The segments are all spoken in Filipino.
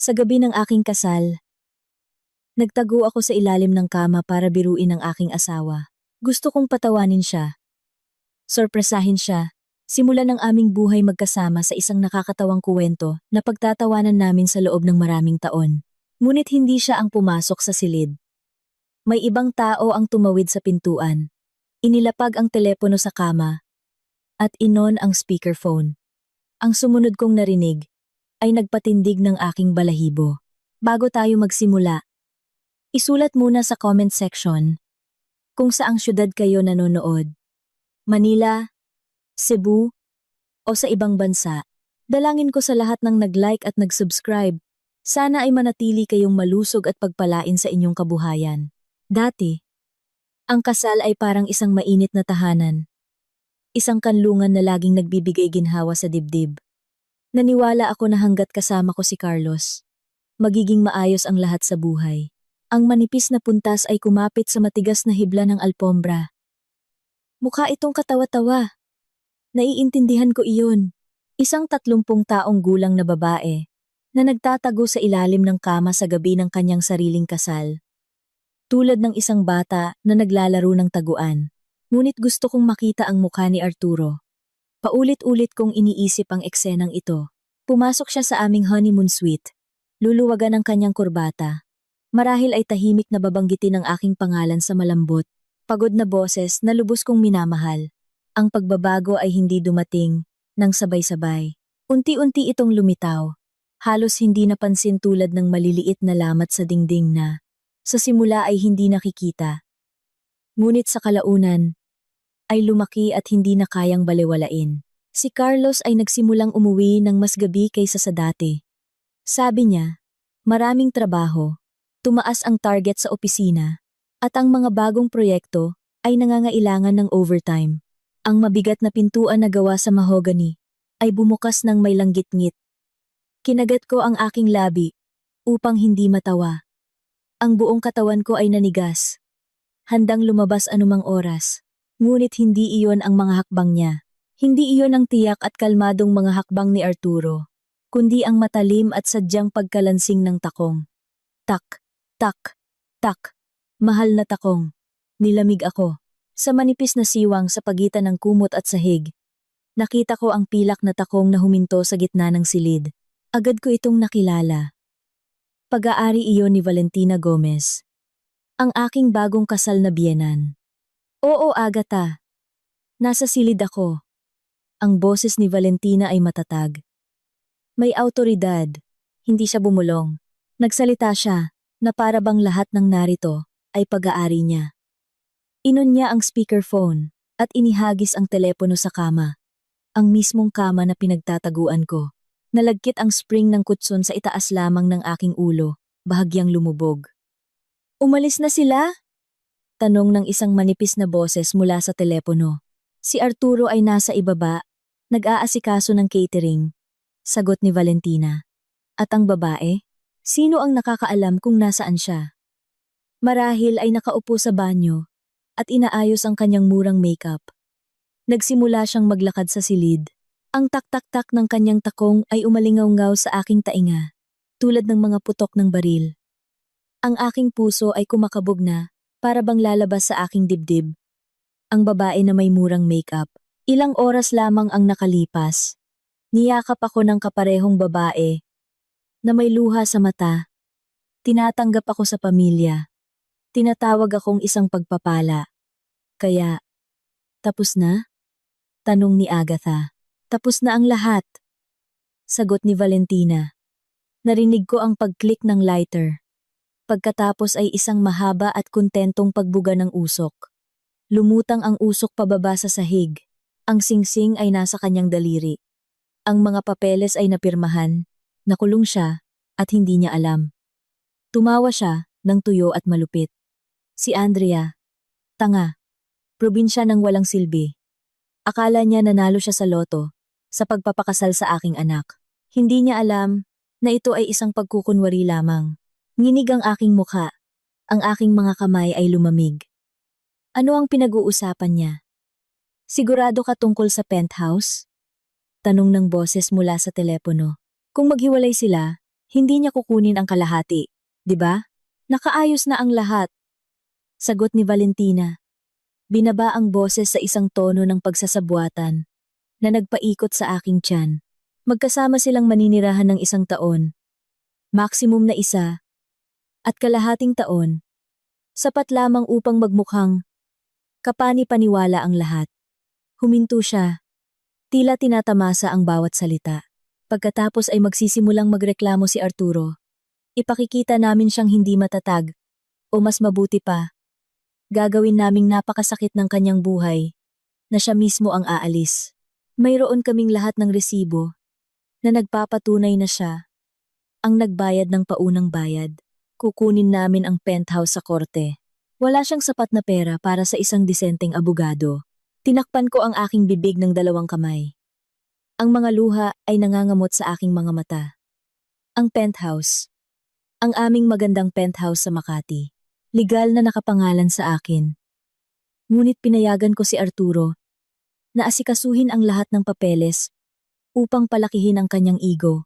Sa gabi ng aking kasal, nagtago ako sa ilalim ng kama para biruin ang aking asawa. Gusto kong patawanin siya, sorpresahin siya, simulan ng aming buhay magkasama sa isang nakakatawang kuwento na pagtatawanan namin sa loob ng maraming taon. Ngunit hindi siya ang pumasok sa silid. May ibang tao ang tumawid sa pintuan. Inilapag ang telepono sa kama at inon ang speakerphone. Ang sumunod kong narinig ay nagpatindig ng aking balahibo. Bago tayo magsimula, isulat muna sa comment section kung saang syudad kayo nanonood. Manila, Cebu, o sa ibang bansa. Dalangin ko sa lahat ng nag-like at nag-subscribe. Sana ay manatili kayong malusog at pagpalain sa inyong kabuhayan. Dati, ang kasal ay parang isang mainit na tahanan. Isang kanlungan na laging nagbibigay ginhawa sa dibdib. Naniwala ako na hanggat kasama ko si Carlos, magiging maayos ang lahat sa buhay. Ang manipis na puntas ay kumapit sa matigas na hibla ng alpombra. Mukha itong katawa-tawa. Naiintindihan ko iyon. Isang 30 taong gulang na babae na nagtatago sa ilalim ng kama sa gabi ng kanyang sariling kasal. Tulad ng isang bata na naglalaro ng taguan. Ngunit gusto kong makita ang mukha ni Arturo. Paulit-ulit kong iniisip ang eksenang ito. Pumasok siya sa aming honeymoon suite. Luluwagan ang kanyang kurbata. Marahil ay tahimik na babanggitin ang aking pangalan sa malambot. Pagod na boses na lubos kong minamahal. Ang pagbabago ay hindi dumating nang sabay-sabay. Unti-unti itong lumitaw. Halos hindi napansin tulad ng maliliit na lamat sa dingding na sa simula ay hindi nakikita. Ngunit sa kalaunan ay lumaki at hindi na kayang balewalain. Si Carlos ay nagsimulang umuwi ng mas gabi kaysa sa dati. Sabi niya, maraming trabaho, tumaas ang target sa opisina, at ang mga bagong proyekto ay nangangailangan ng overtime. Ang mabigat na pintuan na gawa sa mahogany ay bumukas ng may langgit-ngit. Kinagat ko ang aking labi upang hindi matawa. Ang buong katawan ko ay nanigas. Handang lumabas anumang oras. Ngunit hindi iyon ang mga hakbang niya. Hindi iyon ang tiyak at kalmadong mga hakbang ni Arturo, kundi ang matalim at sadyang pagkalansing ng takong. Tak, tak, tak. Mahal na takong. Nilamig ako. Sa manipis na siwang sa pagitan ng kumot at sahig, nakita ko ang pilak na takong na huminto sa gitna ng silid. Agad ko itong nakilala. Pag-aari iyon ni Valentina Gomez. Ang aking bagong kasal na biyenan. Oo, Agatha. Nasa silid ako. Ang boses ni Valentina ay matatag. May awtoridad. Hindi siya bumulong. Nagsalita siya na para bang lahat ng narito ay pag-aari niya. Inon niya ang speakerphone at inihagis ang telepono sa kama. Ang mismong kama na pinagtataguan ko. Nalagkit ang spring ng kutson sa itaas lamang ng aking ulo, bahagyang lumubog. Umalis na sila? Tanong ng isang manipis na boses mula sa telepono. Si Arturo ay nasa ibaba, nag-aasikaso ng catering. Sagot ni Valentina. At ang babae? Sino ang nakakaalam kung nasaan siya? Marahil ay nakaupo sa banyo at inaayos ang kanyang murang makeup. Nagsimula siyang maglakad sa silid. Ang tak-tak-tak ng kanyang takong ay umalingaw-ngaw sa aking tainga, tulad ng mga putok ng baril. Ang aking puso ay kumakabog na, para bang lalabas sa aking dibdib. Ang babae na may murang makeup. Ilang oras lamang ang nakalipas. Niyakap ako ng kaparehong babae na may luha sa mata. Tinatanggap ako sa pamilya. Tinatawag akong isang pagpapala. Kaya, tapos na? Tanong ni Agatha. Tapos na ang lahat. Sagot ni Valentina. Narinig ko ang pag-click ng lighter. Pagkatapos ay isang mahaba at kontentong pagbuga ng usok. Lumutang ang usok pababa sa sahig. Ang singsing ay nasa kanyang daliri. Ang mga papeles ay napirmahan. Nakulong siya at hindi niya alam. Tumawa siya ng tuyo at malupit. Si Andrea. Tanga. Probinsya ng walang silbi. Akala niya nanalo siya sa loto. Sa pagpapakasal sa aking anak. Hindi niya alam na ito ay isang pagkukunwari lamang. Nginig ang aking mukha. Ang aking mga kamay ay lumamig. Ano ang pinag-uusapan niya? Sigurado ka tungkol sa penthouse? Tanong ng boses mula sa telepono. Kung maghiwalay sila, Hindi niya kukunin ang kalahati, di ba? Nakaayos na ang lahat. Sagot ni Valentina. Binaba ang boses sa isang tono ng pagsasabwatan na nagpaikot sa aking tiyan. Magkasama silang maninirahan ng 1 taon. Maximum na 1 at kalahating taon. Sapat lamang upang magmukhang kapani-paniwala ang lahat. Huminto siya. Tila tinatamasa ang bawat salita. Pagkatapos ay magsisimulang magreklamo si Arturo. Ipakikita namin siyang hindi matatag. O mas mabuti pa, gagawin naming napakasakit ng kanyang buhay na siya mismo ang aalis. Mayroon kaming lahat ng resibo na nagpapatunay na siya ang nagbayad ng paunang bayad. Kukunin namin ang penthouse sa korte. Wala siyang sapat na pera para sa isang disenteng abogado. Tinakpan ko ang aking bibig ng 2 kamay. Ang mga luha ay nangangamot sa aking mga mata. Ang penthouse. Ang aming magandang penthouse sa Makati. Legal na nakapangalan sa akin. Ngunit pinayagan ko si Arturo na asikasuhin ang lahat ng papeles upang palakihin ang kanyang ego,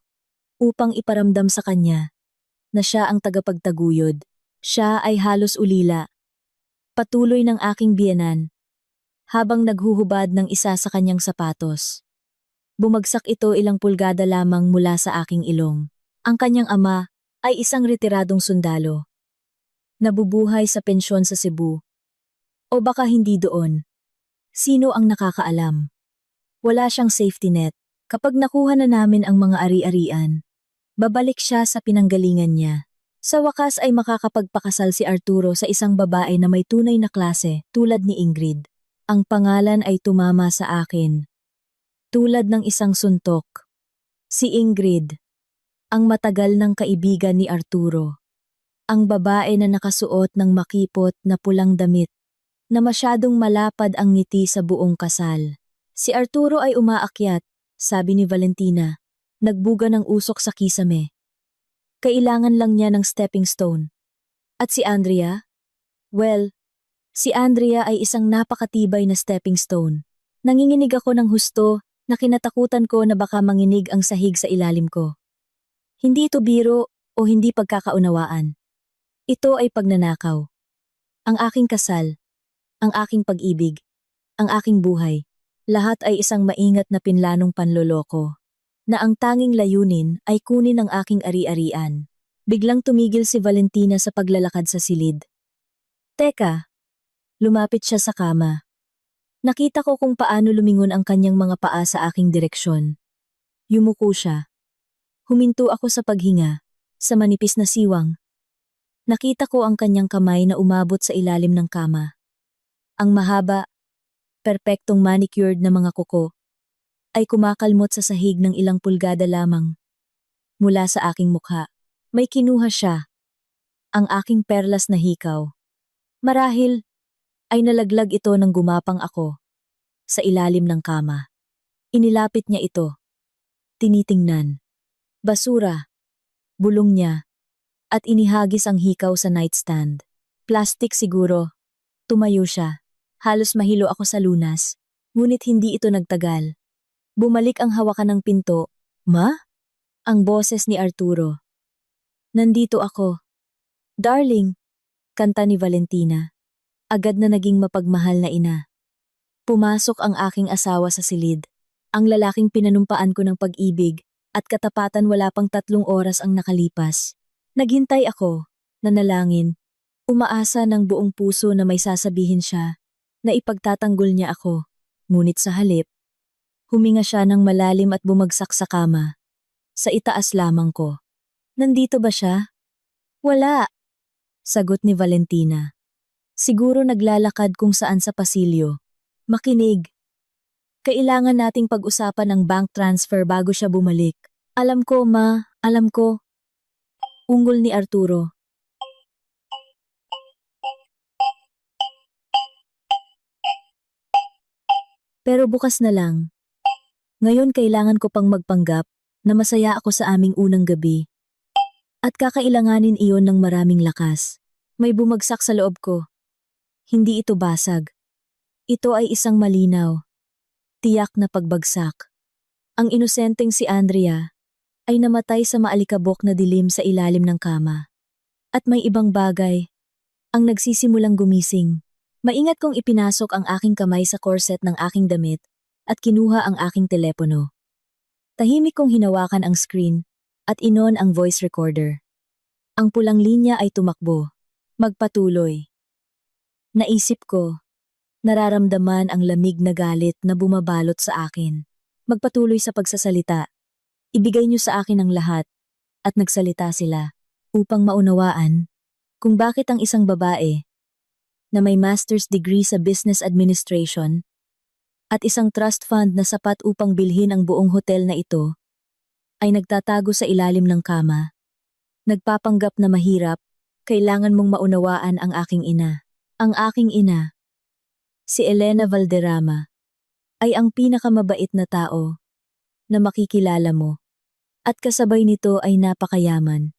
upang iparamdam sa kanya na siya ang tagapagtaguyod. Siya ay halos ulila. Patuloy ng aking biyenan habang naghuhubad ng isa sa kanyang sapatos. Bumagsak ito ilang pulgada lamang mula sa aking ilong. Ang kanyang ama ay isang retiradong sundalo. Nabubuhay sa pensyon sa Cebu. O baka hindi doon. Sino ang nakakaalam? Wala siyang safety net. Kapag nakuha na namin ang mga ari-arian, babalik siya sa pinanggalingan niya. Sa wakas ay makakapagpakasal si Arturo sa isang babae na may tunay na klase tulad ni Ingrid. Ang pangalan ay tumama sa akin. Tulad ng isang suntok. Si Ingrid, ang matagal ng kaibigan ni Arturo. Ang babae na nakasuot ng makipot na pulang damit, na masyadong malapad ang ngiti sa buong kasal. Si Arturo ay umaakyat, sabi ni Valentina, nagbuga ng usok sa kisame. Kailangan lang niya ng stepping stone. At si Andrea? Well, si Andrea ay isang napakatibay na stepping stone. Nanginginig ako ng husto na kinatakutan ko na baka manginig ang sahig sa ilalim ko. Hindi ito biro o hindi pagkakaunawaan. Ito ay pagnanakaw. Ang aking kasal, ang aking pag-ibig, ang aking buhay, lahat ay isang maingat na pinlanong panloloko, na ang tanging layunin ay kunin ang aking ari-arian. Biglang tumigil si Valentina sa paglalakad sa silid. Teka, lumapit siya sa kama. Nakita ko kung paano lumingon ang kanyang mga paa sa aking direksyon. Yumuko siya. Huminto ako sa paghinga, sa manipis na siwang. Nakita ko ang kanyang kamay na umabot sa ilalim ng kama. Ang mahaba, perpektong manicured na mga kuko ay kumakalmot sa sahig ng ilang pulgada lamang. Mula sa aking mukha, may kinuha siya. Ang aking perlas na hikaw. Marahil ay nalaglag ito nang gumapang ako sa ilalim ng kama. Inilapit niya ito. Tinitingnan. Basura. Bulong niya. At inihagis ang hikaw sa nightstand. Plastic siguro. Tumayo siya. Halos mahilo ako sa lunas. Ngunit hindi ito nagtagal. Bumalik ang hawakan ng pinto. Ma? Ang boses ni Arturo. Nandito ako. Darling, kanta ni Valentina. Agad na naging mapagmahal na ina. Pumasok ang aking asawa sa silid. Ang lalaking pinanumpaan ko ng pag-ibig at katapatan wala pang 3 oras ang nakalipas. Naghintay ako, nanalangin, umaasa ng buong puso na may sasabihin siya, na ipagtatanggol niya ako. Ngunit sa halip, huminga siya ng malalim at bumagsak sa kama. Sa itaas lamang ko. Nandito ba siya? Wala, sagot ni Valentina. Siguro naglalakad kung saan sa pasilyo. Makinig. Kailangan nating pag-usapan ang bank transfer bago siya bumalik. Alam ko, ma, alam ko. Ungol ni Arturo. Pero bukas na lang. Ngayon kailangan ko pang magpanggap na masaya ako sa aming unang gabi. At kakailanganin iyon ng maraming lakas. May bumagsak sa loob ko. Hindi ito basag. Ito ay isang malinaw. Tiyak na pagbagsak. Ang inosenteng si Andrea ay namatay sa maalikabok na dilim sa ilalim ng kama. At may ibang bagay ang nagsisimulang gumising. Maingat kong ipinasok ang aking kamay sa corset ng aking damit at kinuha ang aking telepono. Tahimik kong hinawakan ang screen at inon ang voice recorder. Ang pulang linya ay tumakbo. Magpatuloy. Naisip ko, nararamdaman ang lamig na galit na bumabalot sa akin. Magpatuloy sa pagsasalita. Ibigay niyo sa akin ang lahat. At nagsalita sila upang maunawaan kung bakit ang isang babae na may master's degree sa business administration at isang trust fund na sapat upang bilhin ang buong hotel na ito ay nagtatago sa ilalim ng kama. Nagpapanggap na mahirap, kailangan mong maunawaan ang aking ina. Ang aking ina, si Elena Valderrama, ay ang pinakamabait na tao na makikilala mo. At kasabay nito ay napakayaman.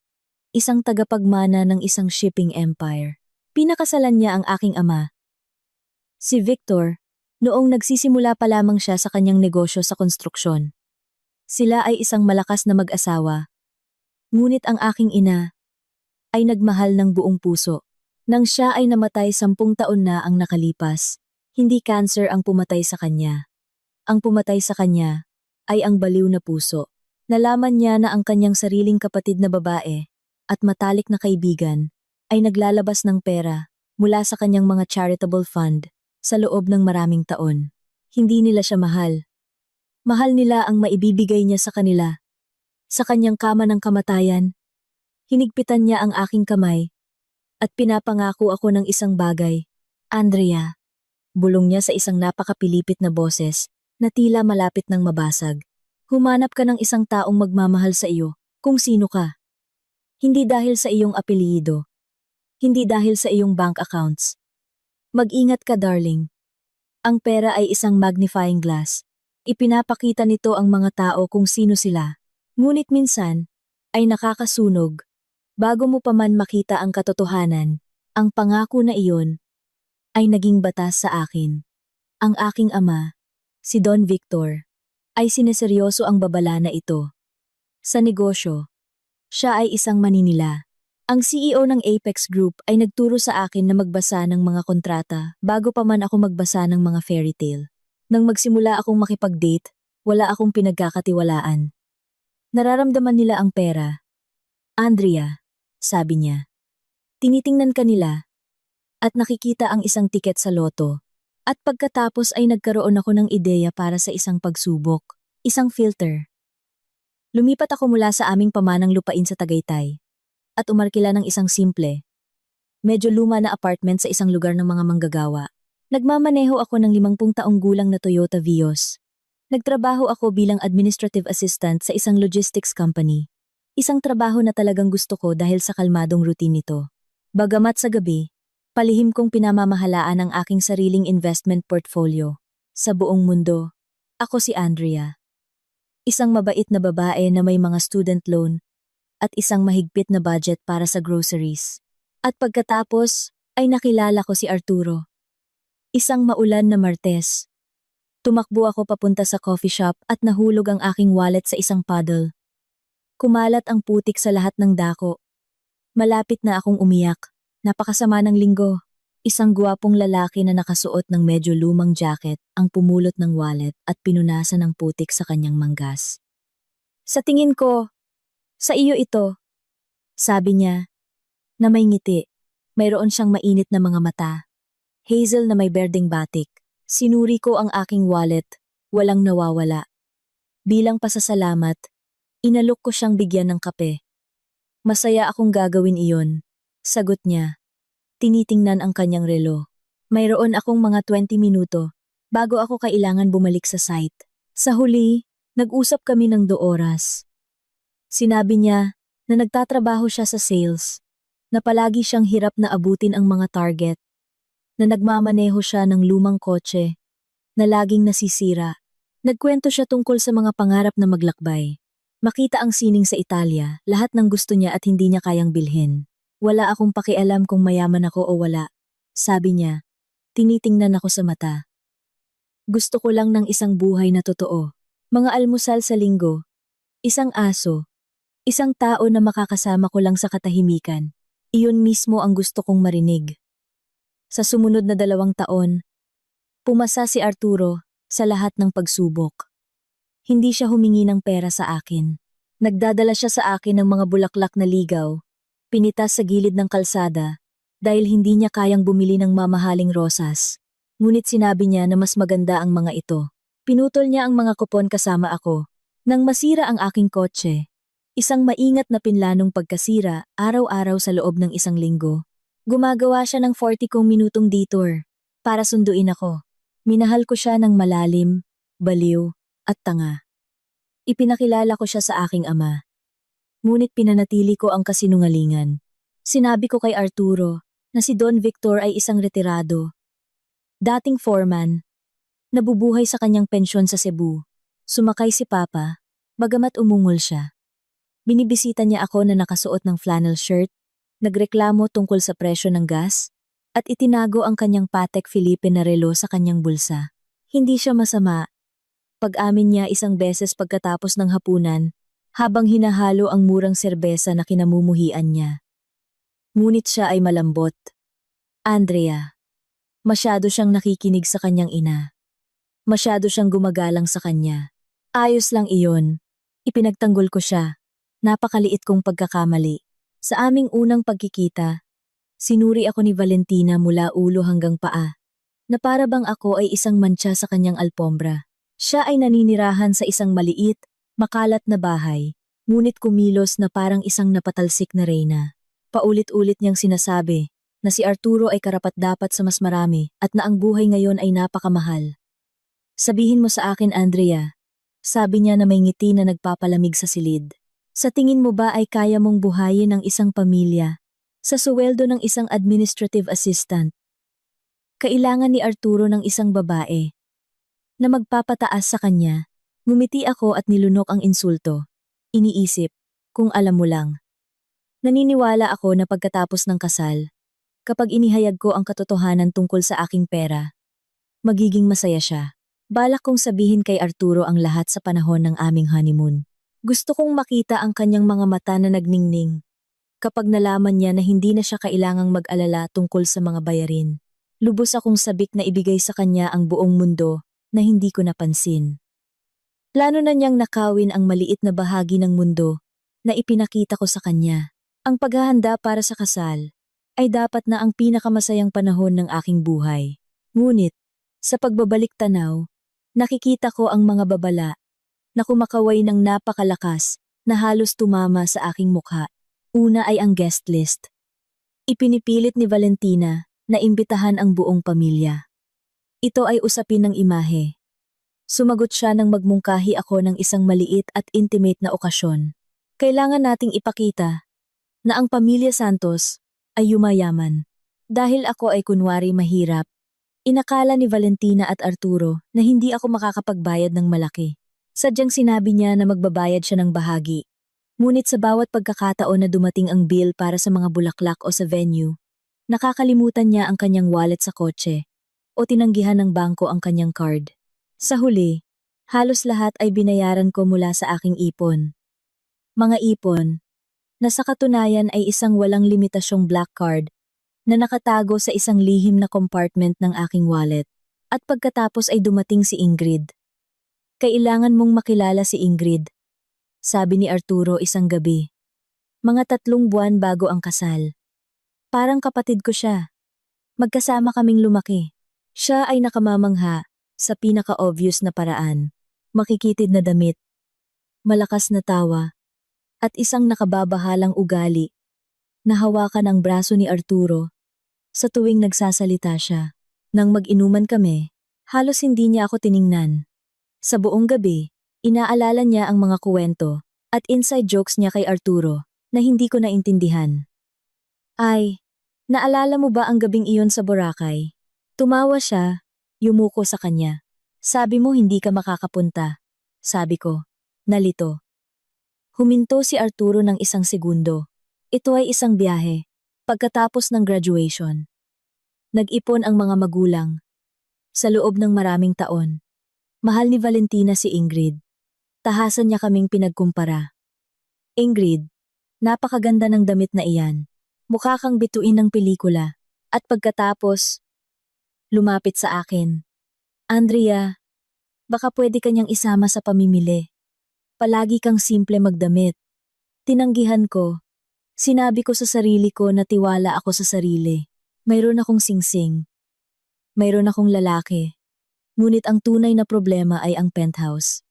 Isang tagapagmana ng isang shipping empire. Pinakasalan niya ang aking ama. Si Victor, noong nagsisimula pa lamang siya sa kanyang negosyo sa konstruksyon. Sila ay isang malakas na mag-asawa. Ngunit ang aking ina ay nagmahal ng buong puso. Nang siya ay namatay 10 taon na ang nakalipas, hindi cancer ang pumatay sa kanya. Ang pumatay sa kanya ay ang baliw na puso. Nalaman niya na ang kanyang sariling kapatid na babae at matalik na kaibigan ay naglalabas ng pera mula sa kanyang mga charitable fund sa loob ng maraming taon. Hindi nila siya mahal. Mahal nila ang maibibigay niya sa kanila. Sa kanyang kama ng kamatayan, hinigpitan niya ang aking kamay at pinapangako ako ng isang bagay. Andrea, bulong niya sa isang napakapilipit na boses na tila malapit ng mabasag. Humanap ka ng isang taong magmamahal sa iyo, kung sino ka. Hindi dahil sa iyong apelyido. Hindi dahil sa iyong bank accounts. Mag-ingat ka, darling. Ang pera ay isang magnifying glass. Ipinapakita nito ang mga tao kung sino sila. Ngunit minsan, ay nakakasunog. Bago mo pa man makita ang katotohanan, ang pangako na iyon ay naging batas sa akin. Ang aking ama, si Don Victor, ay sineseryoso ang babala na ito. Sa negosyo, siya ay isang maninila. Ang CEO ng Apex Group ay nagturo sa akin na magbasa ng mga kontrata bago pa man ako magbasa ng mga fairy tale. Nang magsimula akong makipag-date, wala akong pinagkakatiwalaan. Nararamdaman nila ang pera. Andrea, sabi niya. Tinitingnan ka nila at nakikita ang isang tiket sa loto. At pagkatapos ay nagkaroon ako ng ideya para sa isang pagsubok, isang filter. Lumipat ako mula sa aming pamanang lupain sa Tagaytay at umarkila ng isang simple, medyo luma na apartment sa isang lugar ng mga manggagawa. Nagmamaneho ako ng 50 taong gulang na Toyota Vios. Nagtrabaho ako bilang administrative assistant sa isang logistics company. Isang trabaho na talagang gusto ko dahil sa kalmadong routine nito. Bagamat sa gabi, palihim kong pinamamahalaan ang aking sariling investment portfolio. Sa buong mundo, ako si Andrea. Isang mabait na babae na may mga student loan at isang mahigpit na budget para sa groceries. At pagkatapos ay nakilala ko si Arturo. Isang maulan na Martes. Tumakbo ako papunta sa coffee shop at nahulog ang aking wallet sa isang puddle. Kumalat ang putik sa lahat ng dako. Malapit na akong umiyak. Napakasama ng linggo. Isang guwapong lalaki na nakasuot ng medyo lumang jacket ang pumulot ng wallet at pinunasan ng putik sa kanyang manggas. Sa tingin ko, sa iyo ito, sabi niya, na may ngiti. Mayroon siyang mainit na mga mata. Hazel na may berdeng batik. Sinuri ko ang aking wallet, walang nawawala. Bilang pasasalamat, inalok ko siyang bigyan ng kape. Masaya akong gagawin iyon, sagot niya. Tinitingnan ang kanyang relo. Mayroon akong mga 20 minuto bago ako kailangan bumalik sa site. Sa huli, nag-usap kami ng 2 oras. Sinabi niya na nagtatrabaho siya sa sales, na palagi siyang hirap na abutin ang mga target, na nagmamaneho siya ng lumang kotse, na laging nasisira. Nagkwento siya tungkol sa mga pangarap na maglakbay. Makita ang sining sa Italia, lahat ng gusto niya at hindi niya kayang bilhin. Wala akong pakialam kung mayaman ako o wala, sabi niya. Tinitingnan ako sa mata. Gusto ko lang ng isang buhay na totoo. Mga almusal sa linggo, isang aso, Isang tao na makakasama ko lang sa katahimikan. Iyon mismo ang gusto kong marinig. Sa sumunod na 2 taon, pumasa si Arturo sa lahat ng pagsubok. Hindi siya humingi ng pera sa akin. Nagdadala siya sa akin ng mga bulaklak na ligaw, pinitas sa gilid ng kalsada, dahil hindi niya kayang bumili ng mamahaling rosas. Ngunit sinabi niya na mas maganda ang mga ito. Pinutol niya ang mga kupon kasama ako. Nang masira ang aking kotse, isang maingat na pinlanong pagkasira araw-araw sa loob ng 1 linggo. Gumagawa siya ng 40 minutong detour para sunduin ako. Minahal ko siya ng malalim, baliw, at tanga. Ipinakilala ko siya sa aking ama. Ngunit pinanatili ko ang kasinungalingan. Sinabi ko kay Arturo na si Don Victor ay isang retirado. Dating foreman, nabubuhay sa kanyang pensyon sa Cebu. Sumakay si Papa, bagamat umungol siya. Binibisita niya ako na nakasuot ng flannel shirt, nagreklamo tungkol sa presyo ng gas, at itinago ang kanyang Patek Philippe na relo sa kanyang bulsa. Hindi siya masama. Pag-amin niya isang beses pagkatapos ng hapunan, habang hinahalo ang murang serbesa na kinamumuhian niya. Ngunit siya ay malambot. Andrea. Masyado siyang nakikinig sa kanyang ina. Masyado siyang gumagalang sa kanya. Ayos lang iyon. Ipinagtanggol ko siya. Napakaliit kong pagkakamali. Sa aming unang pagkikita, sinuri ako ni Valentina mula ulo hanggang paa, na para bang ako ay isang mantsa sa kanyang alpombra. Siya ay naninirahan sa isang maliit, makalat na bahay, ngunit kumilos na parang isang napatalsik na reyna. Paulit-ulit niyang sinasabi na si Arturo ay karapat-dapat sa mas marami at na ang buhay ngayon ay napakamahal. Sabihin mo sa akin, Andrea, sabi niya na may ngiti na nagpapalamig sa silid. Sa tingin mo ba ay kaya mong buhayin ang isang pamilya sa suweldo ng isang administrative assistant? Kailangan ni Arturo ng isang babae na magpapataas sa kanya. Ngumiti ako at nilunok ang insulto. Iniisip, kung alam mo lang. Naniniwala ako na pagkatapos ng kasal, kapag inihayag ko ang katotohanan tungkol sa aking pera, magiging masaya siya. Balak kong sabihin kay Arturo ang lahat sa panahon ng aming honeymoon. Gusto kong makita ang kanyang mga mata na nagningning kapag nalaman niya na hindi na siya kailangang mag-alala tungkol sa mga bayarin. Lubos akong sabik na ibigay sa kanya ang buong mundo na hindi ko napansin. Plano na niyang nakawin ang maliit na bahagi ng mundo na ipinakita ko sa kanya. Ang paghahanda para sa kasal ay dapat na ang pinakamasayang panahon ng aking buhay. Ngunit, sa pagbabalik tanaw, nakikita ko ang mga babala na kumakaway ng napakalakas na halos tumama sa aking mukha. Una ay ang guest list. Ipinipilit ni Valentina na imbitahan ang buong pamilya. Ito ay usapin ng imahe. Sumagot siya nang magmungkahi ako ng isang maliit at intimate na okasyon. Kailangan nating ipakita na ang pamilya Santos ay yumayaman. Dahil ako ay kunwari mahirap, inakala ni Valentina at Arturo na hindi ako makakapagbayad ng malaki. Sadyang sinabi niya na magbabayad siya ng bahagi. Ngunit sa bawat pagkakataon na dumating ang bill para sa mga bulaklak o sa venue, nakakalimutan niya ang kanyang wallet sa kotse o tinanggihan ng bangko ang kanyang card. Sa huli, halos lahat ay binayaran ko mula sa aking ipon. Mga ipon na sa katunayan ay isang walang limitasyong black card na nakatago sa isang lihim na compartment ng aking wallet. At pagkatapos ay dumating si Ingrid. Kailangan mong makilala si Ingrid, sabi ni Arturo isang gabi. Mga 3 buwan bago ang kasal. Parang kapatid ko siya. Magkasama kaming lumaki. Siya ay nakamamangha sa pinaka-obvious na paraan. Makikitid na damit, malakas na tawa, at isang nakababahalang ugali na hawakan ang braso ni Arturo sa tuwing nagsasalita siya. Nang mag-inuman kami, halos hindi niya ako tiningnan. Sa buong gabi, inaalala niya ang mga kuwento at inside jokes niya kay Arturo na hindi ko naintindihan. Ay, naalala mo ba ang gabing iyon sa Boracay? Tumawa siya, yumuko sa kanya. Sabi mo hindi ka makakapunta. Sabi ko, nalito. Huminto si Arturo ng 1 segundo. Ito ay isang biyahe. Pagkatapos ng graduation, nag-ipon ang mga magulang. Sa loob ng maraming taon, mahal ni Valentina si Ingrid. Tahasan niya kaming pinagkumpara. Ingrid, napakaganda ng damit na iyan. Mukha kang bituin ng pelikula. At pagkatapos, lumapit sa akin. Andrea, baka pwede kanyang isama sa pamimili. Palagi kang simple magdamit. Tinanggihan ko. Sinabi ko sa sarili ko na tiwala ako sa sarili. Mayroon akong singsing. Mayroon akong lalaki. Ngunit ang tunay na problema ay ang penthouse.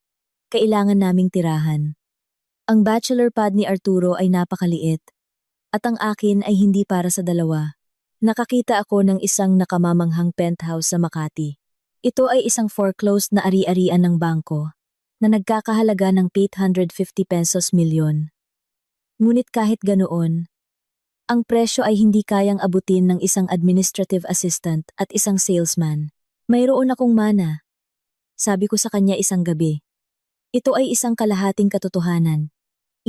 Kailangan naming tirahan. Ang bachelor pad ni Arturo ay napakaliit. At ang akin ay hindi para sa dalawa. Nakakita ako ng isang nakamamanghang penthouse sa Makati. Ito ay isang foreclosed na ari-arian ng bangko na nagkakahalaga ng 850 pesos milyon. Ngunit kahit ganoon, ang presyo ay hindi kayang abutin ng isang administrative assistant at isang salesman. Mayroon akong mana. Sabi ko sa kanya isang gabi. Ito ay isang kalahating katotohanan.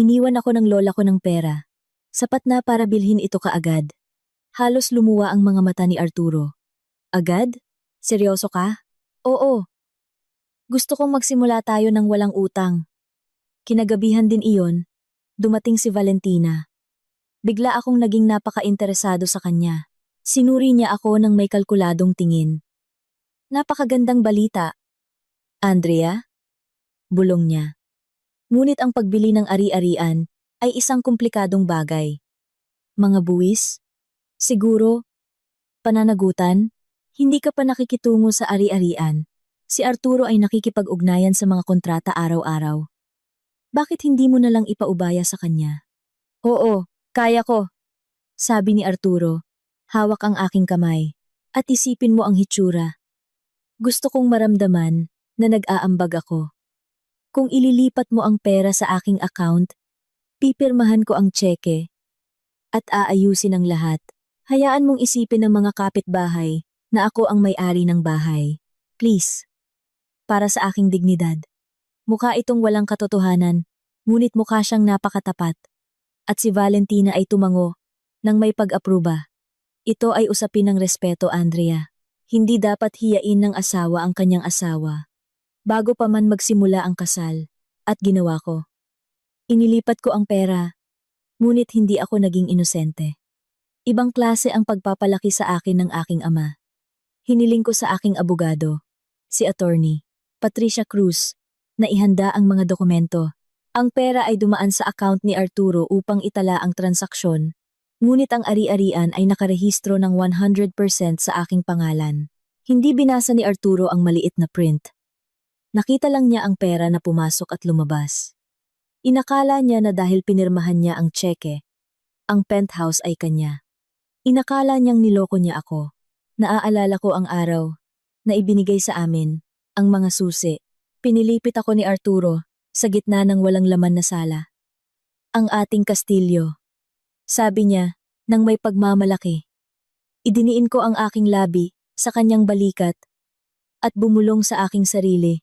Iniwan ako ng lola ko ng pera. Sapat na para bilhin ito kaagad. Halos lumuwa ang mga mata ni Arturo. Agad? Seryoso ka? Oo. Gusto kong magsimula tayo ng walang utang. Kinagabihan din iyon, dumating si Valentina. Bigla akong naging napaka-interesado sa kanya. Sinuri niya ako ng may kalkuladong tingin. Napakagandang balita. Andrea? Bulong niya. Ngunit ang pagbili ng ari-arian ay isang komplikadong bagay. Mga buwis? Siguro? Pananagutan? Hindi ka pa nakikitungo sa ari-arian. Si Arturo ay nakikipag-ugnayan sa mga kontrata araw-araw. Bakit hindi mo na lang ipaubaya sa kanya? Oo, kaya ko. Sabi ni Arturo. Hawak ang aking kamay. At isipin mo ang hitsura. Gusto kong maramdaman na nag-aambag ako. Kung ililipat mo ang pera sa aking account, pipirmahan ko ang tseke at aayusin ang lahat. Hayaan mong isipin ng mga kapitbahay na ako ang may-ari ng bahay. Please. Para sa aking dignidad. Mukha itong walang katotohanan, ngunit mukha siyang napakatapat. At si Valentina ay tumango nang may pag-apruba. Ito ay usapin ng respeto, Andrea. Hindi dapat hiyain ng asawa ang kanyang asawa. Bago pa man magsimula ang kasal, at ginawa ko. Inilipat ko ang pera, ngunit hindi ako naging inosente. Ibang klase ang pagpapalaki sa akin ng aking ama. Hiniling ko sa aking abogado, si attorney, Patricia Cruz, na ihanda ang mga dokumento. Ang pera ay dumaan sa account ni Arturo upang itala ang transaksyon, ngunit ang ari-arian ay nakarehistro ng 100% sa aking pangalan. Hindi binasa ni Arturo ang maliit na print. Nakita lang niya ang pera na pumasok at lumabas. Inakala niya na dahil pinirmahan niya ang tseke, ang penthouse ay kanya. Inakala niyang niloko niya ako. Naaalala ko ang araw na ibinigay sa amin ang mga susi. Pinilipit ako ni Arturo sa gitna ng walang laman na sala. Ang ating kastilyo. Sabi niya nang may pagmamalaki. Idiniin ko ang aking labi sa kanyang balikat at bumulong sa aking sarili.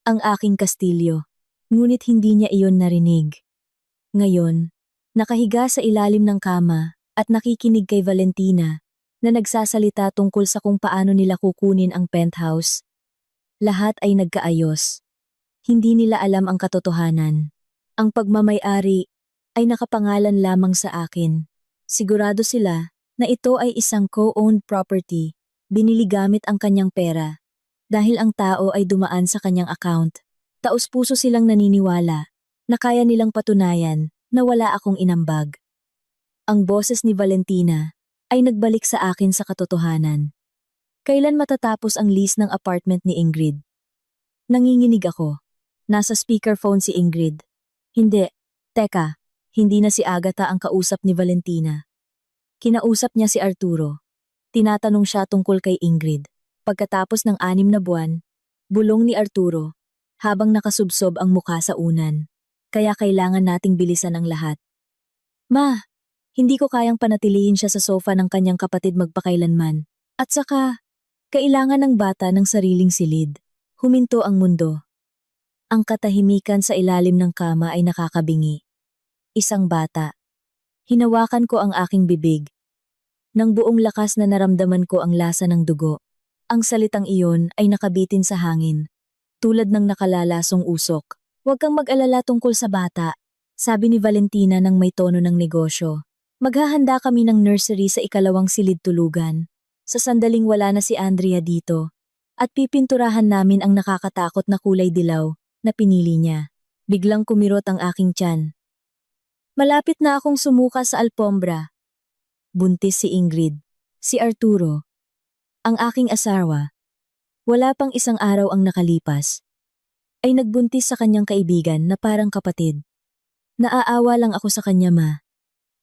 Ang aking kastilyo. Ngunit hindi niya iyon narinig. Ngayon, nakahiga sa ilalim ng kama at nakikinig kay Valentina na nagsasalita tungkol sa kung paano nila kukunin ang penthouse. Lahat ay nagkaayos. Hindi nila alam ang katotohanan. Ang pagmamay-ari ay nakapangalan lamang sa akin. Sigurado sila na ito ay isang co-owned property. Binili gamit ang kanyang pera. Dahil ang tao ay dumaan sa kanyang account. Taos-puso silang naniniwala na kaya nilang patunayan na wala akong inambag. Ang boses ni Valentina ay nagbalik sa akin sa katotohanan. Kailan matatapos ang lease ng apartment ni Ingrid? Nanginginig ako. Nasa speakerphone si Ingrid. Hindi. Teka, hindi na si Agatha ang kausap ni Valentina. Kinausap niya si Arturo. Tinatanong siya tungkol kay Ingrid. Pagkatapos ng 6 na buwan, bulong ni Arturo, habang nakasubsob ang mukha sa unan. Kaya kailangan nating bilisan ang lahat. Ma, hindi ko kayang panatilihin siya sa sofa ng kanyang kapatid magpakailanman. At saka, kailangan ng bata ng sariling silid. Huminto ang mundo. Ang katahimikan sa ilalim ng kama ay nakakabingi. Isang bata. Hinawakan ko ang aking bibig. Nang buong lakas na naramdaman ko ang lasa ng dugo. Ang salitang iyon ay nakabitin sa hangin. Tulad ng nakalalasong usok. Huwag kang mag-alala tungkol sa bata. sabi ni Valentina ng may tono ng negosyo. Maghahanda kami ng nursery sa ikalawang silid tulugan. Sa sandaling wala na si Andrea dito. At pipinturahan namin ang nakakatakot na kulay dilaw na pinili niya. Biglang kumirot ang aking tiyan. Malapit na akong sumuka sa alpombra. Buntis si Ingrid. Si Arturo. Ang aking asawa. Wala pang isang araw ang nakalipas. Ay nagbuntis sa kanyang kaibigan na parang kapatid. Naaawa lang ako sa kanya, ma.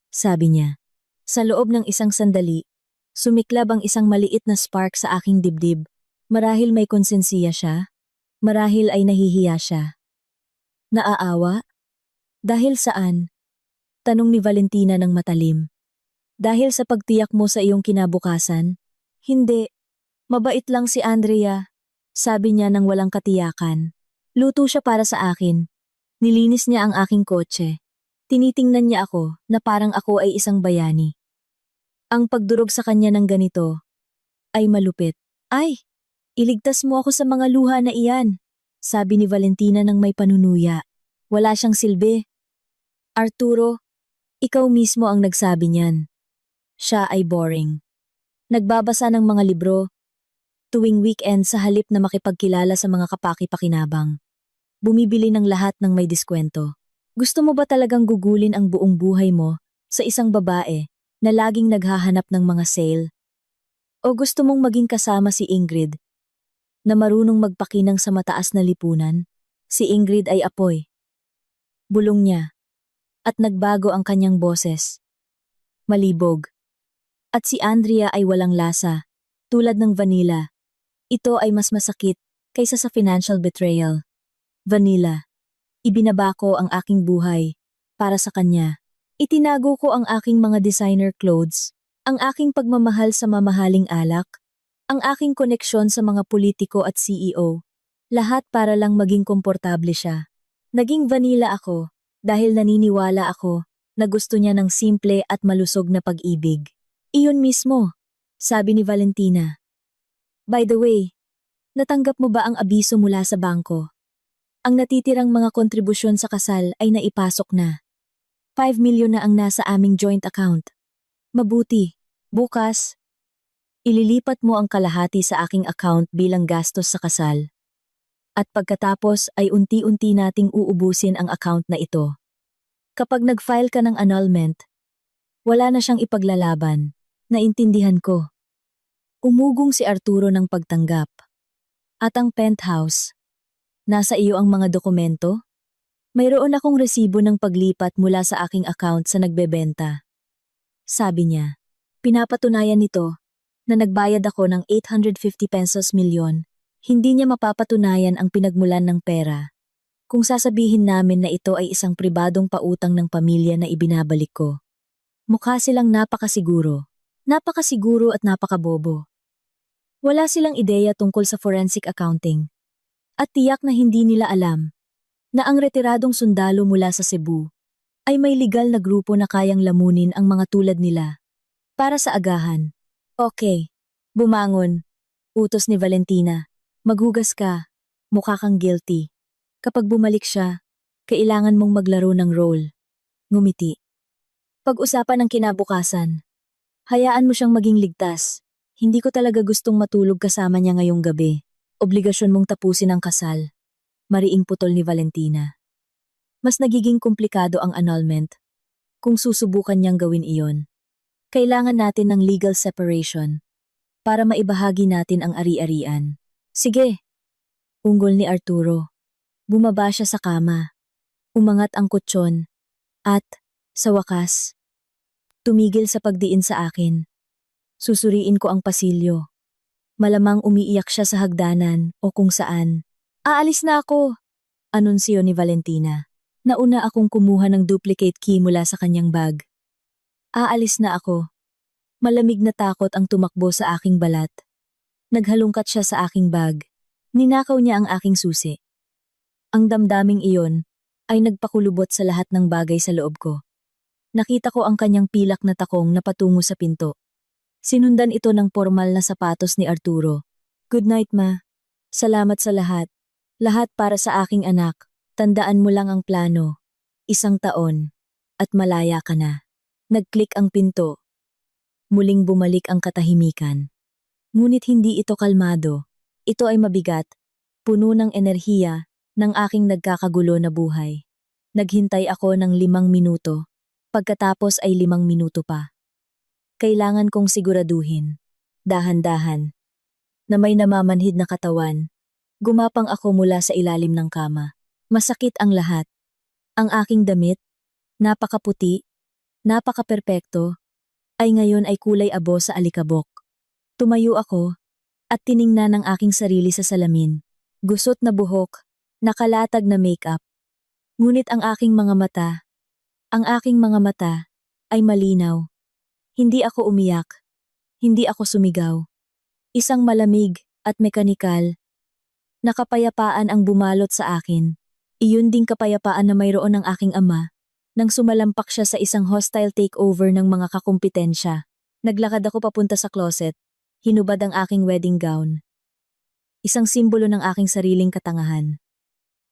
Sabi niya. Sa loob ng isang sandali, sumiklab ang isang maliit na spark sa aking dibdib. Marahil may konsensiya siya. Marahil ay nahihiya siya. Naaawa? Dahil saan? Tanong ni Valentina ng matalim. Dahil sa pagtiyak mo sa iyong kinabukasan? Hindi. Mabait lang si Andrea. Sabi niya nang walang katiyakan. Luto siya para sa akin. Nilinis niya ang aking kotse. Tinitingnan niya ako na parang ako ay isang bayani. Ang pagdurog sa kanya ng ganito ay malupit. Ay, iligtas mo ako sa mga luha na iyan, sabi ni Valentina ng may panunuya. Wala siyang silbi. Arturo, ikaw mismo ang nagsabi niyan. Siya ay boring. Nagbabasa ng mga libro, tuwing weekend sa halip na makipagkilala sa mga kapaki-pakinabang. Bumibili ng lahat ng may diskwento. Gusto mo ba talagang gugulin ang buong buhay mo sa isang babae na laging naghahanap ng mga sale? O gusto mong maging kasama si Ingrid, na marunong magpakinang sa mataas na lipunan? Si Ingrid ay apoy. Bulong niya. At nagbago ang kanyang boses. Malibog. At si Andrea ay walang lasa, tulad ng vanilla. Ito ay mas masakit kaysa sa financial betrayal. Vanilla. Ibinaba ko ang aking buhay para sa kanya. Itinago ko ang aking mga designer clothes, ang aking pagmamahal sa mamahaling alak, ang aking koneksyon sa mga politiko at CEO. Lahat para lang maging komportable siya. Naging vanilla ako dahil naniniwala ako na gusto niya ng simple at malusog na pag-ibig. Iyon mismo, sabi ni Valentina. By the way, natanggap mo ba ang abiso mula sa bangko? Ang natitirang mga kontribusyon sa kasal ay naipasok na. 5 milyon na ang nasa aming joint account. Mabuti, bukas, ililipat mo ang kalahati sa aking account bilang gastos sa kasal. At pagkatapos ay unti-unti nating uubusin ang account na ito. Kapag nag-file ka ng annulment, wala na siyang ipaglalaban. Naintindihan ko. Umugong si Arturo ng pagtanggap. At ang penthouse. Nasa iyo ang mga dokumento? Mayroon akong resibo ng paglipat mula sa aking account sa nagbebenta. Sabi niya, pinapatunayan nito na nagbayad ako ng 850 pesos milyon. Hindi niya mapapatunayan ang pinagmulan ng pera. Kung sasabihin namin na ito ay isang pribadong pautang ng pamilya na ibinabalik ko. Mukha silang napakasiguro. Napakasiguro at napakabobo. Wala silang ideya tungkol sa forensic accounting. At tiyak na hindi nila alam na ang retiradong sundalo mula sa Cebu ay may legal na grupo na kayang lamunin ang mga tulad nila. Para sa agahan. Okay, bumangon. Utos ni Valentina. Maghugas ka. Mukha kang guilty. Kapag bumalik siya, kailangan mong maglaro ng role. Ngumiti. Pag-usapan ng kinabukasan. Hayaan mo siyang maging ligtas. Hindi ko talaga gustong matulog kasama niya ngayong gabi. Obligasyon mong tapusin ang kasal. Mariing putol ni Valentina. Mas nagiging komplikado ang annulment. Kung susubukan niyang gawin iyon, kailangan natin ng legal separation para maibahagi natin ang ari-arian. Sige, unggol ni Arturo. Bumaba siya sa kama. Umangat ang kutsyon. At, sa wakas, tumigil sa pagdiin sa akin. Susuriin ko ang pasilyo. Malamang umiiyak siya sa hagdanan o kung saan. Aalis na ako, anunsyo ni Valentina. Nauna akong kumuha ng duplicate key mula sa kanyang bag. Aalis na ako. Malamig na takot ang tumakbo sa aking balat. Naghalungkat siya sa aking bag. Ninakaw niya ang aking susi. Ang damdaming iyon ay nagpakulubot sa lahat ng bagay sa loob ko. Nakita ko ang kanyang pilak na takong na patungo sa pinto. Sinundan ito ng formal na sapatos ni Arturo. Good night, ma. Salamat sa lahat. Lahat para sa aking anak. Tandaan mo lang ang plano. 1 taon, at malaya ka na. Nag-click ang pinto. Muling bumalik ang katahimikan. Ngunit hindi ito kalmado. Ito ay mabigat, puno ng enerhiya ng aking nagkakagulo na buhay. Naghintay ako ng 5 minuto, pagkatapos ay 5 minuto pa. Kailangan kong siguraduhin, dahan-dahan, na may namamanhid na katawan. Gumapang ako mula sa ilalim ng kama. Masakit ang lahat. Ang aking damit, napakaputi, napakaperpekto, ay ngayon ay kulay abo sa alikabok. Tumayo ako, at tiningnan ang aking sarili sa salamin. Gusot na buhok, nakalatag na makeup. Ngunit ang aking mga mata, ay malinaw. Hindi ako umiyak, hindi ako sumigaw. Isang malamig at mekanikal na kapayapaan ang bumalot sa akin. Iyon ding kapayapaan na mayroon ng aking ama nang sumalampak siya sa isang hostile takeover ng mga kakumpetensya. Naglakad ako papunta sa closet, hinubad ang aking wedding gown. Isang simbolo ng aking sariling katangahan.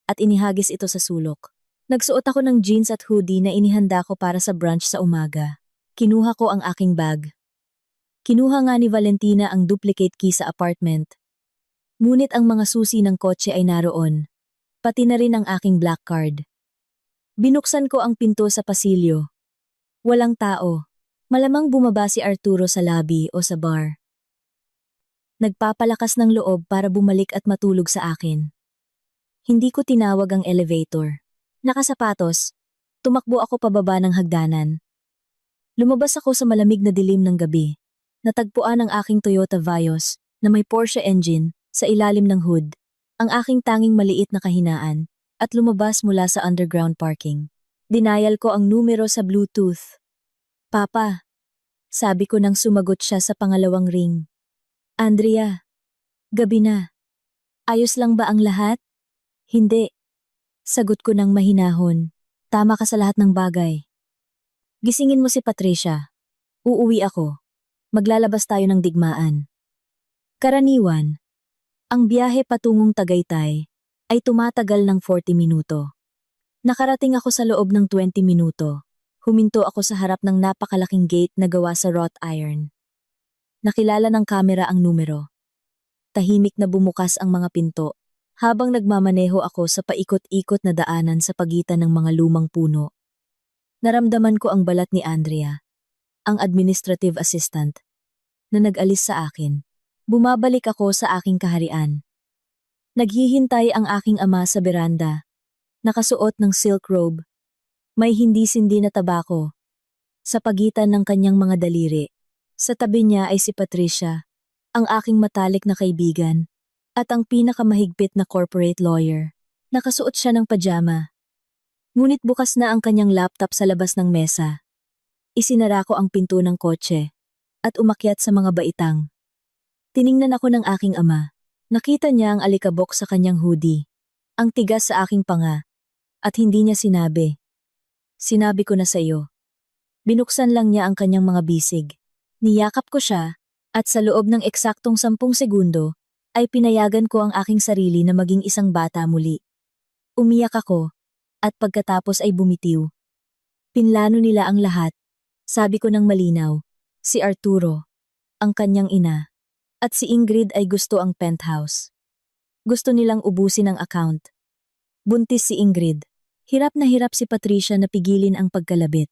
At inihagis ito sa sulok. Nagsuot ako ng jeans at hoodie na inihanda ko para sa brunch sa umaga. Kinuha ko ang aking bag. Kinuha nga ni Valentina ang duplicate key sa apartment. Ngunit ang mga susi ng kotse ay naroon, pati na rin ang aking black card. Binuksan ko ang pinto sa pasilyo. Walang tao. Malamang bumaba si Arturo sa lobby o sa bar. Nagpapalakas ng loob para bumalik at matulog sa akin. Hindi ko tinawag ang elevator. Nakasapatos, tumakbo ako pababa ng hagdanan. Lumabas ako sa malamig na dilim ng gabi. Natagpuan ang aking Toyota Vios na may Porsche engine sa ilalim ng hood, ang aking tanging maliit na kahinaan, at lumabas mula sa underground parking. Dinayal ko ang numero sa Bluetooth. Papa, sabi ko nang sumagot siya sa pangalawang ring. Andrea, gabi na. Ayos lang ba ang lahat? Hindi. Sagot ko ng mahinahon. Tama ka sa lahat ng bagay. Gisingin mo si Patricia. Uuwi ako. Maglalabas tayo ng digmaan. Karaniwan, ang biyahe patungong Tagaytay ay tumatagal ng 40 minuto. Nakarating ako sa loob ng 20 minuto. Huminto ako sa harap ng napakalaking gate na gawa sa wrought iron. Nakilala ng kamera ang numero. Tahimik na bumukas ang mga pinto habang nagmamaneho ako sa paikot-ikot na daanan sa pagitan ng mga lumang puno. Naramdaman ko ang balat ni Andrea, ang administrative assistant, na nag-alis sa akin. Bumabalik ako sa aking kaharian. Naghihintay ang aking ama sa beranda, nakasuot ng silk robe. May hindi-sindi na tabako sa pagitan ng kanyang mga daliri. Sa tabi niya ay si Patricia, ang aking matalik na kaibigan, at ang pinakamahigpit na corporate lawyer. Nakasuot siya ng pajama. Ngunit bukas na ang kanyang laptop sa labas ng mesa. Isinara ko ang pinto ng kotse at umakyat sa mga baitang. Tiningnan ako ng aking ama. Nakita niya ang alikabok sa kanyang hoodie, ang tigas sa aking panga, at hindi niya sinabi. Sinabi ko na sa iyo. Binuksan lang niya ang kanyang mga bisig. Niyakap ko siya, at sa loob ng eksaktong 10 segundo, ay pinayagan ko ang aking sarili na maging isang bata muli. Umiyak ako, at pagkatapos ay bumitiw. Pinlano nila ang lahat. Sabi ko ng malinaw, si Arturo, ang kanyang ina, at si Ingrid ay gusto ang penthouse. Gusto nilang ubusin ang account. Buntis si Ingrid. Hirap na hirap si Patricia na pigilin ang pagkalabit.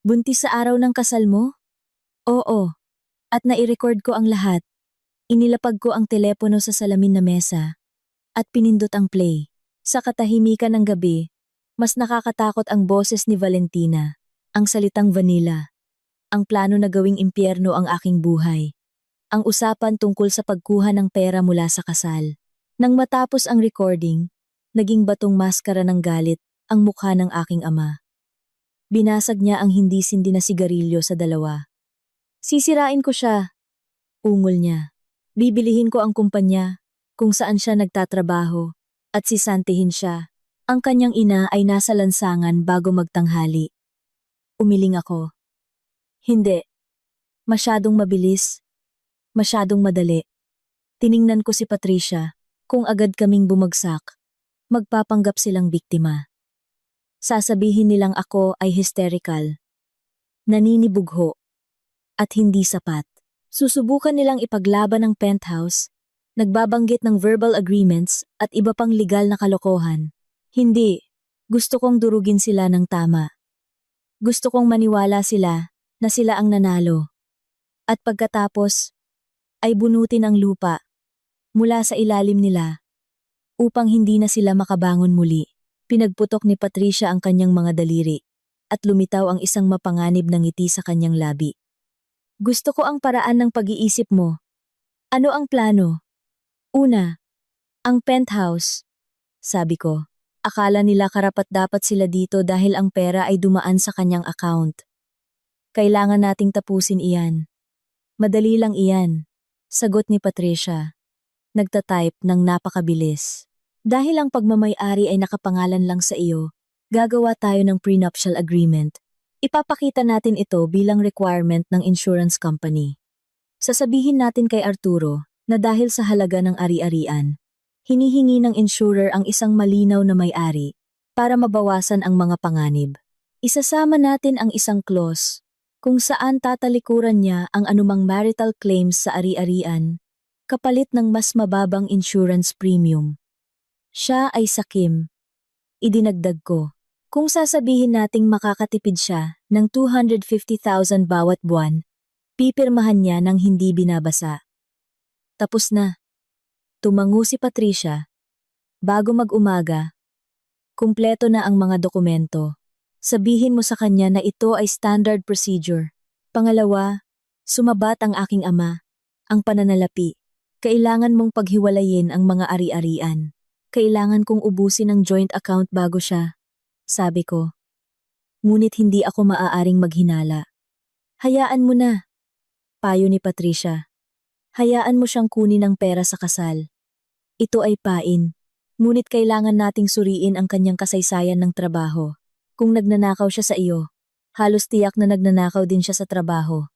Buntis sa araw ng kasal mo? Oo. At nai-record ko ang lahat. Inilapag ko ang telepono sa salamin na mesa. At pinindot ang play. Sa katahimikan ng gabi, mas nakakatakot ang boses ni Valentina, ang salitang vanilla, ang plano na gawing impyerno ang aking buhay, ang usapan tungkol sa pagkuha ng pera mula sa kasal. Nang matapos ang recording, naging batong maskara ng galit ang mukha ng aking ama. Binasag niya ang hindi-sindi na sigarilyo sa dalawa. Sisirain ko siya, ungol niya. Bibilihin ko ang kumpanya, kung saan siya nagtatrabaho, at sisantihin siya. Ang kanyang ina ay nasa lansangan bago magtanghali. Umiling ako. Hindi. Masyadong mabilis. Masyadong madali. Tiningnan ko si Patricia, kung agad kaming bumagsak. Magpapanggap silang biktima. Sasabihin nilang ako ay hysterical, naninibugho, at hindi sapat. Susubukan nilang ipaglaban ang penthouse, nagbabanggit ng verbal agreements at iba pang legal na kalokohan. Hindi. Gusto kong durugin sila ng tama. Gusto kong maniwala sila na sila ang nanalo. At pagkatapos, ay bunutin ang lupa mula sa ilalim nila upang hindi na sila makabangon muli. Pinagputok ni Patricia ang kanyang mga daliri at lumitaw ang isang mapanganib na ngiti sa kanyang labi. Gusto ko ang paraan ng pag-iisip mo. Ano ang plano? Una, ang penthouse. Sabi ko, akala nila karapat-dapat sila dito dahil ang pera ay dumaan sa kanyang account. Kailangan nating tapusin iyan. Madali lang iyan, sagot ni Patricia. Nagtatype ng napakabilis. Dahil ang pagmamay-ari ay nakapangalan lang sa iyo, gagawa tayo ng prenuptial agreement. Ipapakita natin ito bilang requirement ng insurance company. Sasabihin natin kay Arturo na dahil sa halaga ng ari-arian, hinihingi ng insurer ang isang malinaw na may-ari para mabawasan ang mga panganib. Isasama natin ang isang clause kung saan tatalikuran niya ang anumang marital claims sa ari-arian kapalit ng mas mababang insurance premium. Siya ay sakim. Idinagdag ko. Kung sasabihin nating makakatipid siya ng 250,000 bawat buwan, pipirmahan niya ng hindi binabasa. Tapos na. Tumango si Patricia. Bago mag-umaga, kumpleto na ang mga dokumento. Sabihin mo sa kanya na ito ay standard procedure. Pangalawa, sumabat ang aking ama. Ang pananalapi. Kailangan mong paghiwalayin ang mga ari-arian. Kailangan kong ubusin ang joint account bago siya. Sabi ko. Ngunit hindi ako maaaring maghinala. Hayaan mo na. Payo ni Patricia. Hayaan mo siyang kunin ang pera sa kasal. Ito ay pain. Ngunit kailangan nating suriin ang kanyang kasaysayan ng trabaho. Kung nagnanakaw siya sa iyo, halos tiyak na nagnanakaw din siya sa trabaho.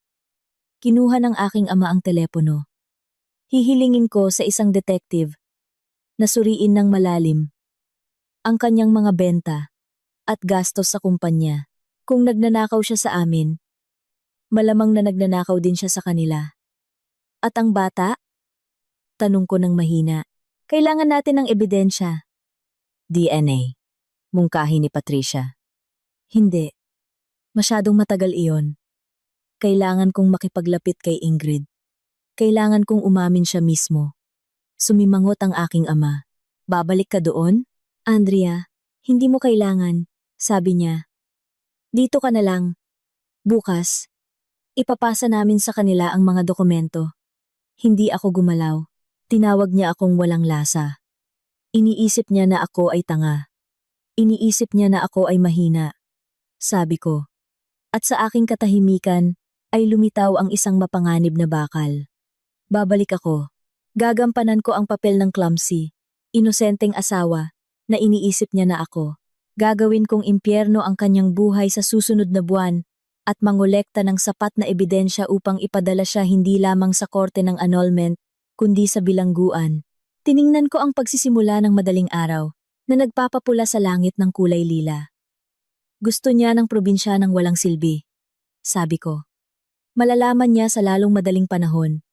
Kinuha ng aking ama ang telepono. Hihilingin ko sa isang detective na suriin ng malalim ang kanyang mga benta at gastos sa kumpanya. Kung nagnanakaw siya sa amin, malamang na nagnanakaw din siya sa kanila. At ang bata? Tanong ko ng mahina. Kailangan natin ng ebidensya. DNA. Mungkahi ni Patricia. Hindi. Masyadong matagal iyon. Kailangan kong makipaglapit kay Ingrid. Kailangan kong umamin siya mismo. Sumimangot ang aking ama. Babalik ka doon? Andrea, hindi mo kailangan, sabi niya. Dito ka na lang. Bukas, ipapasa namin sa kanila ang mga dokumento. Hindi ako gumalaw. Tinawag niya akong walang lasa. Iniisip niya na ako ay tanga. Iniisip niya na ako ay mahina. Sabi ko. At sa aking katahimikan ay lumitaw ang isang mapanganib na bakal. Babalik ako. Gagampanan ko ang papel ng clumsy, inosenteng asawa, na iniisip niya na ako. Gagawin kong impyerno ang kanyang buhay sa susunod na buwan at mangolekta ng sapat na ebidensya upang ipadala siya hindi lamang sa korte ng annulment, kundi sa bilangguan. Tiningnan ko ang pagsisimula ng madaling araw na nagpapapula sa langit ng kulay lila. Gusto niya ng probinsya ng walang silbi. Sabi ko. Malalaman niya sa lalong madaling panahon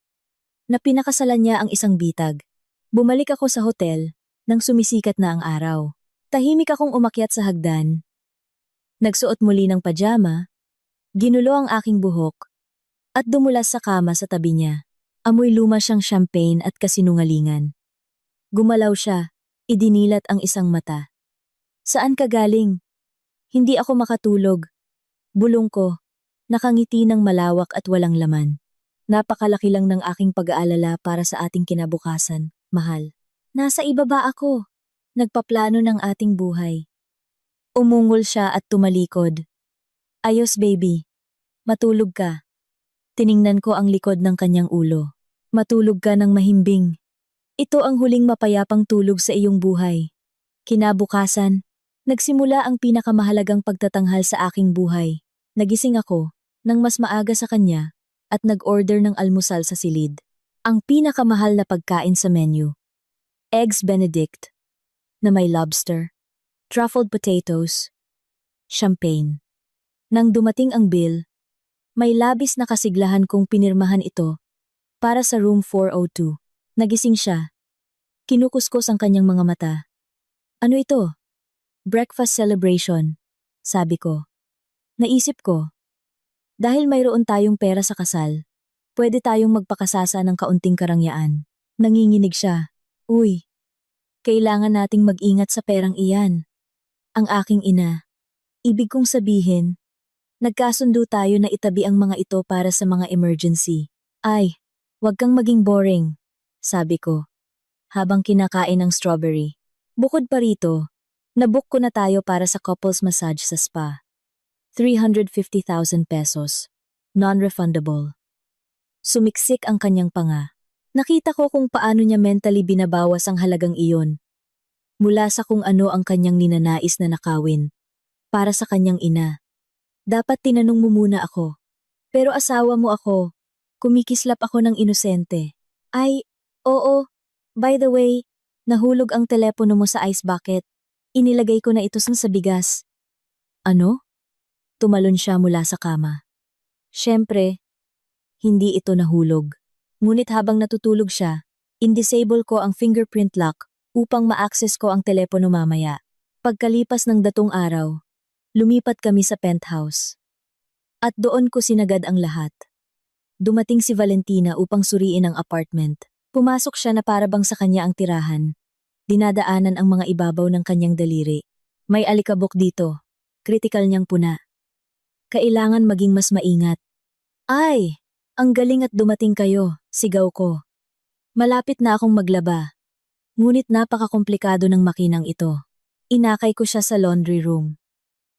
na pinakasalan niya ang isang bitag. Bumalik ako sa hotel nang sumisikat na ang araw. Tahimik akong umakyat sa hagdan. Nagsuot muli ng pajama, ginulo ang aking buhok, at dumulas sa kama sa tabi niya. Amoy luma siyang champagne at kasinungalingan. Gumalaw siya, idinilat ang isang mata. Saan ka galing? Hindi ako makatulog. Bulong ko, nakangiti ng malawak at walang laman. Napakalaki lang ng aking pag-aalala para sa ating kinabukasan, mahal. Nasa ibaba ako. Nagpaplano ng ating buhay. Umungol siya at tumalikod. Ayos baby. Matulog ka. Tiningnan ko ang likod ng kanyang ulo. Matulog ka ng mahimbing. Ito ang huling mapayapang tulog sa iyong buhay. Kinabukasan, nagsimula ang pinakamahalagang pagtatanghal sa aking buhay. Nagising ako nang mas maaga sa kanya at nag-order ng almusal sa silid. Ang pinakamahal na pagkain sa menu. Eggs Benedict na may lobster, truffled potatoes, champagne. Nang dumating ang bill, may labis na kasiglahan kong pinirmahan ito para sa room 402. Nagising siya. Kinukuskos ang kanyang mga mata. Ano ito? Breakfast celebration, sabi ko. Naisip ko, dahil mayroon tayong pera sa kasal, pwede tayong magpakasasa ng kaunting karangyaan. Nanginginig siya. Uy, kailangan nating mag-ingat sa perang iyan. Ang aking ina. Ibig kong sabihin, nagkasundo tayo na itabi ang mga ito para sa mga emergency. Ay, wag kang maging boring, sabi ko, habang kinakain ng strawberry. Bukod pa rito, nabook ko na tayo para sa couples massage sa spa. 350,000 pesos. Non-refundable. Sumiksik ang kanyang panga. Nakita ko kung paano niya mentally binabawas ang halagang iyon. Mula sa kung ano ang kanyang ninanais na nakawin. Para sa kanyang ina. Dapat tinanong mo muna ako. Pero asawa mo ako. Kumikislap ako ng inosente. Ay, oo. By the way, nahulog ang telepono mo sa ice bucket. Inilagay ko na ito sa bigas. Ano? Tumalon siya mula sa kama. Siyempre, hindi ito nahulog. Ngunit habang natutulog siya, indisable ko ang fingerprint lock upang ma-access ko ang telepono mamaya. Pagkalipas ng datong araw, lumipat kami sa penthouse. At doon ko sinagad ang lahat. Dumating si Valentina upang suriin ang apartment. Pumasok siya na parabang sa kanya ang tirahan. Dinadaanan ang mga ibabaw ng kanyang daliri. May alikabok dito. Kritikal niyang puna. Kailangan maging mas maingat. Ay, ang galing at dumating kayo, sigaw ko. Malapit na akong maglaba. Ngunit napakakomplikado ng makinang ito. Inakay ko siya sa laundry room.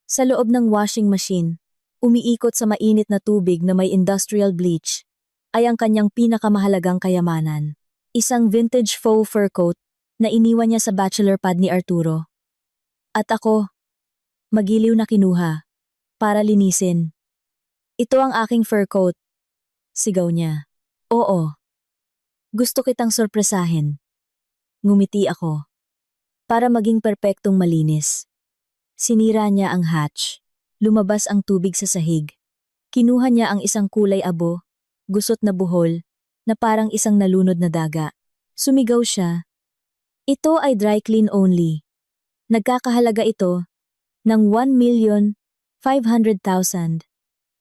Sa loob ng washing machine, umiikot sa mainit na tubig na may industrial bleach, ay ang kanyang pinakamahalagang kayamanan. Isang vintage faux fur coat na iniwan niya sa bachelor pad ni Arturo. At ako, magiliw na kinuha. Para linisin. Ito ang aking fur coat. Sigaw niya. Oo. Gusto kitang sorpresahin. Ngumiti ako. Para maging perpektong malinis. Sinira niya ang hatch. Lumabas ang tubig sa sahig. Kinuha niya ang isang kulay abo, gusot na buhol, na parang isang nalunod na daga. Sumigaw siya. Ito ay dry clean only. Nagkakahalaga ito ng 1,500,000.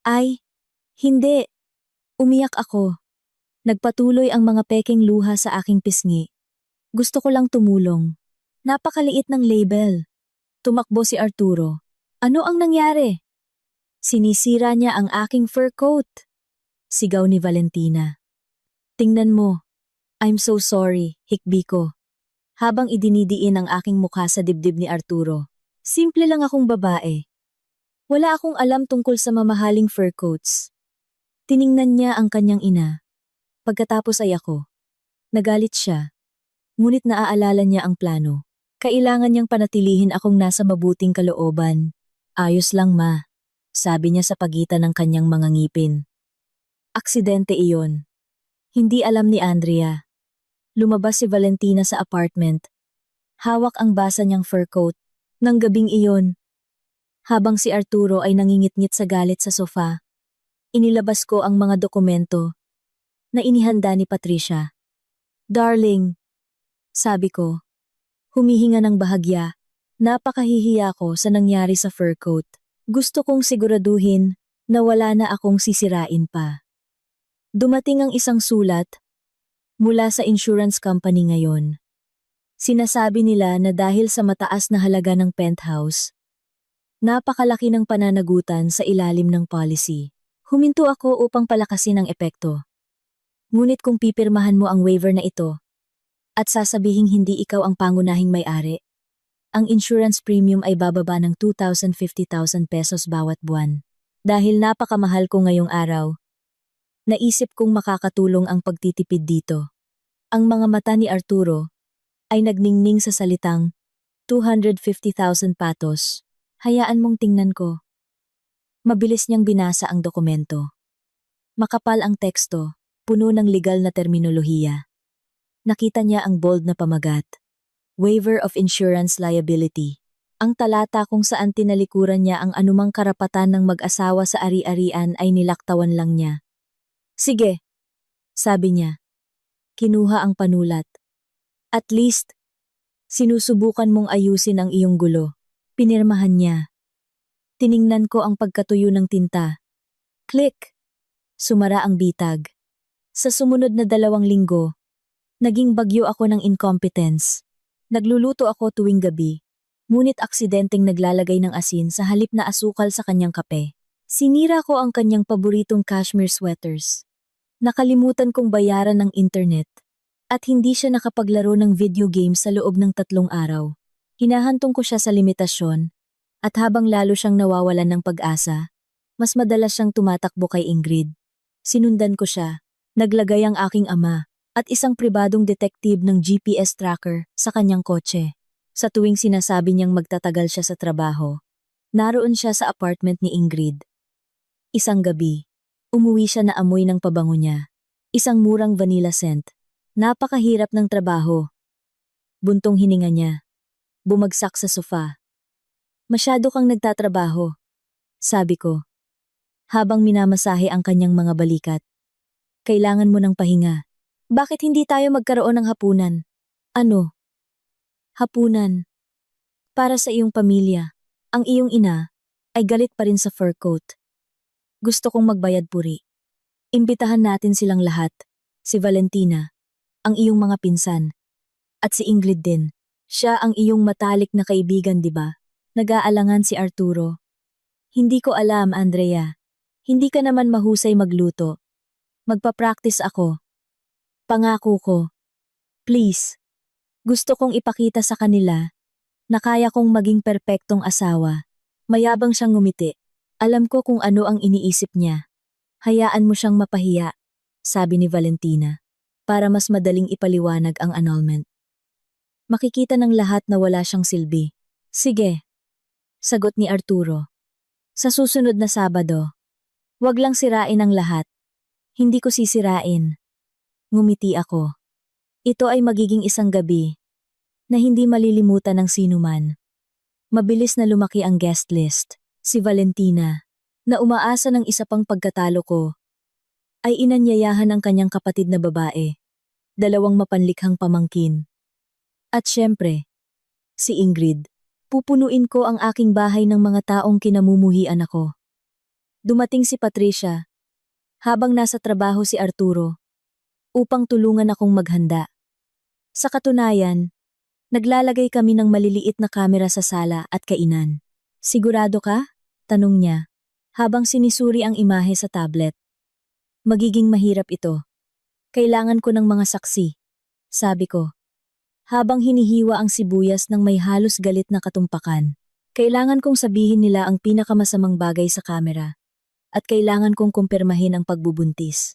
Ay, hindi. Umiyak ako. Nagpatuloy ang mga peking luha sa aking pisngi. Gusto ko lang tumulong. Napakaliit ng label. Tumakbo si Arturo. Ano ang nangyari? Sinisira niya ang aking fur coat. Sigaw ni Valentina. Tingnan mo. I'm so sorry, hikbi ko. Habang idinidiin ang aking mukha sa dibdib ni Arturo. Simple lang akong babae. Wala akong alam tungkol sa mamahaling fur coats. Tiningnan niya ang kanyang ina. Pagkatapos ay ako. Nagalit siya. Ngunit naaalala niya ang plano. Kailangan niyang panatilihin akong nasa mabuting kalooban. Ayos lang ma, sabi niya sa pagitan ng kanyang mga ngipin. Aksidente iyon. Hindi alam ni Andrea. Lumabas si Valentina sa apartment. Hawak ang basa niyang fur coat. Nang gabing iyon. Habang si Arturo ay nangingit-ngit sa galit sa sofa, inilabas ko ang mga dokumento na inihanda ni Patricia. Darling, sabi ko, humihinga ng bahagya, napakahihiya ko sa nangyari sa fur coat. Gusto kong siguraduhin na wala na akong sisirain pa. Dumating ang isang sulat mula sa insurance company ngayon. Sinasabi nila na dahil sa mataas na halaga ng penthouse, napakalaki ng pananagutan sa ilalim ng policy. Huminto ako upang palakasin ang epekto. Ngunit kung pipirmahan mo ang waiver na ito, at sasabihing hindi ikaw ang pangunahing may-ari, ang insurance premium ay bababa ng 2,050,000 pesos bawat buwan. Dahil napakamahal ko ngayong araw, naisip kong makakatulong ang pagtitipid dito. Ang mga mata ni Arturo ay nagningning sa salitang 250,000 patos. Hayaan mong tingnan ko. Mabilis niyang binasa ang dokumento. Makapal ang teksto, puno ng legal na terminolohiya. Nakita niya ang bold na pamagat. Waiver of insurance liability. Ang talata kung saan tinalikuran niya ang anumang karapatan ng mag-asawa sa ari-arian ay nilaktawan lang niya. Sige, sabi niya. Kinuha ang panulat. At least, sinusubukan mong ayusin ang iyong gulo. Pinirmahan niya. Tiningnan ko ang pagkatuyo ng tinta. Click! Sumara ang bitag. Sa sumunod na 2 linggo, naging bagyo ako ng incompetence. Nagluluto ako tuwing gabi, ngunit aksidenteng naglalagay ng asin sa halip na asukal sa kanyang kape. Sinira ko ang kanyang paboritong cashmere sweaters. Nakalimutan kong bayaran ng internet at hindi siya nakapaglaro ng video games sa loob ng 3 araw. Hinahantong ko siya sa limitasyon at habang lalo siyang nawawalan ng pag-asa, mas madalas siyang tumatakbo kay Ingrid. Sinundan ko siya, naglagay ang aking ama at isang pribadong detective ng GPS tracker sa kanyang kotse. Sa tuwing sinasabi niyang magtatagal siya sa trabaho, naroon siya sa apartment ni Ingrid. Isang gabi, umuwi siya na amoy ng pabango niya. Isang murang vanilla scent. Napakahirap ng trabaho. Buntong hininga niya. Bumagsak sa sofa. Masyado kang nagtatrabaho, sabi ko, habang minamasahe ang kanyang mga balikat. Kailangan mo ng pahinga. Bakit hindi tayo magkaroon ng hapunan? Ano? Hapunan. Para sa iyong pamilya. Ang iyong ina ay galit pa rin sa fur coat. Gusto kong magbayad puri. Imbitahan natin silang lahat. Si Valentina, ang iyong mga pinsan. At si Ingrid din. Siya ang iyong matalik na kaibigan, di ba? Nag-aalangan si Arturo. Hindi ko alam, Andrea. Hindi ka naman mahusay magluto. Magpa-practice ako. Pangako ko. Please. Gusto kong ipakita sa kanila na kaya kong maging perpektong asawa. Mayabang siyang ngumiti. Alam ko kung ano ang iniisip niya. Hayaan mo siyang mapahiya, sabi ni Valentina, para mas madaling ipaliwanag ang annulment. Makikita ng lahat na wala siyang silbi. Sige, sagot ni Arturo. Sa susunod na Sabado, wag lang sirain ang lahat. Hindi ko sisirain. Ngumiti ako. Ito ay magiging isang gabi na hindi malilimutan ng sinuman. Mabilis na lumaki ang guest list. Si Valentina, na umaasa ng isa pang pagkatalo ko, ay inanyayahan ang kanyang kapatid na babae, 2 mapanlikhang pamangkin. At syempre, si Ingrid. Pupunuin ko ang aking bahay ng mga taong kinamumuhian ako. Dumating si Patricia, habang nasa trabaho si Arturo, upang tulungan akong maghanda. Sa katunayan, naglalagay kami ng maliliit na kamera sa sala at kainan. Sigurado ka? Tanong niya, habang sinisuri ang imahe sa tablet. Magiging mahirap ito. Kailangan ko ng mga saksi, sabi ko. Habang hinihiwa ang sibuyas ng may halos galit na katumpakan. Kailangan kong sabihin nila ang pinakamasamang bagay sa kamera. At kailangan kong kumpirmahin ang pagbubuntis.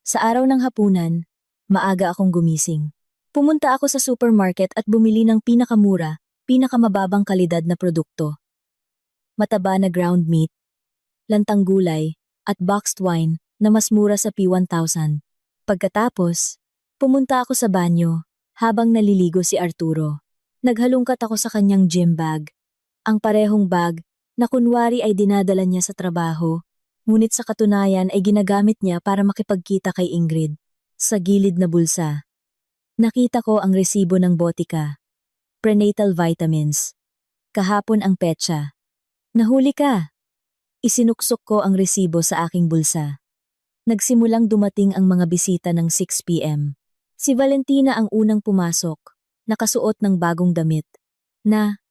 Sa araw ng hapunan, maaga akong gumising. Pumunta ako sa supermarket at bumili ng pinakamura, pinakamababang kalidad na produkto. Mataba na ground meat, lantang gulay, at boxed wine na mas mura sa P1000. Pagkatapos, pumunta ako sa banyo habang naliligo si Arturo. Naghalungkat ako sa kanyang gym bag, ang parehong bag na kunwari ay dinadala niya sa trabaho, ngunit sa katunayan ay ginagamit niya para makipagkita kay Ingrid. Sa gilid na bulsa, nakita ko ang resibo ng botika, prenatal vitamins. Kahapon ang petsa. Nahuli ka! Isinuksok ko ang resibo sa aking bulsa. Nagsimulang dumating ang mga bisita ng 6 p.m. Si Valentina ang unang pumasok, nakasuot ng bagong damit, na,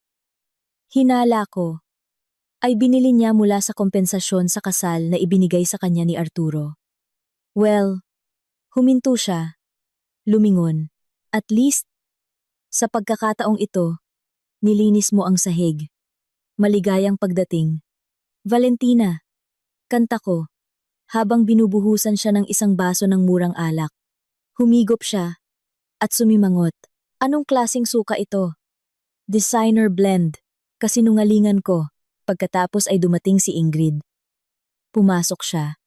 hinala ko, ay binili niya mula sa kompensasyon sa kasal na ibinigay sa kanya ni Arturo. Well, huminto siya, lumingon, at least, sa pagkakataong ito, nilinis mo ang sahig. Maligayang pagdating. Valentina, kanta ko, habang binubuhusan siya ng isang baso ng murang alak. Humigop siya, at sumimangot. Anong klaseng suka ito? Designer blend, kasinungalingan ko. Pagkatapos ay dumating si Ingrid. Pumasok siya.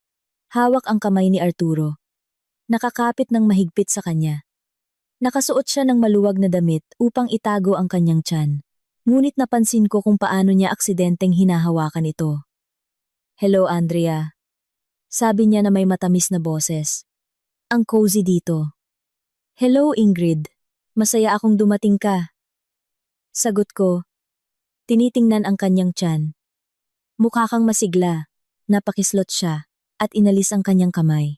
Hawak ang kamay ni Arturo. Nakakapit ng mahigpit sa kanya. Nakasuot siya ng maluwag na damit upang itago ang kanyang tiyan. Ngunit napansin ko kung paano niya aksidenteng hinahawakan ito. "Hello, Andrea." Sabi niya na may matamis na boses. "Ang cozy dito." "Hello, Ingrid. Masaya akong dumating ka." Sagot ko, tinitingnan ang kanyang tiyan. Mukha kang masigla, napakislot siya, at inalis ang kanyang kamay.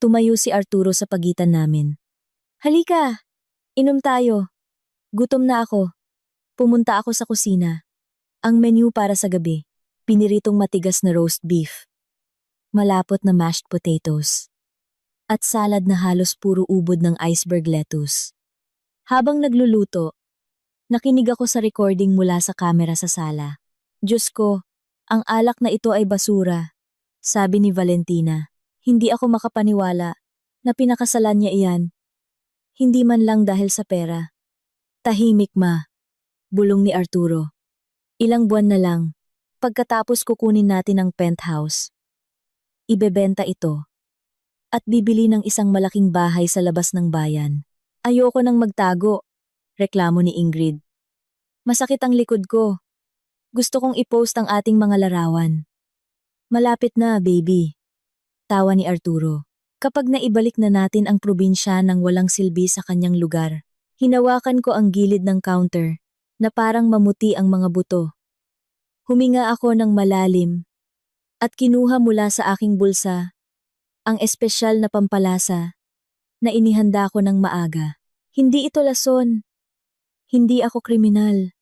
Tumayo si Arturo sa pagitan namin. "Halika, inom tayo. Gutom na ako." Pumunta ako sa kusina. Ang menu para sa gabi, piniritong matigas na roast beef, malapot na mashed potatoes, at salad na halos puro ubod ng iceberg lettuce. Habang nagluluto, nakinig ako sa recording mula sa kamera sa sala. "Diyos ko, ang alak na ito ay basura," sabi ni Valentina. Hindi ako makapaniwala na pinakasalan niya iyan. Hindi man lang dahil sa pera. "Tahimik, ma," bulong ni Arturo. "Ilang buwan na lang, pagkatapos kukunin natin ang penthouse. Ibebenta ito, at bibili ng isang malaking bahay sa labas ng bayan." "Ayoko nang magtago," reklamo ni Ingrid. "Masakit ang likod ko. Gusto kong i-post ang ating mga larawan." "Malapit na, baby," tawa ni Arturo. Kapag naibalik na natin ang probinsya ng walang silbi sa kanyang lugar, hinawakan ko ang gilid ng counter, na parang mamuti ang mga buto. Huminga ako ng malalim, at kinuha mula sa aking bulsa ang espesyal na pampalasa na inihanda ko ng maaga. Hindi ito lason. Hindi ako kriminal.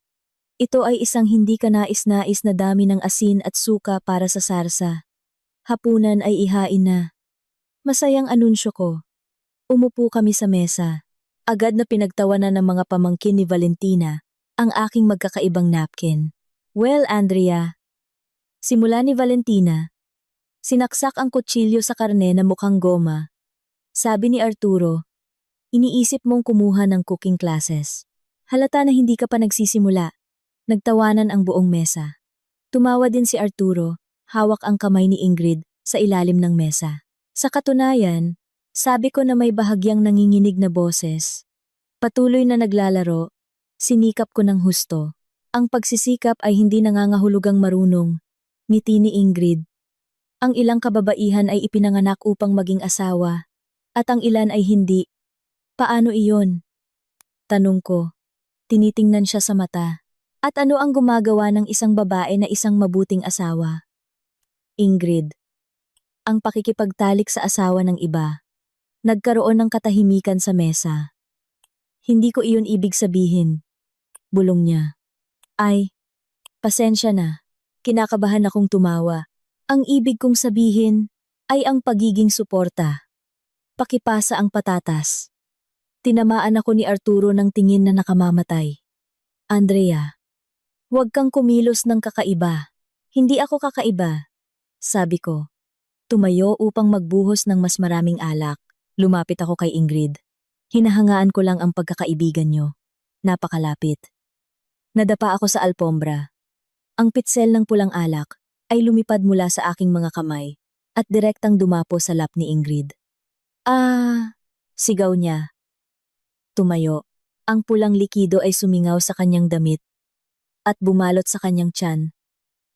Ito ay isang hindi kanais-nais na dami ng asin at suka para sa sarsa. Hapunan ay ihain na. Masayang anunsyo ko. Umupo kami sa mesa. Agad na pinagtawanan ng mga pamangkin ni Valentina ang aking magkakaibang napkin. "Well, Andrea," simula ni Valentina, sinaksak ang kutsilyo sa karne na mukhang goma. Sabi ni Arturo, "Iniisip mong kumuha ng cooking classes. Halata na hindi ka pa nagsisimula." Nagtawanan ang buong mesa. Tumawa din si Arturo, hawak ang kamay ni Ingrid sa ilalim ng mesa. Sa katunayan, sabi ko na may bahagyang nanginginig na boses. Patuloy na naglalaro, sinikap ko ng husto. Ang pagsisikap ay hindi nangangahulugang marunong. Ngiti ni Ingrid. Ang ilang kababaihan ay ipinanganak upang maging asawa, at ang ilan ay hindi. Paano iyon? Tanong ko. Tinitingnan siya sa mata. At ano ang gumagawa ng isang babae na isang mabuting asawa? Ingrid. Ang pakikipagtalik sa asawa ng iba. Nagkaroon ng katahimikan sa mesa. "Hindi ko iyon ibig sabihin," bulong niya. "Ay, pasensya na." Kinakabahan akong tumawa. "Ang ibig kong sabihin ay ang pagiging suporta. Pakipasa ang patatas." Tinamaan ako ni Arturo ng tingin na nakamamatay. "Andrea, huwag kang kumilos ng kakaiba." "Hindi ako kakaiba," sabi ko. Tumayo upang magbuhos ng mas maraming alak. Lumapit ako kay Ingrid. "Hinahangaan ko lang ang pagkakaibigan niyo. Napakalapit." Nadapa ako sa alpombra. Ang pitsel ng pulang alak ay lumipad mula sa aking mga kamay at direktang dumapo sa lap ni Ingrid. "Ah!" sigaw niya. Tumayo. Ang pulang likido ay sumingaw sa kanyang damit at bumalot sa kanyang tiyan.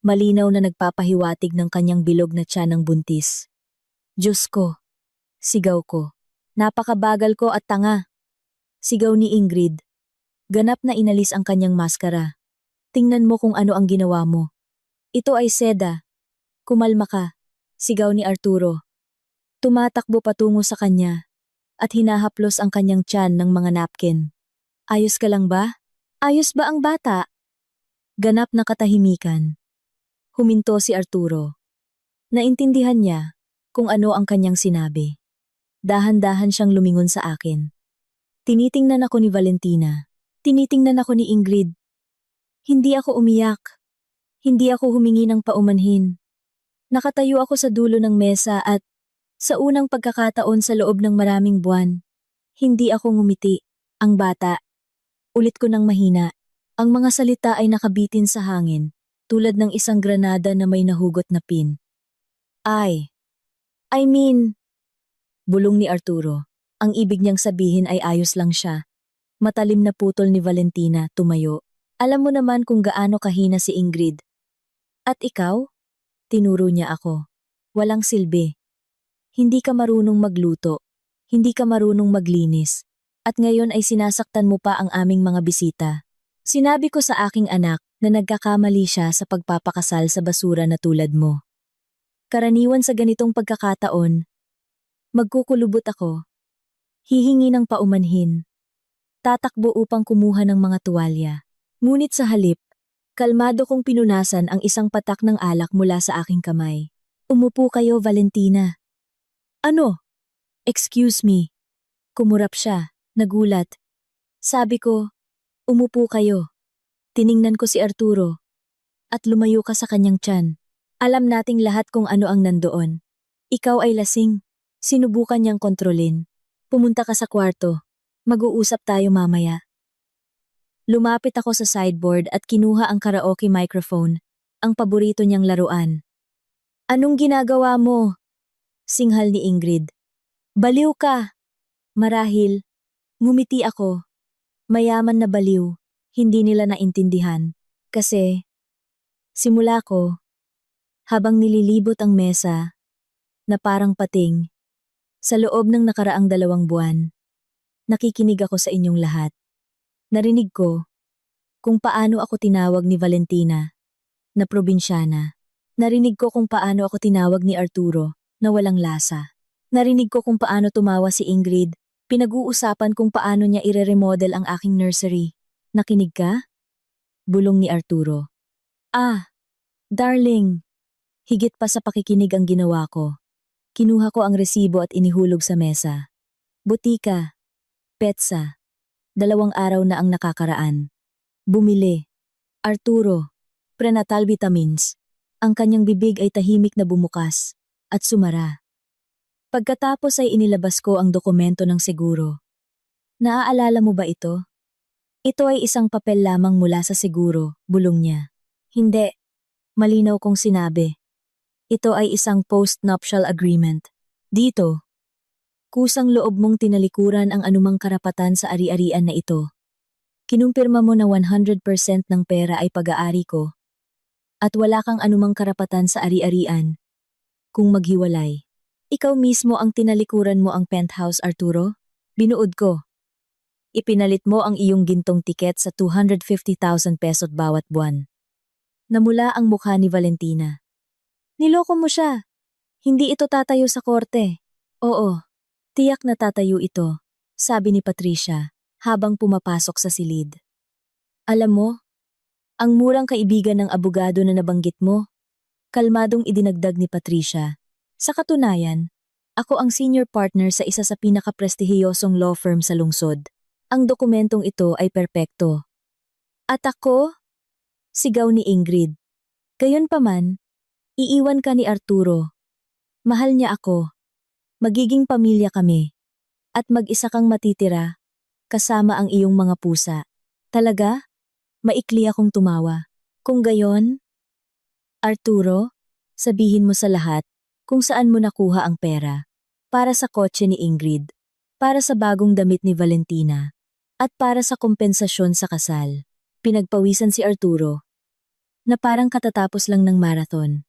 Malinaw na nagpapahiwatig ng kanyang bilog na tiyan ng buntis. "Diyos ko!" sigaw ko. "Napakabagal ko at tanga!" Sigaw ni Ingrid. Ganap na inalis ang kanyang maskara. "Tingnan mo kung ano ang ginawa mo. Ito ay seda." "Kumalma ka," sigaw ni Arturo. Tumatakbo patungo sa kanya at hinahaplos ang kanyang tiyan ng mga napkin. "Ayos ka lang ba? Ayos ba ang bata?" Ganap na katahimikan. Huminto si Arturo. Naintindihan niya kung ano ang kanyang sinabi. Dahan-dahan siyang lumingon sa akin. Tinitingnan ako ni Valentina. Tinitingnan ako ni Ingrid. Hindi ako umiyak. Hindi ako humingi ng paumanhin. Nakatayo ako sa dulo ng mesa at sa unang pagkakataon sa loob ng maraming buwan, hindi ako ngumiti. Ang bata. Ulit ko ng mahina. Ang mga salita ay nakabitin sa hangin, tulad ng isang granada na may nahugot na pin. I mean, bulong ni Arturo. Ang ibig niyang sabihin ay ayos lang siya. Matalim na putol ni Valentina, tumayo, Alam mo naman kung gaano kahina si Ingrid. At ikaw? Tinuro niya ako. Walang silbi. Hindi ka marunong magluto. Hindi ka marunong maglinis. At ngayon ay sinasaktan mo pa ang aming mga bisita. Sinabi ko sa aking anak na nagkakamali siya sa pagpapakasal sa basura na tulad mo. Karaniwan sa ganitong pagkakataon, magkukulubot ako. Hihingi ng paumanhin. Tatakbo upang kumuha ng mga tuwalya. Ngunit sa halip, kalmado kong pinunasan ang isang patak ng alak mula sa aking kamay. Umupo kayo, Valentina. Ano? Excuse me. Kumurap siya, nagulat. Sabi ko, umupo kayo. Tiningnan ko si Arturo. At lumayo ka sa kanyang tiyan. Alam nating lahat kung ano ang nandoon. Ikaw ay lasing. Sinubukan niyang kontrolin. Pumunta ka sa kwarto. Mag-uusap tayo mamaya. Lumapit ako sa sideboard at kinuha ang karaoke microphone, ang paborito niyang laruan. Anong ginagawa mo? Singhal ni Ingrid. Baliw ka! Marahil, ngumiti ako. Mayaman na baliw, hindi nila naintindihan. Kasi, simula ko, habang nililibot ang mesa, na parang pating, sa loob ng nakaraang 2 buwan, nakikinig ako sa inyong lahat. Narinig ko kung paano ako tinawag ni Valentina, na probinsyana. Narinig ko kung paano ako tinawag ni Arturo, na walang lasa. Narinig ko kung paano tumawa si Ingrid, pinag-uusapan kung paano niya ire-remodel ang aking nursery. Nakinig ka? Bulong ni Arturo. Ah, darling. Higit pa sa pakikinig ang ginawa ko. Kinuha ko ang resibo at inihulog sa mesa. Butika, petsa. 2 araw na ang nakakaraan. Bumili. Arturo. Prenatal vitamins. Ang kanyang bibig ay tahimik na bumukas. At sumara. Pagkatapos ay inilabas ko ang dokumento ng seguro. Naaalala mo ba ito? Ito ay isang papel lamang mula sa seguro, bulong niya. Hindi. Malinaw kong sinabi. Ito ay isang post-nuptial agreement. Dito, kusang loob mong tinalikuran ang anumang karapatan sa ari-arian na ito. Kinumpirma mo na 100% ng pera ay pag-aari ko. At wala kang anumang karapatan sa ari-arian. Kung maghiwalay. Ikaw mismo ang tinalikuran mo ang penthouse, Arturo? Binuod ko. Ipinalit mo ang iyong gintong tiket sa 250,000 pesos bawat buwan. Namula ang mukha ni Valentina. Niloko mo siya. Hindi ito tatayo sa korte. Oo. Tiyak na tatayo ito, sabi ni Patricia, habang pumapasok sa silid. Alam mo, ang murang kaibigan ng abogado na nabanggit mo, kalmadong idinagdag ni Patricia. Sa katunayan, ako ang senior partner sa isa sa pinakaprestihiyosong law firm sa lungsod. Ang dokumentong ito ay perpekto. At ako? Sigaw ni Ingrid. Gayunpaman, iiwan ka ni Arturo. Mahal niya ako. Magiging pamilya kami. At mag-isa kang matitira, kasama ang iyong mga pusa. Talaga? Maikli akong tumawa. Kung gayon, Arturo, sabihin mo sa lahat kung saan mo nakuha ang pera. Para sa kotse ni Ingrid, para sa bagong damit ni Valentina, at para sa kompensasyon sa kasal. Pinagpawisan si Arturo, na parang katatapos lang ng marathon.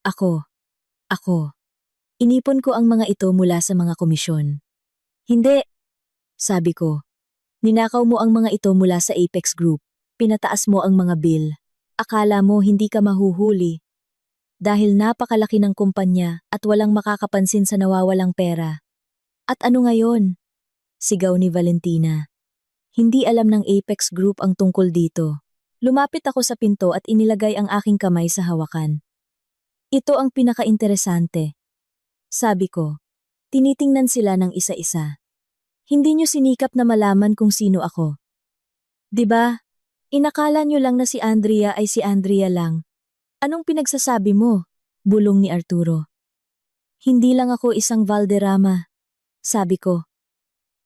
Ako. Inipon ko ang mga ito mula sa mga komisyon. Hindi, sabi ko. Ninakaw mo ang mga ito mula sa Apex Group. Pinataas mo ang mga bill. Akala mo hindi ka mahuhuli. Dahil napakalaki ng kumpanya at walang makakapansin sa nawawalang pera. At ano ngayon? Sigaw ni Valentina. Hindi alam ng Apex Group ang tungkol dito. Lumapit ako sa pinto at inilagay ang aking kamay sa hawakan. Ito ang pinaka-interesante. Sabi ko, tinitingnan sila ng isa-isa. Hindi nyo sinikap na malaman kung sino ako. 'Di ba? Inakala nyo lang na si Andrea ay si Andrea lang. Anong pinagsasabi mo? Bulong ni Arturo. Hindi lang ako isang Valderrama. Sabi ko.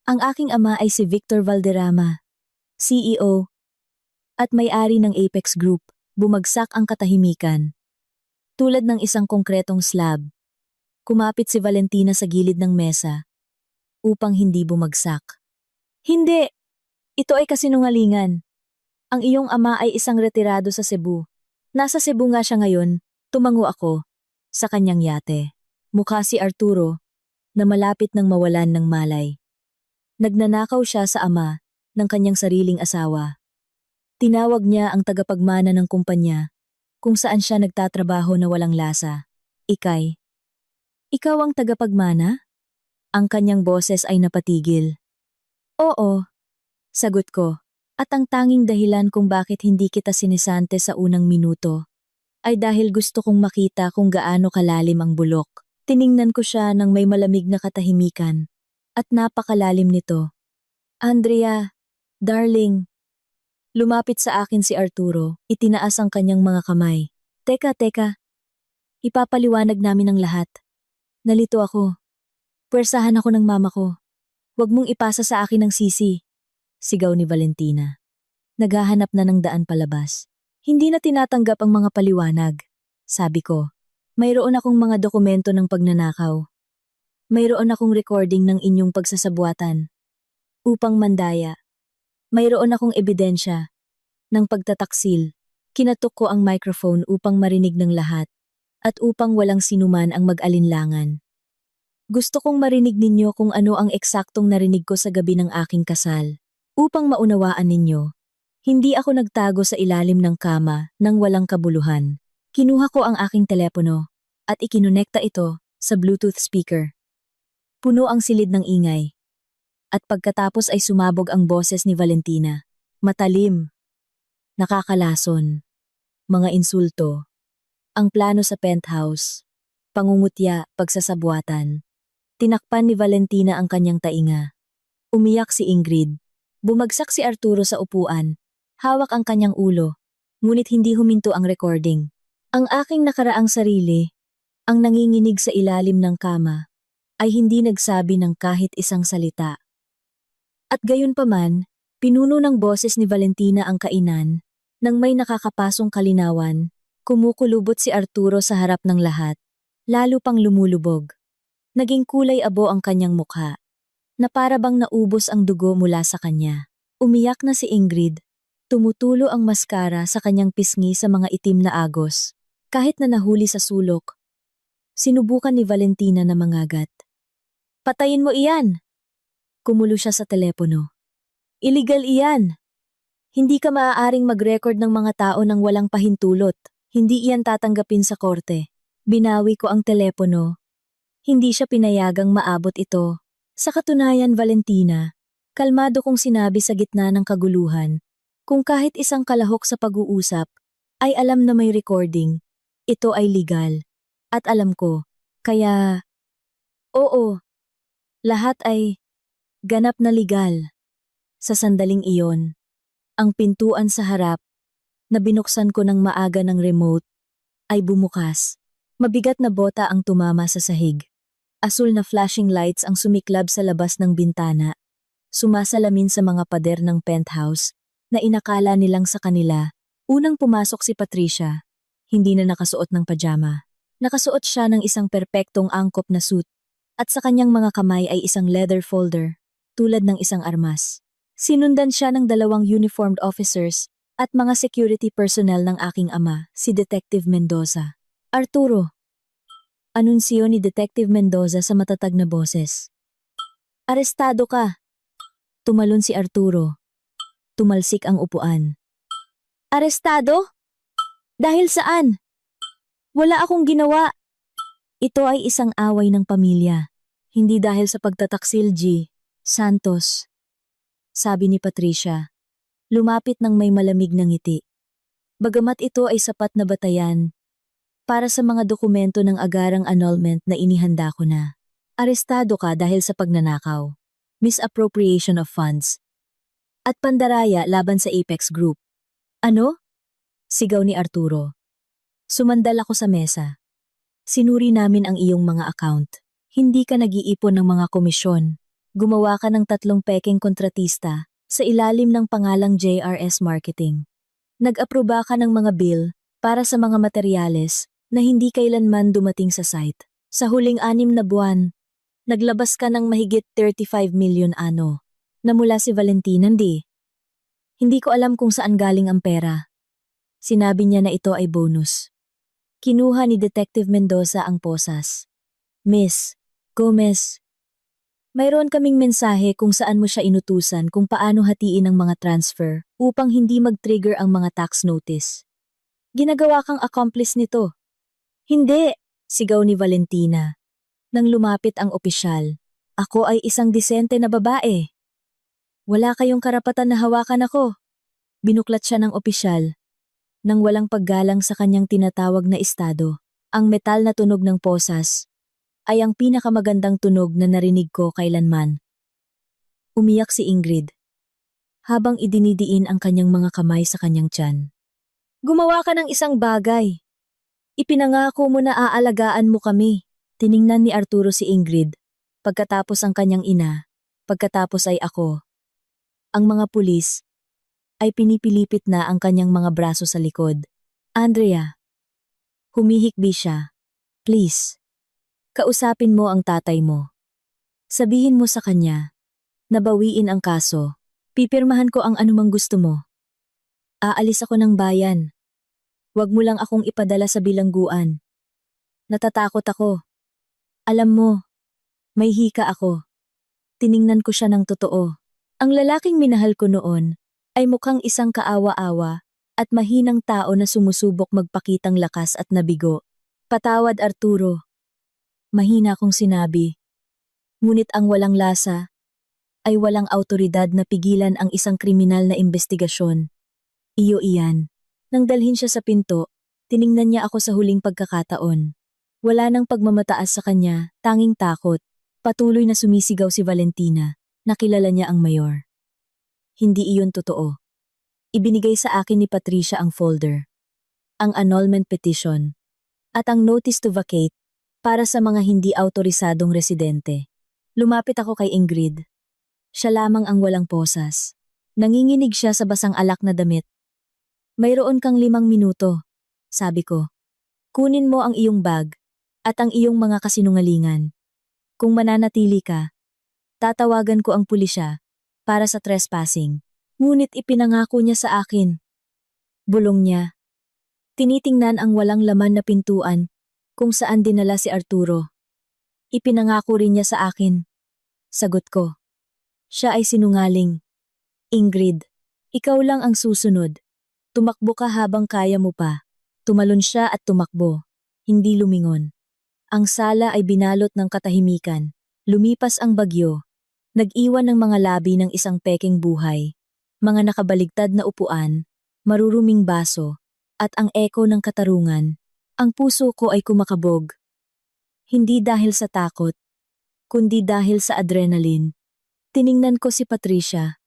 Ang aking ama ay si Victor Valderrama, CEO, at may-ari ng Apex Group. Bumagsak ang katahimikan. Tulad ng isang konkretong slab. Kumapit si Valentina sa gilid ng mesa upang hindi bumagsak. Hindi! Ito ay kasinungalingan. Ang iyong ama ay isang retirado sa Cebu. Nasa Cebu nga siya ngayon, tumango ako sa kanyang yate. Mukha si Arturo na malapit ng mawalan ng malay. Nagnanakaw siya sa ama ng kanyang sariling asawa. Tinawag niya ang tagapagmana ng kumpanya kung saan siya nagtatrabaho na walang lasa. Ikay, ikaw ang tagapagmana? Ang kanyang boses ay napatigil. Oo, sagot ko. At ang tanging dahilan kung bakit hindi kita sinisante sa unang minuto ay dahil gusto kong makita kung gaano kalalim ang bulok. Tiningnan ko siya ng may malamig na katahimikan at napakalalim nito. Andrea, darling. Lumapit sa akin si Arturo, itinaas ang kanyang mga kamay. Teka. Ipapaliwanag namin ang lahat. Nalito ako. Puwersahan ako ng mama ko. Huwag mong ipasa sa akin ang sisi. Sigaw ni Valentina. Naghahanap na ng daan palabas. Hindi na tinatanggap ang mga paliwanag. Sabi ko, mayroon akong mga dokumento ng pagnanakaw. Mayroon akong recording ng inyong pagsasabuatan. Upang mandaya. Mayroon akong ebidensya ng pagtataksil. Kinatok ko ang microphone upang marinig ng lahat at upang walang sinuman ang mag-alinlangan. Gusto kong marinig ninyo kung ano ang eksaktong narinig ko sa gabi ng aking kasal. Upang maunawaan ninyo, hindi ako nagtago sa ilalim ng kama nang walang kabuluhan. Kinuha ko ang aking telepono at ikinonekta ito sa Bluetooth speaker. Puno ang silid ng ingay. At pagkatapos ay sumabog ang boses ni Valentina. Matalim. Nakakalason. Mga insulto. Ang plano sa penthouse. Pangungutya, pagsasabuatan. Tinakpan ni Valentina ang kanyang tainga. Umiyak si Ingrid. Bumagsak si Arturo sa upuan. Hawak ang kanyang ulo. Ngunit hindi huminto ang recording. Ang aking nakaraang sarili, ang nanginginig sa ilalim ng kama, ay hindi nagsabi ng kahit isang salita. At gayunpaman, pinuno ng boses ni Valentina ang kainan, nang may nakakapasong kalinawan, kumukulubot si Arturo sa harap ng lahat, lalo pang lumulubog. Naging kulay abo ang kanyang mukha, na para bang naubos ang dugo mula sa kanya. Umiyak na si Ingrid, tumutulo ang maskara sa kanyang pisngi sa mga itim na agos. Kahit na nahuli sa sulok, sinubukan ni Valentina na mangagat. Patayin mo iyan! Kumulo siya sa telepono. Illegal iyan! Hindi ka maaaring mag-record ng mga tao nang walang pahintulot. Hindi iyan tatanggapin sa korte. Binawi ko ang telepono. Hindi siya pinayagang maabot ito. Sa katunayan, Valentina, kalmado kong sinabi sa gitna ng kaguluhan, kung kahit isang kalahok sa pag-uusap, ay alam na may recording, ito ay legal. At alam ko, kaya, oo, lahat ay ganap na legal. Sa sandaling iyon, ang pintuan sa harap, na binuksan ko ng maaga ng remote, ay bumukas. Mabigat na bota ang tumama sa sahig. Asul na flashing lights ang sumiklab sa labas ng bintana. Sumasalamin sa mga pader ng penthouse, na inakala nilang sa kanila. Unang pumasok si Patricia, hindi na nakasuot ng pajama. Nakasuot siya ng isang perpektong angkop na suit, at sa kanyang mga kamay ay isang leather folder, tulad ng isang armas. Sinundan siya ng 2 uniformed officers at mga security personnel ng aking ama, si Detective Mendoza. Arturo, anunsyo ni Detective Mendoza sa matatag na boses. Arestado ka! Tumalon si Arturo. Tumalsik ang upuan. Arestado? Dahil saan? Wala akong ginawa. Ito ay isang away ng pamilya. Hindi dahil sa pagtataksil, G. Santos. Sabi ni Patricia. Lumapit ng may malamig na ngiti. Bagamat ito ay sapat na batayan, para sa mga dokumento ng agarang annulment na inihanda ko na. Arestado ka dahil sa pagnanakaw, misappropriation of funds, at pandaraya laban sa Apex Group. Ano? Sigaw ni Arturo. Sumandal ako sa mesa. Sinuri namin ang iyong mga account. Hindi ka nag-iipon ng mga komisyon. Gumawa ka ng 3 pekeng kontratista sa ilalim ng pangalang JRS Marketing. Nag-aproba ka ng mga bill para sa mga materyales na hindi kailanman dumating sa site. Sa huling 6 na buwan, naglabas ka ng mahigit 35 million ano, na mula si Valentina, hindi. Hindi ko alam kung saan galing ang pera. Sinabi niya na ito ay bonus. Kinuha ni Detective Mendoza ang posas. Miss Gomez, mayroon kaming mensahe kung saan mo siya inutusan kung paano hatiin ang mga transfer upang hindi mag-trigger ang mga tax notice. Ginagawa kang accomplice nito. Hindi, sigaw ni Valentina. Nang lumapit ang opisyal, ako ay isang disente na babae. Wala kayong karapatan na hawakan ako. Binuklat siya ng opisyal. Nang walang paggalang sa kanyang tinatawag na estado, ang metal na tunog ng posas ay ang pinakamagandang tunog na narinig ko kailanman. Umiyak si Ingrid habang idinidiin ang kanyang mga kamay sa kanyang tiyan. Gumawa ka ng isang bagay. Ipinangako mo na aalagaan mo kami. Tiningnan ni Arturo si Ingrid. Pagkatapos ang kanyang ina, pagkatapos ay ako. Ang mga pulis ay pinipilipit na ang kanyang mga braso sa likod. Andrea, humihikbi siya. Please, kausapin mo ang tatay mo. Sabihin mo sa kanya, nabawiin ang kaso. Pipirmahan ko ang anumang gusto mo. Aalis ako ng bayan. Huwag mo lang akong ipadala sa bilangguan. Natatakot ako. Alam mo, may hika ako. Tiningnan ko siya ng totoo. Ang lalaking minahal ko noon ay mukhang isang kaawa-awa at mahinang tao na sumusubok magpakitang lakas at nabigo. Patawad Arturo. Mahina kong sinabi. Ngunit ang walang lasa ay walang autoridad na pigilan ang isang kriminal na investigasyon. Iyo iyan. Nang dalhin siya sa pinto, tiningnan niya ako sa huling pagkakataon. Wala nang pagmamataas sa kanya, tanging takot. Patuloy na sumisigaw si Valentina. Nakilala niya ang mayor. Hindi iyon totoo. Ibinigay sa akin ni Patricia ang folder, ang annulment petition, at ang notice to vacate para sa mga hindi autorisadong residente. Lumapit ako kay Ingrid. Siya lamang ang walang posas. Nanginginig siya sa basang alak na damit. Mayroon kang 5 minuto, sabi ko. Kunin mo ang iyong bag at ang iyong mga kasinungalingan. Kung mananatili ka, tatawagan ko ang pulisya para sa trespassing. Ngunit ipinangako niya sa akin. Bulong niya. Tinitingnan ang walang laman na pintuan kung saan dinala si Arturo. Ipinangako rin niya sa akin. Sagot ko. Siya ay sinungaling. Ingrid, ikaw lang ang susunod. Tumakbo ka habang kaya mo pa. Tumalon siya at tumakbo. Hindi lumingon. Ang sala ay binalot ng katahimikan. Lumipas ang bagyo. Nag-iwan ng mga labi ng isang pekeng buhay. Mga nakabaligtad na upuan, maruruming baso, at ang eko ng katarungan. Ang puso ko ay kumakabog. Hindi dahil sa takot, kundi dahil sa adrenaline. Tiningnan ko si Patricia.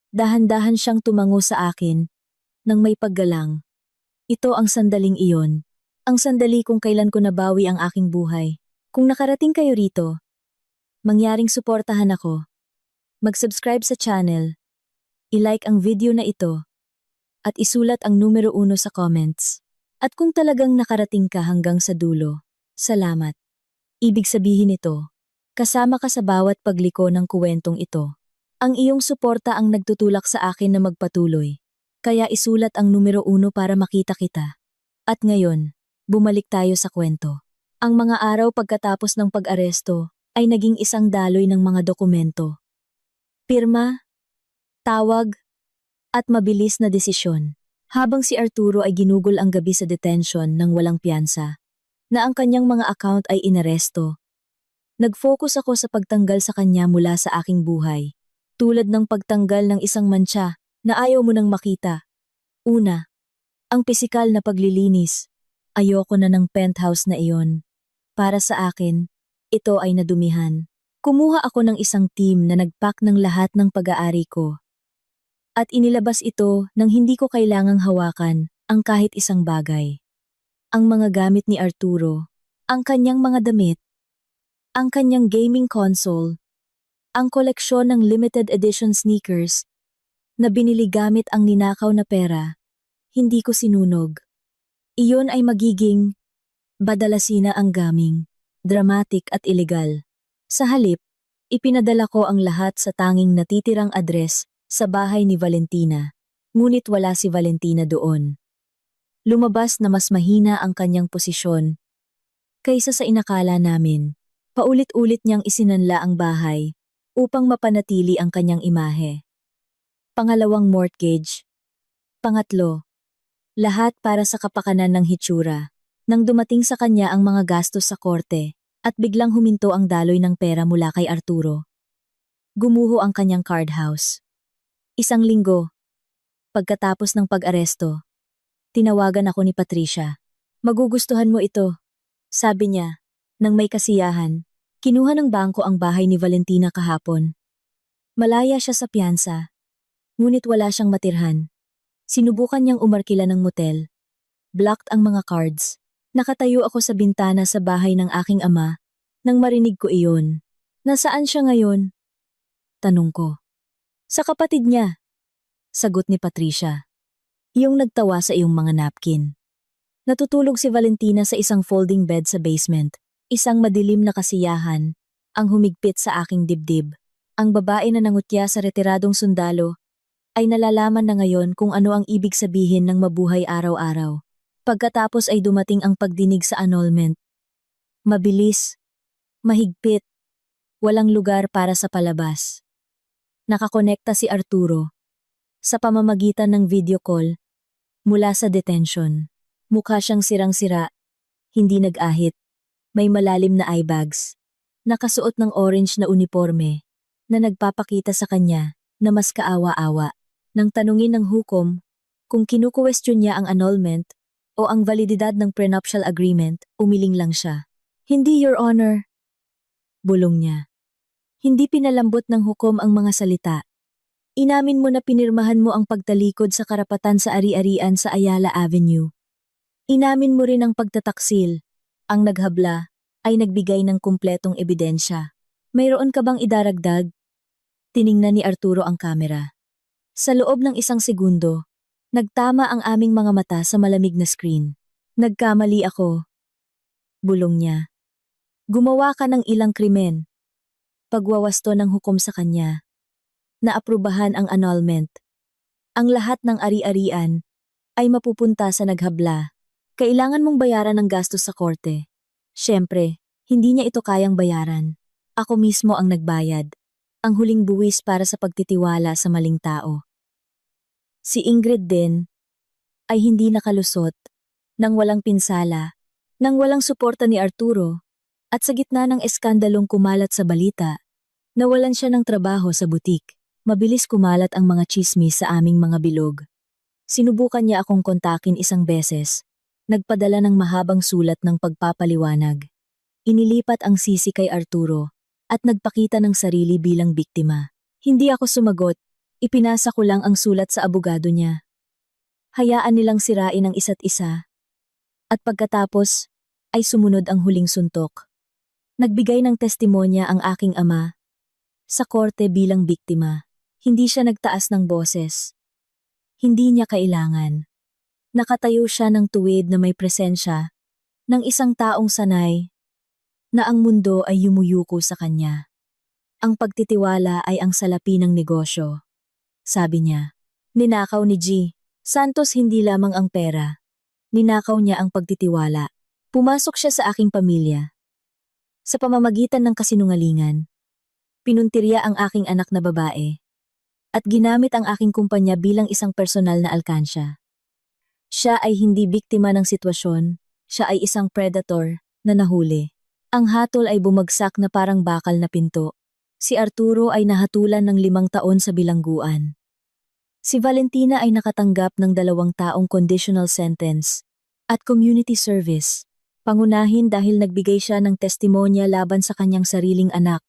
Dahan-dahan siyang tumango sa akin, nang may paggalang. Ito ang sandaling iyon. Ang sandali kung kailan ko nabawi ang aking buhay. Kung nakarating kayo rito, mangyaring suportahan ako. Mag-subscribe sa channel. I-like ang video na ito. At isulat ang numero 1 sa comments. At kung talagang nakarating ka hanggang sa dulo, salamat. Ibig sabihin nito, kasama ka sa bawat pagliko ng kuwentong ito. Ang iyong suporta ang nagtutulak sa akin na magpatuloy. Kaya isulat ang numero 1 para makita kita. At ngayon, bumalik tayo sa kwento. Ang mga araw pagkatapos ng pag-aresto ay naging isang daloy ng mga dokumento. Pirma, tawag, at mabilis na desisyon. Habang si Arturo ay ginugol ang gabi sa detention ng walang piyansa, na ang kanyang mga account ay inaresto. Nag-focus ako sa pagtanggal sa kanya mula sa aking buhay. Tulad ng pagtanggal ng isang mantsa na ayaw mo nang makita. Una, ang pisikal na paglilinis. Ayoko na ng penthouse na iyon. Para sa akin, ito ay nadumihan. Kumuha ako ng isang team na nagpack ng lahat ng pag-aari ko. At inilabas ito nang hindi ko kailangang hawakan ang kahit isang bagay. Ang mga gamit ni Arturo, ang kanyang mga damit, ang kanyang gaming console, ang koleksyon ng limited edition sneakers na binili gamit ang ninakaw na pera, hindi ko sinunog. Iyon ay magiging badalasina ang gaming, dramatic at ilegal. Sa halip, ipinadala ko ang lahat sa tanging natitirang address sa bahay ni Valentina. Ngunit wala si Valentina doon. Lumabas na mas mahina ang kanyang posisyon kaysa sa inakala namin. Paulit-ulit niyang isinanla ang bahay upang mapanatili ang kanyang imahe. Pangalawang mortgage. Pangatlo, lahat para sa kapakanan ng hitsura. Nang dumating sa kanya ang mga gastos sa korte at biglang huminto ang daloy ng pera mula kay Arturo. Gumuho ang kanyang card house. Isang linggo, pagkatapos ng pag-aresto, tinawagan ako ni Patricia. Magugustuhan mo ito, sabi niya, nang may kasiyahan. Kinuha ng bangko ang bahay ni Valentina kahapon. Malaya siya sa piyansa, ngunit wala siyang matirhan. Sinubukan niyang umarkila ng motel. Blocked ang mga cards. Nakatayo ako sa bintana sa bahay ng aking ama nang marinig ko iyon. Nasaan siya ngayon? Tanong ko. Sa kapatid niya. Sagot ni Patricia. Yung nagtawa sa iyong mga napkin. Natutulog si Valentina sa isang folding bed sa basement. Isang madilim na kasiyahan ang humigpit sa aking dibdib. Ang babae na nangutya sa retiradong sundalo ay nalalaman na ngayon kung ano ang ibig sabihin ng mabuhay araw-araw. Pagkatapos ay dumating ang pagdinig sa annulment. Mabilis, mahigpit, walang lugar para sa palabas. Nakakonekta si Arturo sa pamamagitan ng video call mula sa detention. Mukha siyang sirang-sira, hindi nag-ahit, may malalim na eye bags, nakasuot ng orange na uniforme na nagpapakita sa kanya na mas kaawa-awa. Nang tanungin ng hukom kung kinukwestiyon niya ang annulment o ang valididad ng prenuptial agreement, umiling lang siya. Hindi, Your Honor. Bulong niya. Hindi pinalambot ng hukom ang mga salita. Inamin mo na pinirmahan mo ang pagtalikod sa karapatan sa ari-arian sa Ayala Avenue. Inamin mo rin ang pagtataksil. Ang naghabla ay nagbigay ng kumpletong ebidensya. Mayroon ka bang idaragdag? Tiningnan ni Arturo ang kamera. Sa loob ng isang segundo, nagtama ang aming mga mata sa malamig na screen. Nagkamali ako. Bulong niya. Gumawa ka ng ilang krimen. Pagwawasto ng hukom sa kanya. Naaprubahan ang annulment. Ang lahat ng ari-arian ay mapupunta sa naghabla. Kailangan mong bayaran ng gastos sa korte. Siyempre, hindi niya ito kayang bayaran. Ako mismo ang nagbayad. Ang huling buwis para sa pagtitiwala sa maling tao. Si Ingrid din ay hindi nakalusot nang walang pinsala, nang walang suporta ni Arturo, at sa gitna ng eskandalong kumalat sa balita, nawalan siya ng trabaho sa butik. Mabilis kumalat ang mga tsismis sa aming mga bilog. Sinubukan niya akong kontakin isang beses. Nagpadala ng mahabang sulat ng pagpapaliwanag. Inilipat ang sisi kay Arturo at nagpakita ng sarili bilang biktima. Hindi ako sumagot. Ipinasa ko lang ang sulat sa abogado niya. Hayaan nilang sirain ang isa't isa. At pagkatapos, ay sumunod ang huling suntok. Nagbigay ng testimonya ang aking ama sa korte bilang biktima. Hindi siya nagtaas ng boses. Hindi niya kailangan. Nakatayo siya ng tuwid na may presensya ng isang taong sanay na ang mundo ay yumuyuko sa kanya. Ang pagtitiwala ay ang salapi ng negosyo. Sabi niya, ninakaw ni G. Santos hindi lamang ang pera. Ninakaw niya ang pagtitiwala. Pumasok siya sa aking pamilya. Sa pamamagitan ng kasinungalingan, pinuntirya ang aking anak na babae at ginamit ang aking kumpanya bilang isang personal na alkansya. Siya ay hindi biktima ng sitwasyon, siya ay isang predator na nahuli. Ang hatol ay bumagsak na parang bakal na pinto. Si Arturo ay nahatulan ng 5 taon sa bilangguan. Si Valentina ay nakatanggap ng 2 taong conditional sentence at community service. Pangunahin dahil nagbigay siya ng testimonya laban sa kanyang sariling anak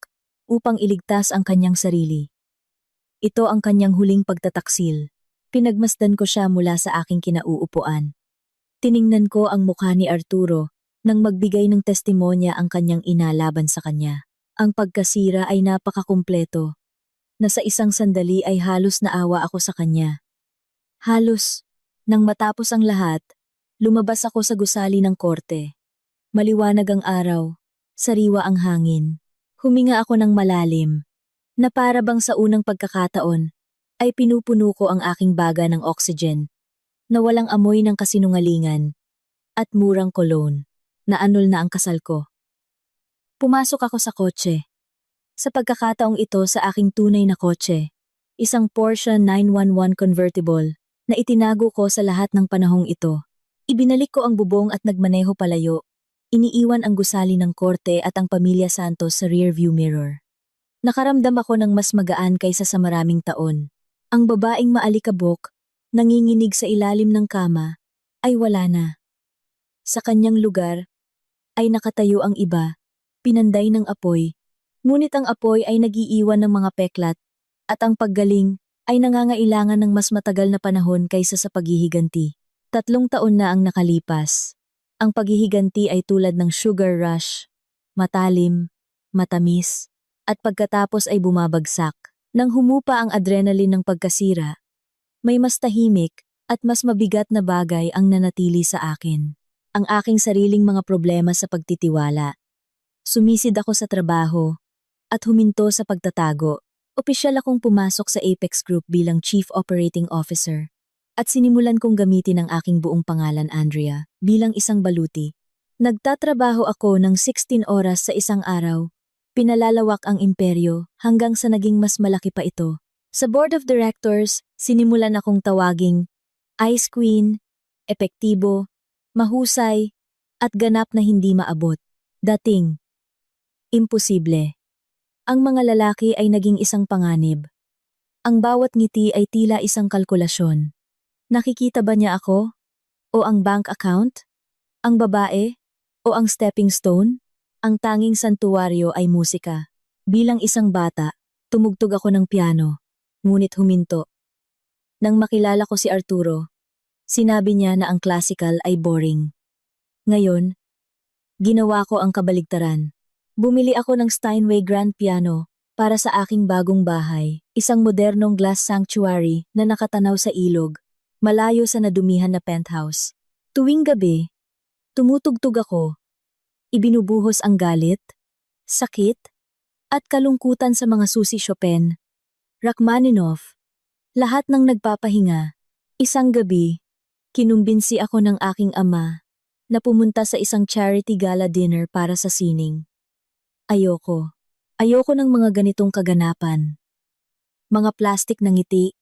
upang iligtas ang kanyang sarili. Ito ang kanyang huling pagtataksil. Pinagmasdan ko siya mula sa aking kinauupuan. Tiningnan ko ang mukha ni Arturo nang magbigay ng testimonya ang kanyang ina laban sa kanya. Ang pagkasira ay napakakumpleto, na sa isang sandali ay halos naawa ako sa kanya. Halos, nang matapos ang lahat, lumabas ako sa gusali ng korte. Maliwanag ang araw, sariwa ang hangin. Huminga ako ng malalim, na para bang sa unang pagkakataon, ay pinupuno ko ang aking baga ng oxygen na walang amoy ng kasinungalingan at murang cologne na anul na ang kasal ko. Pumasok ako sa kotse. Sa pagkakataong ito sa aking tunay na kotse, isang Porsche 911 convertible na itinago ko sa lahat ng panahong ito. Ibinalik ko ang bubong at nagmaneho palayo. Iniiwan ang gusali ng korte at ang pamilya Santos sa rearview mirror. Nakaramdam ako ng mas magaan kaysa sa maraming taon. Ang babaeng maalikabok, nanginginig sa ilalim ng kama, ay wala na. Sa kanyang lugar, ay nakatayo ang iba, pinanday ng apoy. Ngunit ang apoy ay nagiiwan ng mga peklat, at ang paggaling ay nangangailangan ng mas matagal na panahon kaysa sa paghihiganti. 3 taon na ang nakalipas. Ang paghihiganti ay tulad ng sugar rush, matalim, matamis, at pagkatapos ay bumabagsak. Nang humupa ang adrenaline ng pagkasira, may mas tahimik at mas mabigat na bagay ang nanatili sa akin. Ang aking sariling mga problema sa pagtitiwala. Sumisid ako sa trabaho at huminto sa pagtatago. Opisyal akong pumasok sa Apex Group bilang Chief Operating Officer at sinimulan kong gamitin ang aking buong pangalan Andrea bilang isang baluti. Nagtatrabaho ako ng 16 oras sa isang araw. Pinalalawak ang imperyo hanggang sa naging mas malaki pa ito. Sa Board of Directors, sinimulan akong tawaging Ice Queen, epektibo, mahusay, at ganap na hindi maabot. Dating imposible. Ang mga lalaki ay naging isang panganib. Ang bawat ngiti ay tila isang kalkulasyon. Nakikita ba niya ako? O ang bank account? Ang babae? O ang stepping stone? Ang tanging santuwaryo ay musika. Bilang isang bata, tumugtog ako ng piano, ngunit huminto. Nang makilala ko si Arturo, sinabi niya na ang classical ay boring. Ngayon, ginawa ko ang kabaligtaran. Bumili ako ng Steinway Grand Piano para sa aking bagong bahay, isang modernong glass sanctuary na nakatanaw sa ilog, malayo sa nadumihan na penthouse. Tuwing gabi, tumutugtog ako. Ibinubuhos ang galit, sakit, at kalungkutan sa mga Susi Chopin, Rachmaninoff, lahat ng nagpapahinga. Isang gabi, kinumbinsi ako ng aking ama na pumunta sa isang charity gala dinner para sa sining. Ayoko. Ayoko ng mga ganitong kaganapan. Mga plastik na ngiti,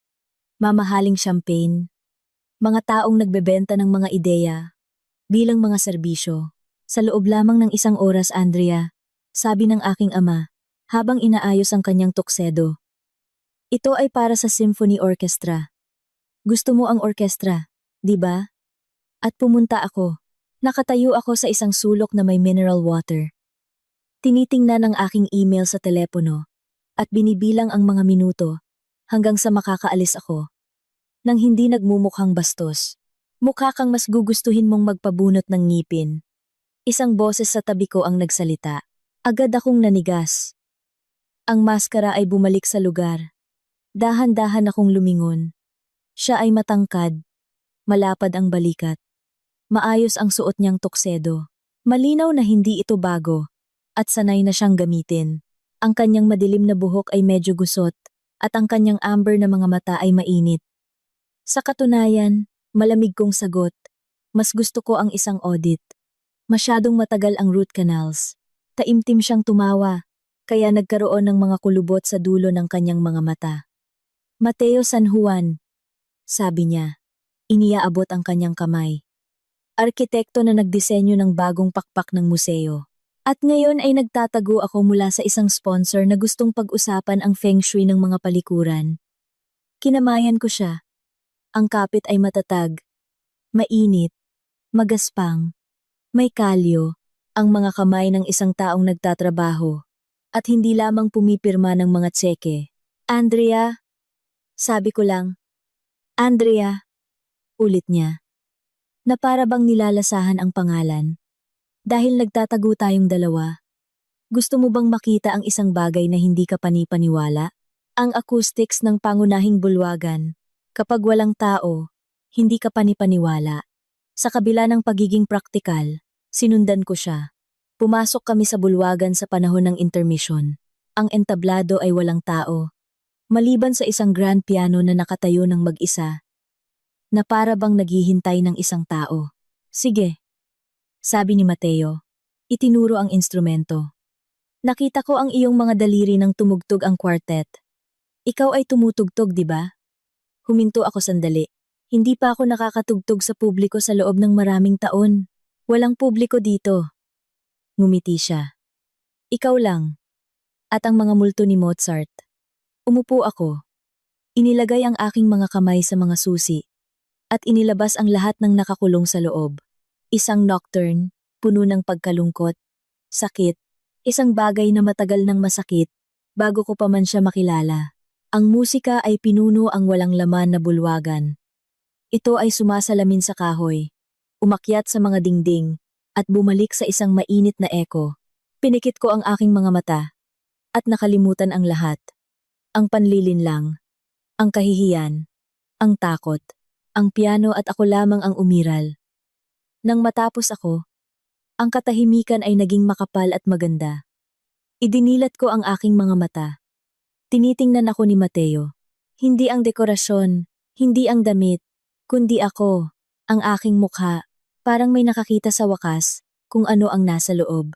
mamahaling champagne, mga taong nagbebenta ng mga ideya, bilang mga serbisyo. Sa loob lamang ng 1 oras, Andrea, sabi ng aking ama, habang inaayos ang kanyang tuksedo. Ito ay para sa symphony orchestra. Gusto mo ang orkestra, di ba? At pumunta ako. Nakatayo ako sa isang sulok na may mineral water. Tinitingnan ang aking email sa telepono at binibilang ang mga minuto hanggang sa makakaalis ako. Nang hindi nagmumukhang bastos, mukha kang mas gugustuhin mong magpabunot ng ngipin. Isang boses sa tabi ko ang nagsalita. Agad akong nanigas. Ang maskara ay bumalik sa lugar. Dahan-dahan akong lumingon. Siya ay matangkad, malapad ang balikat. Maayos ang suot niyang tuksedo. Malinaw na hindi ito bago. At sanay na siyang gamitin. Ang kanyang madilim na buhok ay medyo gusot, at ang kanyang amber na mga mata ay mainit. Sa katunayan, malamig kong sagot. Mas gusto ko ang isang audit. Masyadong matagal ang root canals. Taimtim siyang tumawa, kaya nagkaroon ng mga kulubot sa dulo ng kanyang mga mata. Mateo San Juan, sabi niya. Iniaabot ang kanyang kamay. Arkitekto na nagdisenyo ng bagong pakpak ng museo. At ngayon ay nagtatago ako mula sa isang sponsor na gustong pag-usapan ang feng shui ng mga palikuran. Kinamayan ko siya. Ang kapit ay matatag, mainit, magaspang, may kalyo, ang mga kamay ng isang taong nagtatrabaho, at hindi lamang pumipirma ng mga tseke. Andrea, sabi ko lang. Andrea, ulit niya, na para bang nilalasahan ang pangalan. Dahil nagtatago tayong dalawa, gusto mo bang makita ang isang bagay na hindi ka panipaniwala? Ang acoustics ng pangunahing bulwagan. Kapag walang tao, hindi ka panipaniwala. Sa kabila ng pagiging praktikal, sinundan ko siya. Pumasok kami sa bulwagan sa panahon ng intermission. Ang entablado ay walang tao. Maliban sa isang grand piano na nakatayo ng mag-isa, na para bang naghihintay ng isang tao. Sige, sabi ni Mateo. Itinuro ang instrumento. Nakita ko ang iyong mga daliri nang tumugtog ang quartet. Ikaw ay tumutugtog, di ba? Huminto ako sandali. Hindi pa ako nakakatugtog sa publiko sa loob ng maraming taon. Walang publiko dito. Ngumiti siya. Ikaw lang. At ang mga multo ni Mozart. Umupo ako. Inilagay ang aking mga kamay sa mga susi. At inilabas ang lahat ng nakakulong sa loob. Isang nocturne, puno ng pagkalungkot, sakit, isang bagay na matagal nang masakit, bago ko pa man siya makilala. Ang musika ay pinuno ang walang laman na bulwagan. Ito ay sumasalamin sa kahoy, umakyat sa mga dingding, at bumalik sa isang mainit na eko. Pinikit ko ang aking mga mata, at nakalimutan ang lahat. Ang panlilinlang, ang kahihiyan, ang takot, ang piano at ako lamang ang umiral. Nang matapos ako, ang katahimikan ay naging makapal at maganda. Idinilat ko ang aking mga mata. Tinitingnan ako ni Mateo. Hindi ang dekorasyon, hindi ang damit, kundi ako, ang aking mukha, parang may nakakita sa wakas kung ano ang nasa loob.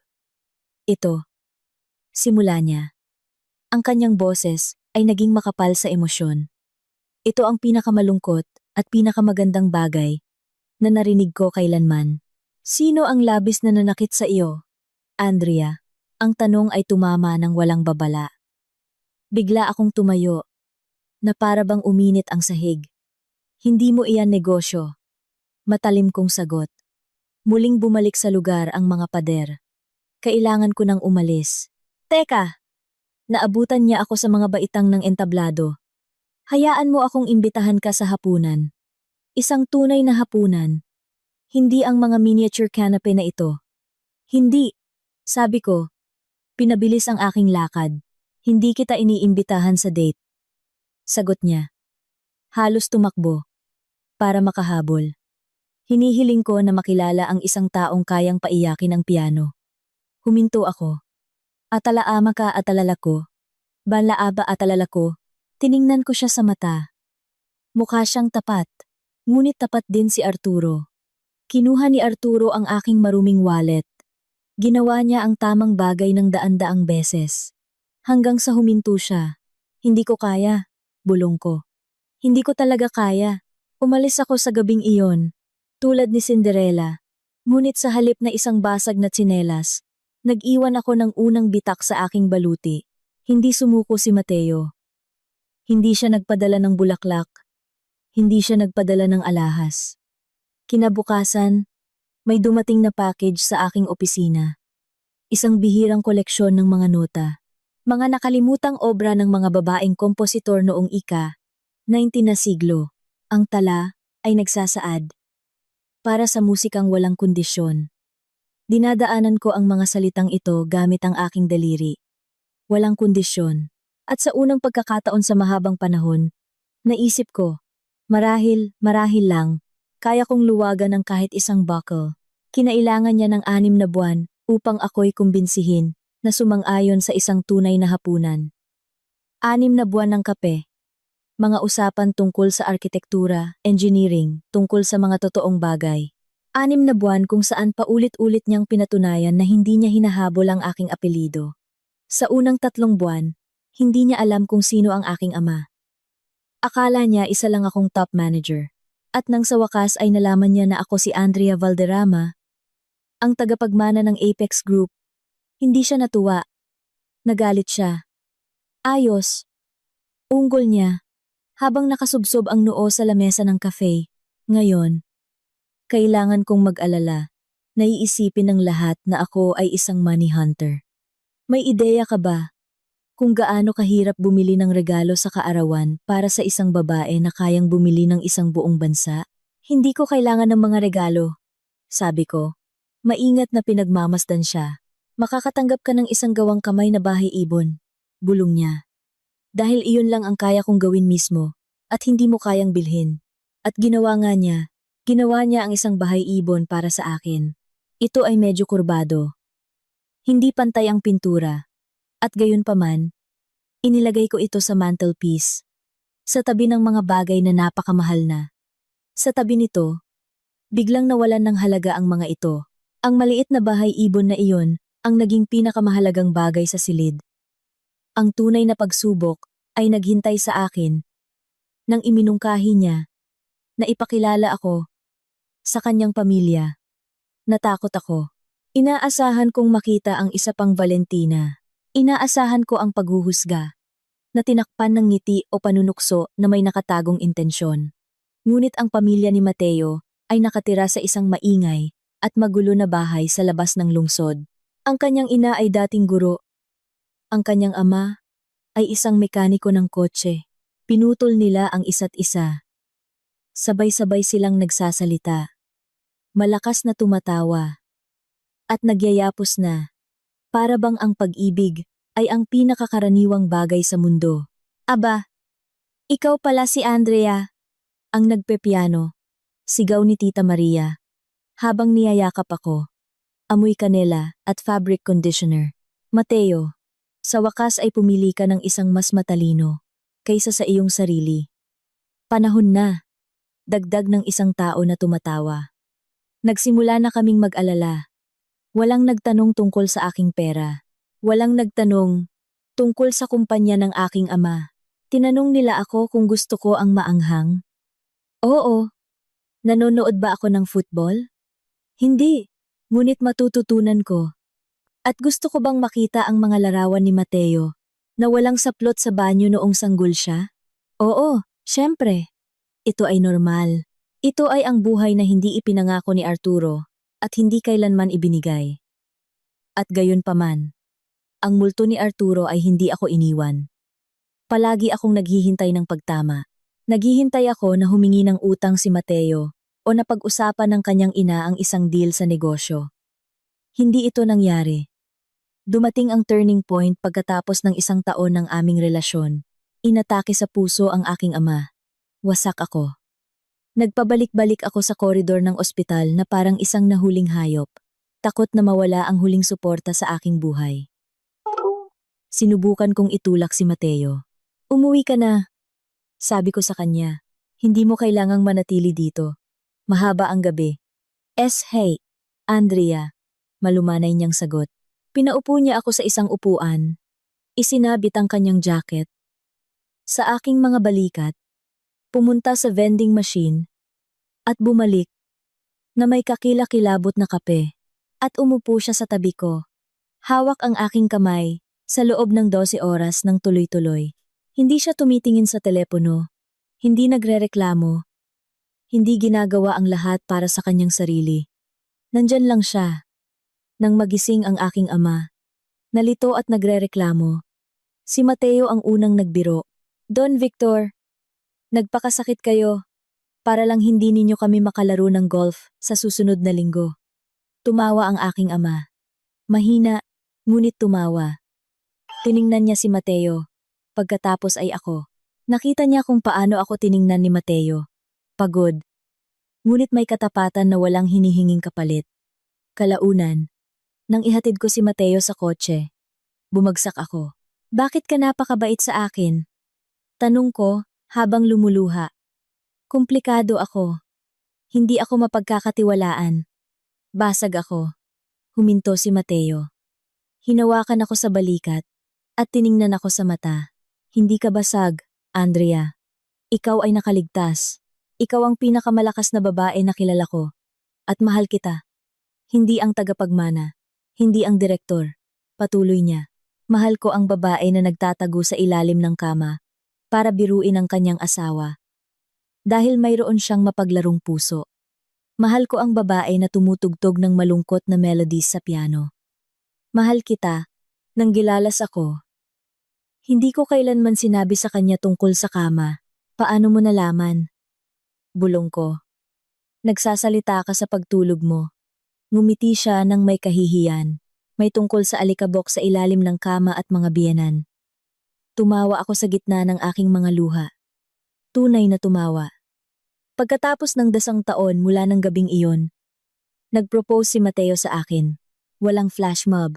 Ito. Simula niya. Ang kanyang boses ay naging makapal sa emosyon. Ito ang pinakamalungkot at pinakamagandang bagay na narinig ko kailanman. Sino ang labis na nanakit sa iyo? Andrea, ang tanong ay tumama ng walang babala. Bigla akong tumayo, na para bang uminit ang sahig. Hindi mo iyan negosyo. Matalim kong sagot. Muling bumalik sa lugar ang mga pader. Kailangan ko nang umalis. Teka! Naabutan niya ako sa mga baitang ng entablado. Hayaan mo akong imbitahan ka sa hapunan. Isang tunay na hapunan. Hindi ang mga miniature canapé na ito. Hindi, sabi ko. Pinabilis ang aking lakad. Hindi kita iniimbitahan sa date. Sagot niya. Halos tumakbo. Para makahabol. Hinihiling ko na makilala ang isang taong kayang paiyakin ang piano. Huminto ako. Atalaama ka atalala ko. Balaaba atalala ko. Tiningnan ko siya sa mata. Mukha siyang tapat. Ngunit tapat din si Arturo. Kinuha ni Arturo ang aking maruming wallet. Ginawa niya ang tamang bagay ng daan-daang beses. Hanggang sa huminto siya. Hindi ko kaya, bulong ko. Hindi ko talaga kaya. Umalis ako sa gabing iyon. Tulad ni Cinderella. Ngunit sa halip na isang basag na tsinelas, nag-iwan ako ng unang bitak sa aking baluti. Hindi sumuko si Mateo. Hindi siya nagpadala ng bulaklak. Hindi siya nagpadala ng alahas. Kinabukasan, may dumating na package sa aking opisina. Isang bihirang koleksyon ng mga nota. Mga nakalimutang obra ng mga babaeng kompositor noong ika-19 na siglo. Ang tala ay nagsasaad. Para sa musikang walang kondisyon. Dinadaanan ko ang mga salitang ito gamit ang aking daliri. Walang kondisyon. At sa unang pagkakataon sa mahabang panahon, naisip ko, marahil lang, kaya kong luwagan ng kahit isang buckle. Kinailangan niya ng 6 na buwan upang ako'y kumbinsihin na sumang-ayon sa isang tunay na hapunan. 6 na buwan ng kape. Mga usapan tungkol sa arkitektura, engineering, tungkol sa mga totoong bagay. 6 na buwan kung saan paulit-ulit niyang pinatunayan na hindi niya hinahabol ang aking apelido. Sa unang 3 buwan, hindi niya alam kung sino ang aking ama. Akala niya isa lang akong top manager. At nang sa wakas ay nalaman niya na ako si Andrea Valderrama, ang tagapagmana ng Apex Group. Hindi siya natuwa. Nagalit siya. Ayos. Unggol niya. Habang nakasubsob ang noo sa lamesa ng cafe. Ngayon, kailangan kong mag-alala. Naiisipin ng lahat na ako ay isang money hunter. May ideya ka ba? Kung gaano kahirap bumili ng regalo sa kaarawan para sa isang babae na kayang bumili ng isang buong bansa? Hindi ko kailangan ng mga regalo. Sabi ko. Maingat na pinagmamasdan siya. Makakatanggap ka ng isang gawang kamay na bahay ibon. Bulong niya. Dahil iyon lang ang kaya kong gawin mismo at hindi mo kayang bilhin. At ginawa nga niya. Ginawa niya ang isang bahay ibon para sa akin. Ito ay medyo kurbado. Hindi pantay ang pintura. At gayon paman, Inilagay ko ito sa mantelpiece, sa tabi ng mga bagay na napakamahal na. Sa tabi nito, biglang nawalan ng halaga ang mga ito. Ang maliit na bahay ibon na iyon ang naging pinakamahalagang bagay sa silid. Ang tunay na pagsubok ay naghintay sa akin nang iminungkahi niya na ipakilala ako sa kanyang pamilya. Natakot ako. Inaasahan kong makita ang isa pang Valentina. Inaasahan ko ang paghuhusga na tinakpan ng ngiti o panunukso na may nakatagong intensyon. Ngunit ang pamilya ni Mateo ay nakatira sa isang maingay at magulo na bahay sa labas ng lungsod. Ang kanyang ina ay dating guro. Ang kanyang ama ay isang mekaniko ng kotse. Pinutol nila ang isa't isa. Sabay-sabay silang nagsasalita. Malakas na tumatawa. At nagyayapos na. Para bang ang pag-ibig ay ang pinakakaraniwang bagay sa mundo. Aba, ikaw pala si Andrea. Ang nagpepiano, sigaw ni Tita Maria, habang niyayakap ako, amoy kanela at fabric conditioner. Mateo, sa wakas ay pumili ka ng isang mas matalino, kaysa sa iyong sarili. Panahon na, dagdag ng isang tao na tumatawa. Nagsimula na kaming mag-alala. Walang nagtanong tungkol sa aking pera. Walang nagtanong tungkol sa kumpanya ng aking ama. Tinanong nila ako kung gusto ko ang maanghang. Oo. Nanonood ba ako ng football? Hindi. Ngunit matututunan ko. At gusto ko bang makita ang mga larawan ni Mateo na walang saplot sa banyo noong sanggol siya? Oo, syempre. Ito ay normal. Ito ay ang buhay na hindi ipinangako ni Arturo at hindi kailanman ibinigay. At gayon paman, ang multo ni Arturo ay hindi ako iniwan. Palagi akong naghihintay ng pagtama. Naghihintay ako na humingi ng utang si Mateo o na pag-usapan ng kanyang ina ang isang deal sa negosyo. Hindi ito nangyari. Dumating ang turning point pagkatapos ng isang taon ng aming relasyon. Inatake sa puso ang aking ama. Wasak ako. Nagpabalik-balik ako sa koridor ng ospital na parang isang nahuling hayop. Takot na mawala ang huling suporta sa aking buhay. Sinubukan kong itulak si Mateo. Umuwi ka na. Sabi ko sa kanya, hindi mo kailangang manatili dito. Mahaba ang gabi. Hey, Andrea. Malumanay niyang sagot. Pinaupo niya ako sa isang upuan. Isinabit ang kanyang jacket. Sa aking mga balikat, pumunta sa vending machine at bumalik na may kakilakilabot na kape at umupo siya sa tabi ko. Hawak ang aking kamay sa loob ng 12 oras ng tuloy-tuloy. Hindi siya tumitingin sa telepono, hindi nagrereklamo, hindi ginagawa ang lahat para sa kanyang sarili. Nandyan lang siya. Nang magising ang aking ama, nalito at nagrereklamo. Si Mateo ang unang nagbiro. Don Victor, nagpakasakit kayo para lang hindi ninyo kami makalaro ng golf sa susunod na linggo. Tumawa ang aking ama. Mahina, ngunit tumawa. Tiningnan niya si Mateo. Pagkatapos ay ako. Nakita niya kung paano ako tiningnan ni Mateo. Pagod. Ngunit may katapatan na walang hinihinging kapalit. Kalaunan, nang ihatid ko si Mateo sa kotse, bumagsak ako. Bakit ka napakabait sa akin? Tanong ko habang lumuluha. Komplikado ako. Hindi ako mapagkakatiwalaan. Basag ako. Huminto si Mateo. Hinawakan ako sa balikat at tiningnan ako sa mata. Hindi ka basag, Andrea. Ikaw ay nakaligtas. Ikaw ang pinakamalakas na babae na kilala ko. At mahal kita. Hindi ang tagapagmana. Hindi ang direktor. Patuloy niya. Mahal ko ang babae na nagtatago sa ilalim ng kama para biruin ang kanyang asawa. Dahil mayroon siyang mapaglarong puso. Mahal ko ang babae na tumutugtog ng malungkot na melodies sa piano. Mahal kita, nang gilalas ako. Hindi ko kailanman sinabi sa kanya tungkol sa kama. Paano mo nalaman? Bulong ko. Nagsasalita ka sa pagtulog mo. Ngumiti siya nang may kahihiyan. May tungkol sa alikabok sa ilalim ng kama at mga biyenan. Tumawa ako sa gitna ng aking mga luha. Tunay na tumawa. Pagkatapos ng 10 taon mula ng gabing iyon, nag-propose si Mateo sa akin. Walang flash mob.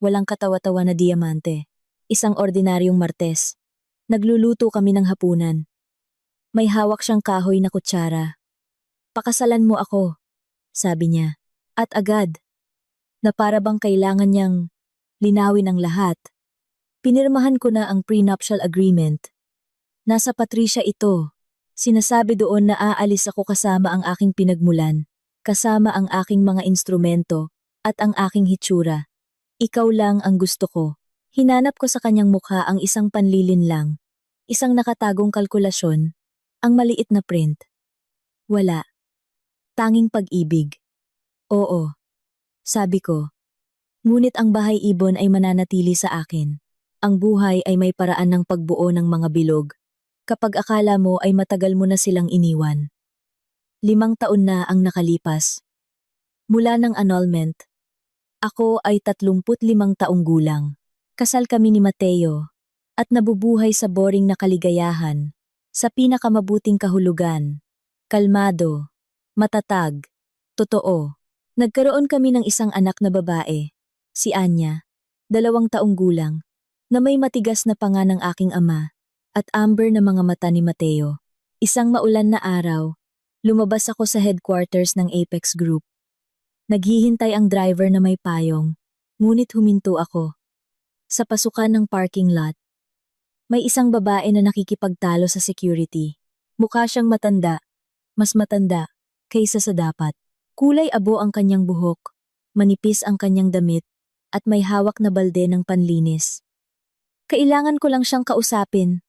Walang katawa-tawa na diamante. Isang ordinaryong Martes. Nagluluto kami ng hapunan. May hawak siyang kahoy na kutsara. Pakasalan mo ako, sabi niya. At agad, na para bang kailangan niyang linawin ang lahat. Pinirmahan ko na ang prenuptial agreement. Nasa Patricia ito. Sinasabi doon na aalis ako kasama ang aking pinagmulan, kasama ang aking mga instrumento, at ang aking hitsura. Ikaw lang ang gusto ko. Hinanap ko sa kanyang mukha ang isang panlilin lang. Isang nakatagong kalkulasyon. Ang maliit na print. Wala. Tanging pag-ibig. Oo. Sabi ko. Ngunit ang bahay ibon ay mananatili sa akin. Ang buhay ay may paraan ng pagbuo ng mga bilog. Kapag akala mo ay matagal mo na silang iniwan. 5 taon na ang nakalipas. Mula ng annulment. Ako ay 35 taong gulang. Kasal kami ni Mateo, at nabubuhay sa boring na kaligayahan, sa pinakamabuting kahulugan, kalmado, matatag, totoo. Nagkaroon kami ng isang anak na babae, si Anya, 2 taong gulang, na may matigas na panga ng aking ama, at amber na mga mata ni Mateo. Isang maulan na araw, lumabas ako sa headquarters ng Apex Group. Naghihintay ang driver na may payong, ngunit huminto ako. Sa pasukan ng parking lot, may isang babae na nakikipagtalo sa security. Mukha siyang matanda, mas matanda, kaysa sa dapat. Kulay abo ang kanyang buhok, manipis ang kanyang damit, at may hawak na balde ng panlinis. Kailangan ko lang siyang kausapin.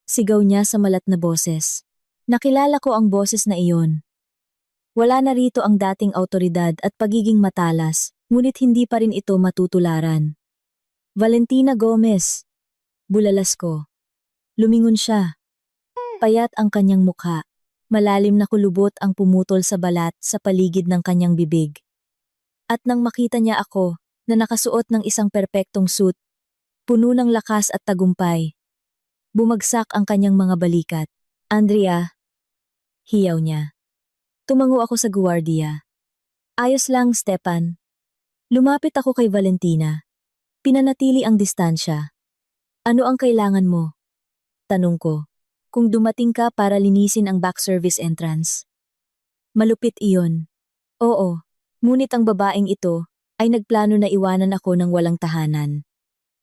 Sigaw niya sa malat na boses. Nakilala ko ang boses na iyon. Wala na rito ang dating awtoridad at pagiging matalas, ngunit hindi pa rin ito matutularan. Valentina Gomez. Bulalas ko. Lumingon siya. Payat ang kanyang mukha. Malalim na kulubot ang pumutol sa balat sa paligid ng kanyang bibig. At nang makita niya ako, na nakasuot ng isang perpektong suit, puno ng lakas at tagumpay, bumagsak ang kanyang mga balikat. Andrea. Hiyaw niya. Tumango ako sa guwardiya. Ayos lang, Stepan. Lumapit ako kay Valentina. Pinanatili ang distansya. Ano ang kailangan mo? Tanong ko. Kung dumating ka para linisin ang back service entrance. Malupit iyon. Oo, ngunit ang babaeng ito ay nagplano na iwanan ako ng walang tahanan.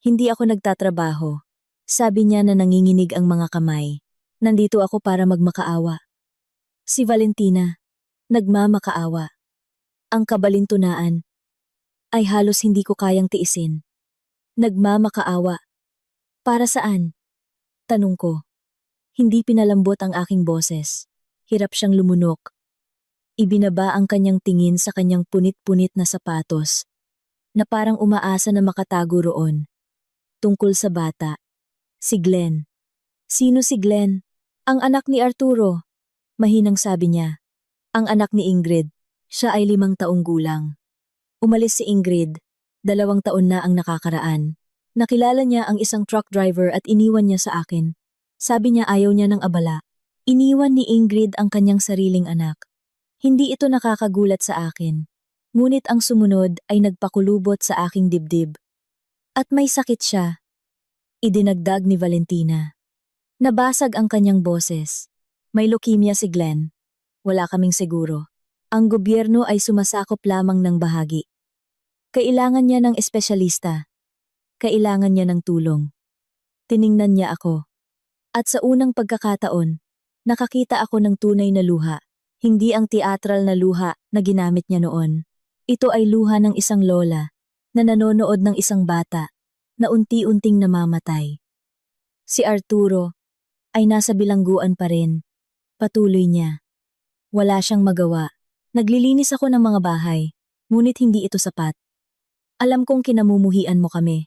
Hindi ako nagtatrabaho. Sabi niya na nanginginig ang mga kamay. Nandito ako para magmakaawa. Si Valentina, nagmamakaawa. Ang kabalintunaan ay halos hindi ko kayang tiisin. Nagmamakaawa. Para saan? Tanong ko. Hindi pinalambot ang aking boses. Hirap siyang lumunok. Ibinaba ang kanyang tingin sa kanyang punit-punit na sapatos, na parang umaasa na makatago roon. Tungkol sa bata. Si Glenn. Sino si Glenn? Ang anak ni Arturo. Mahinang sabi niya. Ang anak ni Ingrid. Siya ay 5 taong gulang. Umalis si Ingrid. 2 taon na ang nakakaraan. Nakilala niya ang isang truck driver at iniwan niya sa akin. Sabi niya ayaw niya ng abala. Iniwan ni Ingrid ang kanyang sariling anak. Hindi ito nakakagulat sa akin. Ngunit ang sumunod ay nagpakulubot sa aking dibdib. At may sakit siya. Idinagdag ni Valentina. Nabasag ang kanyang boses. May leukemia si Glenn. Wala kaming siguro. Ang gobyerno ay sumasakop lamang ng bahagi. Kailangan niya ng espesyalista. Kailangan niya ng tulong. Tiningnan niya ako. At sa unang pagkakataon, nakakita ako ng tunay na luha. Hindi ang teatral na luha na ginamit niya noon. Ito ay luha ng isang lola na nanonood ng isang bata na unti-unting namamatay. Si Arturo ay nasa bilangguan pa rin. Patuloy niya. Wala siyang magawa. Naglilinis ako ng mga bahay, ngunit hindi ito sapat. Alam kong kinamumuhian mo kami.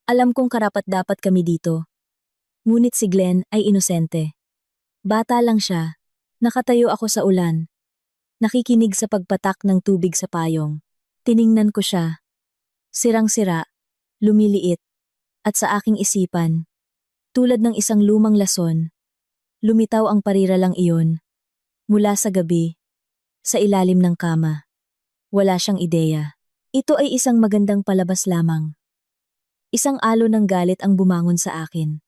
Alam kong karapat-dapat kami dito. Ngunit si Glenn ay inosente. Bata lang siya. Nakatayo ako sa ulan. Nakikinig sa pagpatak ng tubig sa payong. Tiningnan ko siya. Sirang-sira, lumiliit, at sa aking isipan, tulad ng isang lumang lason, lumitaw ang pariralang iyon. Mula sa gabi, sa ilalim ng kama. Wala siyang ideya. Ito ay isang magandang palabas lamang. Isang alo ng galit ang bumangon sa akin.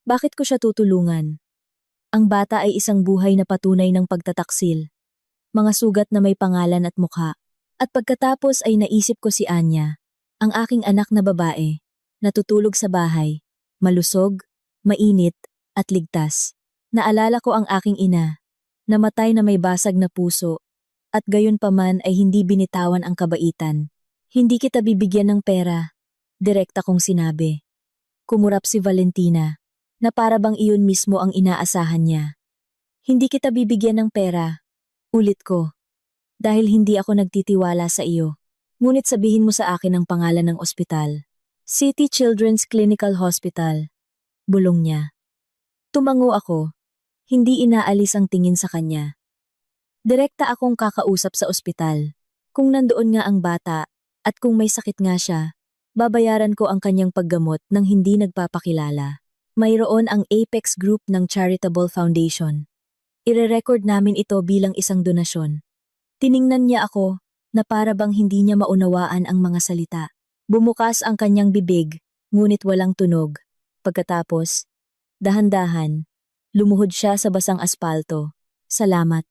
Bakit ko siya tutulungan? Ang bata ay isang buhay na patunay ng pagtataksil. Mga sugat na may pangalan at mukha. At pagkatapos ay naisip ko si Anya, ang aking anak na babae, natutulog sa bahay, malusog, mainit, at ligtas. Naalala ko ang aking ina, namatay na may basag na puso, at gayon pa man ay hindi binitawan ang kabaitan. Hindi kita bibigyan ng pera, direkta kong sinabi. Kumurap si Valentina, na para bang iyon mismo ang inaasahan niya. Hindi kita bibigyan ng pera, ulit ko, dahil hindi ako nagtitiwala sa iyo. Ngunit sabihin mo sa akin ang pangalan ng ospital. City Children's Clinical Hospital. Bulong niya. Tumango ako, hindi inaalis ang tingin sa kanya. Direkta akong kakausap sa ospital. Kung nandoon nga ang bata, at kung may sakit nga siya, babayaran ko ang kanyang paggamot nang hindi nagpapakilala. Mayroon ang Apex Group ng Charitable Foundation. Ire-record namin ito bilang isang donasyon. Tiningnan niya ako na para bang hindi niya maunawaan ang mga salita. Bumukas ang kanyang bibig, ngunit walang tunog. Pagkatapos, dahan-dahan, lumuhod siya sa basang aspalto. Salamat.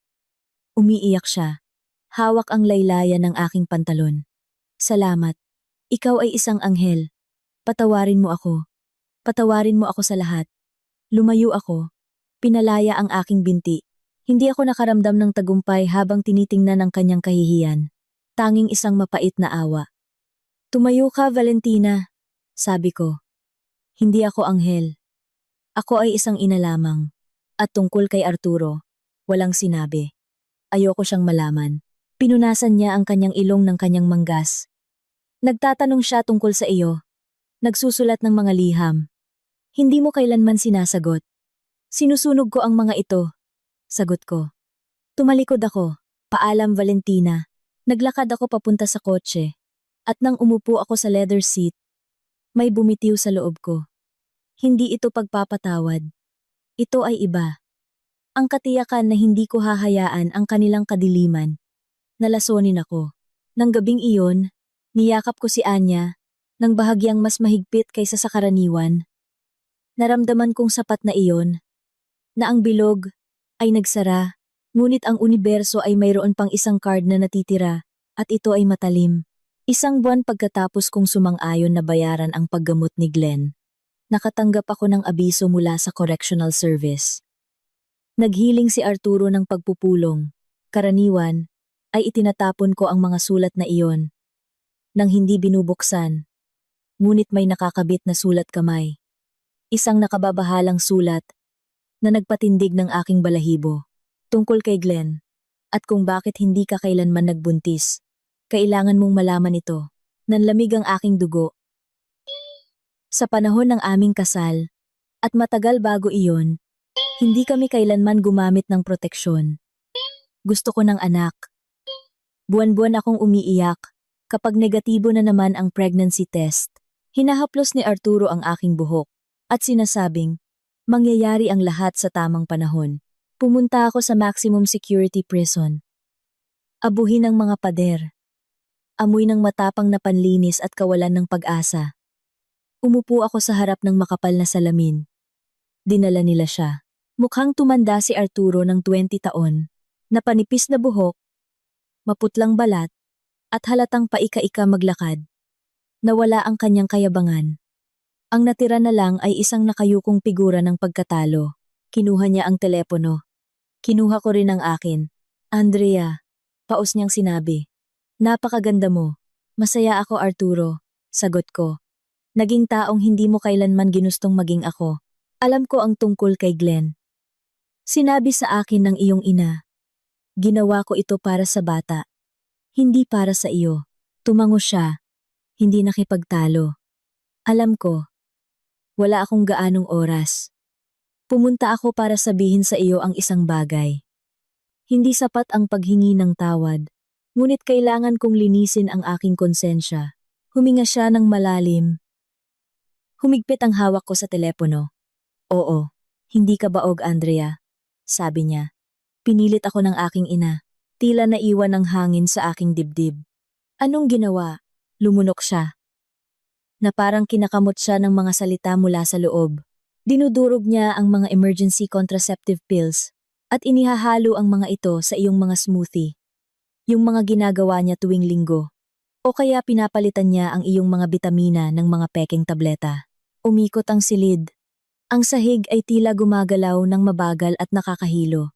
Umiiyak siya. Hawak ang laylayan ng aking pantalon. Salamat. Ikaw ay isang anghel. Patawarin mo ako. Patawarin mo ako sa lahat. Lumayo ako. Pinalaya ang aking binti. Hindi ako nakaramdam ng tagumpay habang tinitingnan ang kanyang kahihiyan. Tanging isang mapait na awa. Tumayo ka, Valentina, sabi ko. Hindi ako anghel. Ako ay isang ina lamang. At tungkol kay Arturo, walang sinabi. Ayoko siyang malaman. Pinunasan niya ang kanyang ilong ng kanyang manggas. Nagtatanong siya tungkol sa iyo. Nagsusulat ng mga liham. Hindi mo kailanman sinasagot. Sinusunog ko ang mga ito. Sagot ko. Tumalikod ako. Paalam, Valentina. Naglakad ako papunta sa kotse. At nang umupo ako sa leather seat, may bumitiw sa loob ko. Hindi ito pagpapatawad. Ito ay iba. Ang katiyakan na hindi ko hahayaan ang kanilang kadiliman. Nalasonin ako. Nang gabing iyon, niyakap ko si Anya, nang bahagyang mas mahigpit kaysa sa karaniwan. Naramdaman kong sapat na iyon, na ang bilog ay nagsara, ngunit ang universo ay mayroon pang isang card na natitira, at ito ay matalim. Isang buwan pagkatapos kong sumang-ayon na bayaran ang paggamot ni Glenn, nakatanggap ako ng abiso mula sa correctional service. Naghiling si Arturo ng pagpupulong. Karaniwan, ay itinatapon ko ang mga sulat na iyon. Nang hindi binubuksan, ngunit may nakakabit na sulat kamay. Isang nakababahalang sulat na nagpatindig ng aking balahibo. Tungkol kay Glenn, at kung bakit hindi ka kailanman nagbuntis. Kailangan mong malaman ito. Nanlamig ang aking dugo. Sa panahon ng aming kasal, at matagal bago iyon, hindi kami kailanman gumamit ng proteksyon. Gusto ko ng anak. Buwan-buwan akong umiiyak kapag negatibo na naman ang pregnancy test. Hinahaplos ni Arturo ang aking buhok at sinasabing, mangyayari ang lahat sa tamang panahon. Pumunta ako sa maximum security prison. Abuhin ng mga pader. Amoy ng matapang na panlinis at kawalan ng pag-asa. Umupo ako sa harap ng makapal na salamin. Dinala nila siya. Mukhang tumanda si Arturo ng 20 taon, na panipis na buhok, maputlang balat, at halatang paika-ika maglakad. Nawala ang kanyang kayabangan. Ang natira na lang ay isang nakayukong figura ng pagkatalo. Kinuha niya ang telepono. Kinuha ko rin ang akin. Andrea, paus niyang sinabi. Napakaganda mo. Masaya ako, Arturo. Sagot ko. Naging taong hindi mo kailanman ginustong maging ako. Alam ko ang tungkol kay Glenn. Sinabi sa akin ng iyong ina. Ginawa ko ito para sa bata. Hindi para sa iyo. Tumango siya. Hindi nakipagtalo. Alam ko. Wala akong gaanong oras. Pumunta ako para sabihin sa iyo ang isang bagay. Hindi sapat ang paghingi ng tawad. Ngunit kailangan kong linisin ang aking konsensya. Huminga siya ng malalim. Humigpit ang hawak ko sa telepono. Oo, hindi ka baog, Andrea. Sabi niya. Pinilit ako ng aking ina. Tila naiwan ng hangin sa aking dibdib. Anong ginawa? Lumunok siya. na parang kinakamot siya ng mga salita mula sa loob. Dinudurog niya ang mga emergency contraceptive pills at inihahalo ang mga ito sa iyong mga smoothie. Yung mga ginagawa niya tuwing linggo. O kaya pinapalitan niya ang iyong mga bitamina ng mga pekeng tableta. Umikot ang silid. Ang sahig ay tila gumagalaw ng mabagal at nakakahilo.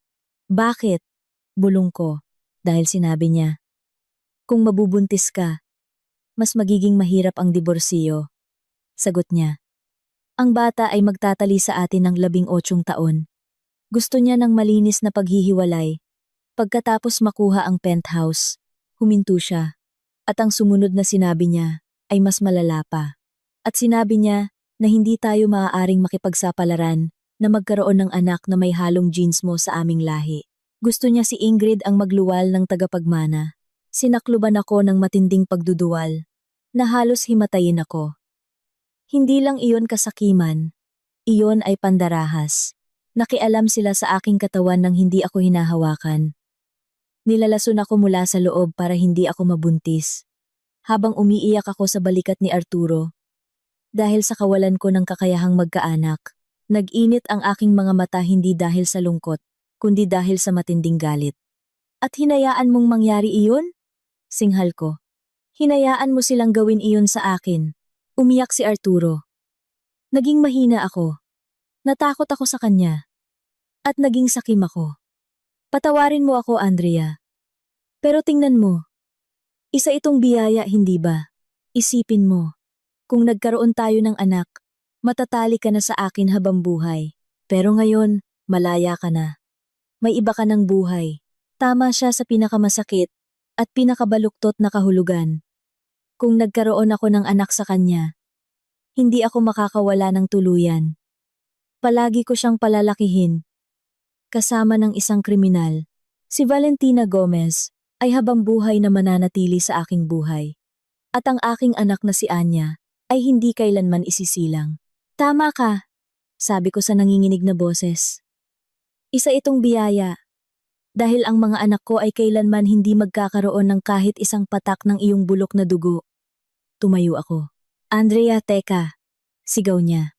Bakit? Bulong ko. Dahil sinabi niya, kung mabubuntis ka, mas magiging mahirap ang diborsiyo. Sagot niya. Ang bata ay magtatali sa atin ng 18 taon. Gusto niya ng malinis na paghihiwalay. Pagkatapos makuha ang penthouse, huminto siya. At ang sumunod na sinabi niya ay mas malala pa. At sinabi niya na hindi tayo maaaring makipagsapalaran na magkaroon ng anak na may halong genes mo sa aming lahi. Gusto niya si Ingrid ang magluwal ng tagapagmana. Sinakluban ako ng matinding pagduduwal na halos himatayin ako. Hindi lang iyon kasakiman, iyon ay pandarahas. Nakialam sila sa aking katawan nang hindi ako hinahawakan. Nilalason ako mula sa loob para hindi ako mabuntis. Habang umiiyak ako sa balikat ni Arturo. Dahil sa kawalan ko ng kakayahang magkaanak, nag-init ang aking mga mata hindi dahil sa lungkot, kundi dahil sa matinding galit. At hinayaan mong mangyari iyon? Singhal ko. Hinayaan mo silang gawin iyon sa akin. Umiyak si Arturo. Naging mahina ako. Natakot ako sa kanya. At naging sakim ako. Patawarin mo ako, Andrea. Pero tingnan mo. Isa itong biyaya, hindi ba? Isipin mo. Kung nagkaroon tayo ng anak, matatali ka na sa akin habang buhay. Pero ngayon, malaya ka na. May iba ka ng buhay. Tama siya sa pinakamasakit at pinakabaluktot na kahulugan. Kung nagkaroon ako ng anak sa kanya, hindi ako makakawala ng tuluyan. Palagi ko siyang palalakihin. Kasama ng isang kriminal, si Valentina Gomez, ay habang buhay na mananatili sa aking buhay. At ang aking anak na si Anya ay hindi kailanman isisilang. Tama ka, sabi ko sa nanginginig na boses. Isa itong biyaya. Dahil ang mga anak ko ay kailanman hindi magkakaroon ng kahit isang patak ng iyong bulok na dugo. Tumayo ako. Andrea, teka, sigaw niya.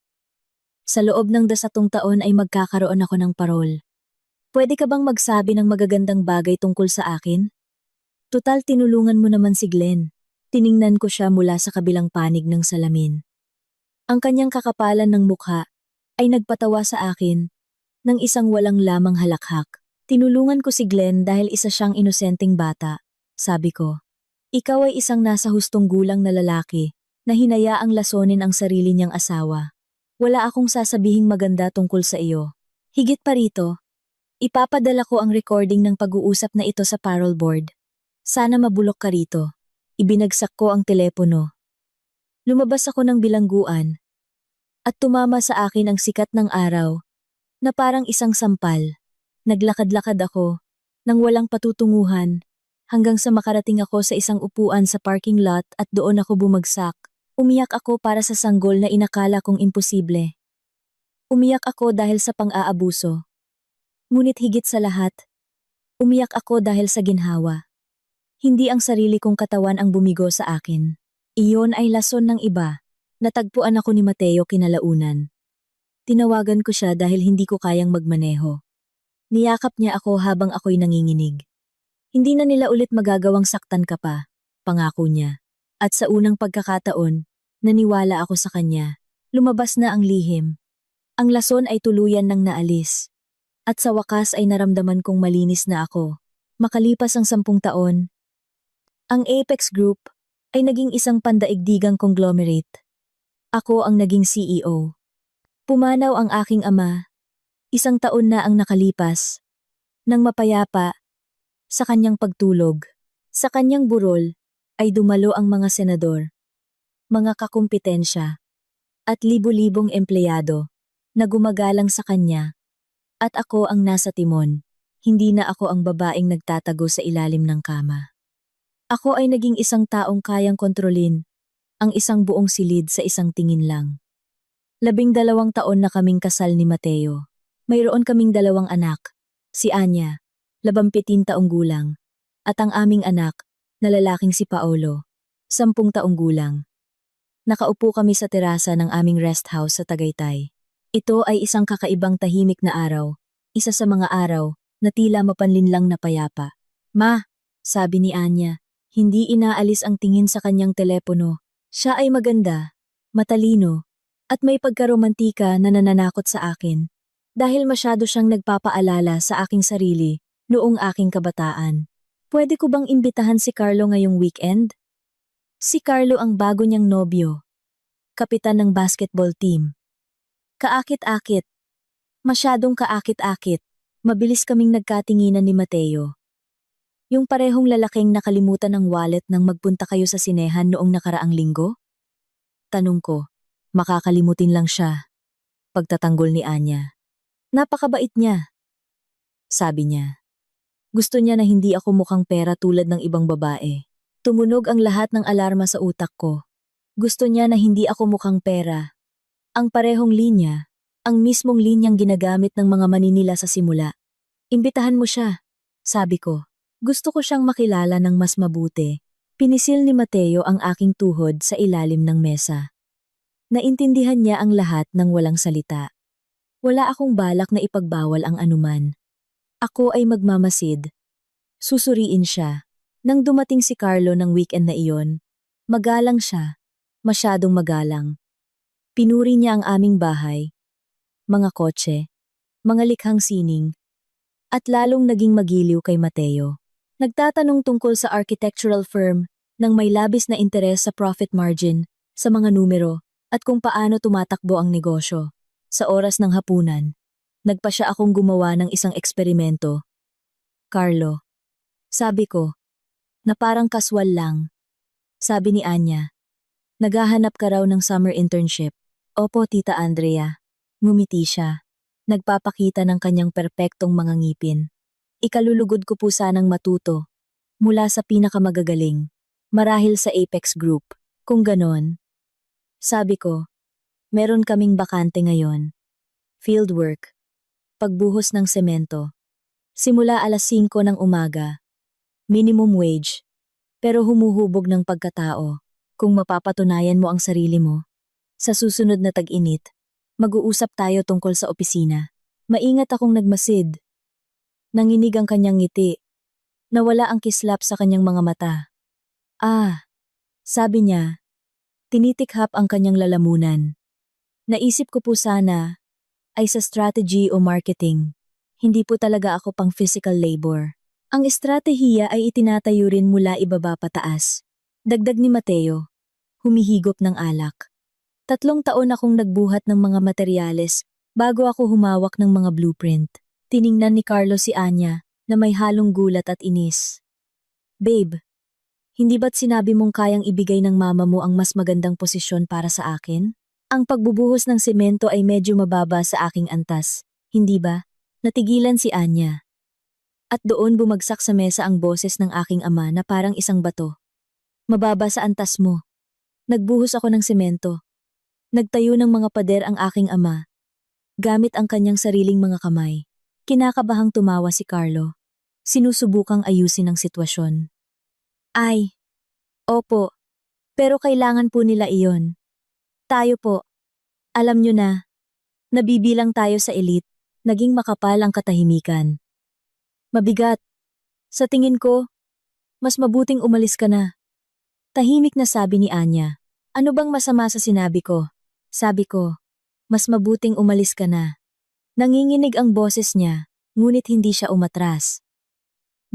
Sa loob ng 10 taon ay magkakaroon ako ng parol. Pwede ka bang magsabi ng magagandang bagay tungkol sa akin? Tutal tinulungan mo naman si Glenn. Tiningnan ko siya mula sa kabilang panig ng salamin. Ang kanyang kakapalan ng mukha ay nagpatawa sa akin ng isang walang lamang halakhak. Tinulungan ko si Glenn dahil isa siyang inosenteng bata. Sabi ko, ikaw ay isang nasa hustong gulang na lalaki na hinayaang lasonin ang sarili niyang asawa. Wala akong sasabihing maganda tungkol sa iyo. Higit pa rito, ipapadala ko ang recording ng pag-uusap na ito sa parole board. Sana mabulok ka rito. Ibinagsak ko ang telepono. Lumabas ako ng bilangguan at tumama sa akin ang sikat ng araw na parang isang sampal. Naglakad-lakad ako nang walang patutunguhan hanggang sa makarating ako sa isang upuan sa parking lot at doon ako bumagsak. Umiyak ako para sa sanggol na inakala kong imposible. Umiyak ako dahil sa pang-aabuso. Ngunit higit sa lahat, umiyak ako dahil sa ginhawa. Hindi ang sarili kong katawan ang bumigo sa akin. Iyon ay lason ng iba. Natagpuan ako ni Mateo kinalaunan. Tinawagan ko siya dahil hindi ko kayang magmaneho. Niyakap niya ako habang ako'y nanginginig. Hindi na nila ulit magagawang saktan ka pa, pangako niya. At sa unang pagkakataon, naniwala ako sa kanya. Lumabas na ang lihim. Ang lason ay tuluyan ng naalis. At sa wakas ay naramdaman kong malinis na ako. Makalipas ang 10 taon, ang Apex Group ay naging isang pandaigdigang conglomerate. Ako ang naging CEO. Pumanaw ang aking ama. 1 taon na ang nakalipas. Nang mapayapa, sa kanyang pagtulog, sa kanyang burol, ay dumalo ang mga senador, mga kakumpetensya, at libo-libong empleyado na gumagalang sa kanya. At ako ang nasa timon, hindi na ako ang babaeng nagtatago sa ilalim ng kama. Ako ay naging isang taong kayang kontrolin ang isang buong silid sa isang tingin lang. 12 taon na kaming kasal ni Mateo. Mayroon kaming 2 anak, si Anya, 17 taong gulang, at ang aming anak, na lalaking si Paolo, 10 taong gulang. Nakaupo kami sa terasa ng aming rest house sa Tagaytay. Ito ay isang kakaibang tahimik na araw, isa sa mga araw na tila mapanlinlang na payapa. Ma, sabi ni Anya, hindi inaalis ang tingin sa kanyang telepono. Siya ay maganda, matalino, at may pagkaromantika na nananakot sa akin. Dahil masyado siyang nagpapaalala sa aking sarili noong aking kabataan. Pwede ko bang imbitahan si Carlo ngayong weekend? Si Carlo ang bago niyang nobyo, kapitan ng basketball team. Kaakit-akit, masyadong kaakit-akit, mabilis kaming nagkatinginan ni Mateo. Yung parehong lalaking nakalimutan ng wallet nang magpunta kayo sa sinehan noong nakaraang linggo? Tanong ko, makakalimutin lang siya. Pagtatanggol ni Anya. Napakabait niya. Sabi niya. Gusto niya na hindi ako mukhang pera tulad ng ibang babae. Tumunog ang lahat ng alarma sa utak ko. Gusto niya na hindi ako mukhang pera. Ang parehong linya, ang mismong linyang ginagamit ng mga maninila sa simula. Imbitahan mo siya, sabi ko. Gusto ko siyang makilala ng mas mabuti. Pinisil ni Mateo ang aking tuhod sa ilalim ng mesa. Naintindihan niya ang lahat ng walang salita. Wala akong balak na ipagbawal ang anuman. Ako ay magmamasid. Susuriin siya. Nang dumating si Carlo ng weekend na iyon, magalang siya, masyadong magalang. Pinuri niya ang aming bahay, mga kotse, mga likhang sining, at lalong naging magiliw kay Mateo. Nagtatanong tungkol sa architectural firm nang may labis na interes sa profit margin, sa mga numero, at kung paano tumatakbo ang negosyo. Sa oras ng hapunan, nagpa siya akong gumawa ng isang eksperimento. Carlo, sabi ko, na parang kaswal lang. Sabi ni Anya, naghahanap ka raw ng summer internship. Opo, Tita Andrea. Ngumiti siya. Nagpapakita ng kanyang perpektong mga ngipin. Ikalulugod ko po sanang matuto. Mula sa pinakamagagaling. Marahil sa Apex Group. Kung ganon. Sabi ko, meron kaming bakante ngayon. Fieldwork. Pagbuhos ng semento. Simula alas 5 ng umaga. Minimum wage. Pero humuhubog ng pagkatao. Kung mapapatunayan mo ang sarili mo. Sa susunod na tag-init, mag-uusap tayo tungkol sa opisina. Maingat akong nagmasid. Nanginig ang kanyang ngiti. Nawala ang kislap sa kanyang mga mata. Ah, sabi niya. Tinitikhap ang kanyang lalamunan. Naisip ko po sana ay sa strategy o marketing. Hindi po talaga ako pang physical labor. Ang estratehiya ay itinatayo rin mula ibaba pataas. Dagdag ni Mateo. Humihigop ng alak. 3 taon akong nagbuhat ng mga materyales bago ako humawak ng mga blueprint. Tiningnan ni Carlo si Anya na may halong gulat at inis. Babe, hindi ba't sinabi mong kayang ibigay ng mama mo ang mas magandang posisyon para sa akin? Ang pagbubuhos ng semento ay medyo mababa sa aking antas, hindi ba? Natigilan si Anya. At doon bumagsak sa mesa ang boses ng aking ama na parang isang bato. Mababa sa antas mo. Nagbuhos ako ng semento. Nagtayo ng mga pader ang aking ama. Gamit ang kanyang sariling mga kamay. Kinakabahang tumawa si Carlo. Sinusubukang ayusin ang sitwasyon. Ay, opo. Pero kailangan po nila iyon. Tayo po. Alam nyo na. Nabibilang tayo sa elite. Naging makapal ang katahimikan. Mabigat. Sa tingin ko, mas mabuting umalis ka na. Tahimik na sabi ni Anya. Ano bang masama sa sinabi ko? Sabi ko, mas mabuting umalis ka na. Nanginginig ang boses niya, ngunit hindi siya umatras.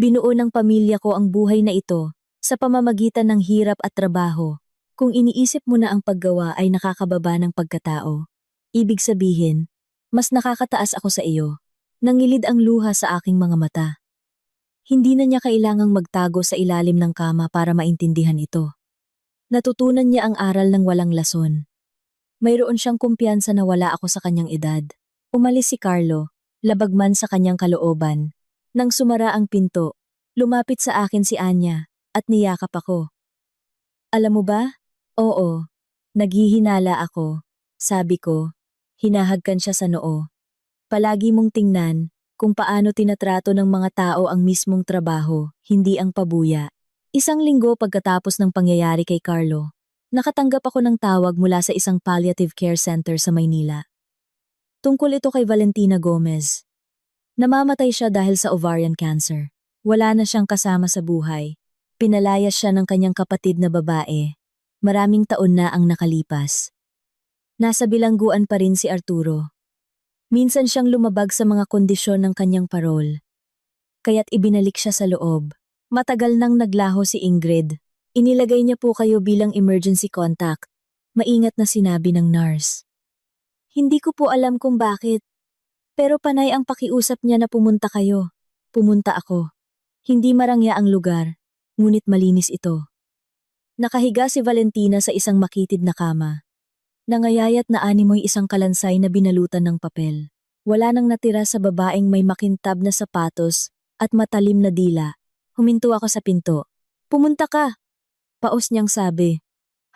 Binuo ng pamilya ko ang buhay na ito sa pamamagitan ng hirap at trabaho. Kung iniisip mo na ang paggawa ay nakakababa ng pagkatao, ibig sabihin, mas nakakataas ako sa iyo. Nangilid ang luha sa aking mga mata. Hindi na niya kailangang magtago sa ilalim ng kama para maintindihan ito. Natutunan niya ang aral ng walang lason. Mayroon siyang kumpiyansa na wala ako sa kanyang edad. Umalis si Carlo, labag man sa kanyang kalooban. Nang sumara ang pinto, lumapit sa akin si Anya at niyakap ako. Alam mo ba? Oo. Naghihinala ako. Sabi ko, hinahagkan siya sa noo. Palagi mong tingnan kung paano tinatrato ng mga tao ang mismong trabaho, hindi ang pabuya. 1 linggo pagkatapos ng pangyayari kay Carlo, Nakatanggap ako ng tawag mula sa isang palliative care center sa Maynila. Tungkol ito kay Valentina Gomez. Namamatay siya dahil sa ovarian cancer. Wala na siyang kasama sa buhay. Pinalayas siya ng kanyang kapatid na babae. Maraming taon na ang nakalipas. Nasa bilangguan pa rin si Arturo. Minsan siyang lumabag sa mga kondisyon ng kanyang parol. Kaya't ibinalik siya sa loob. Matagal nang naglaho si Ingrid. Inilagay niya po kayo bilang emergency contact. Maingat na sinabi ng nurse. Hindi ko po alam kung bakit. Pero panay ang pakiusap niya na pumunta kayo. Pumunta ako. Hindi marangya ang lugar, ngunit malinis ito. Nakahiga si Valentina sa isang makitid na kama. Nangayayat na animoy isang kalansay na binalutan ng papel. Wala nang natira sa babaeng may makintab na sapatos at matalim na dila. Huminto ako sa pinto. Pumunta ka! Paos niyang sabi.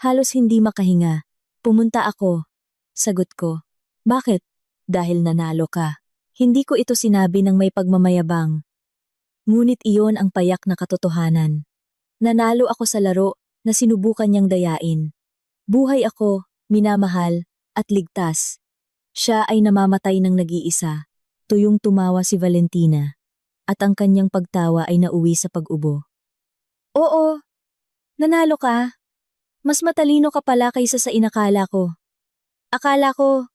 Halos hindi makahinga. Pumunta ako. Sagot ko. Bakit? Dahil nanalo ka. Hindi ko ito sinabi ng may pagmamayabang. Ngunit iyon ang payak na katotohanan. Nanalo ako sa laro na sinubukan niyang dayain. Buhay ako, minamahal, at ligtas. Siya ay namamatay ng nag-iisa. Tuyong tumawa si Valentina. At ang kanyang pagtawa ay nauwi sa pag-ubo. Oo, nanalo ka. Mas matalino ka pala kaysa sa inakala ko. Akala ko,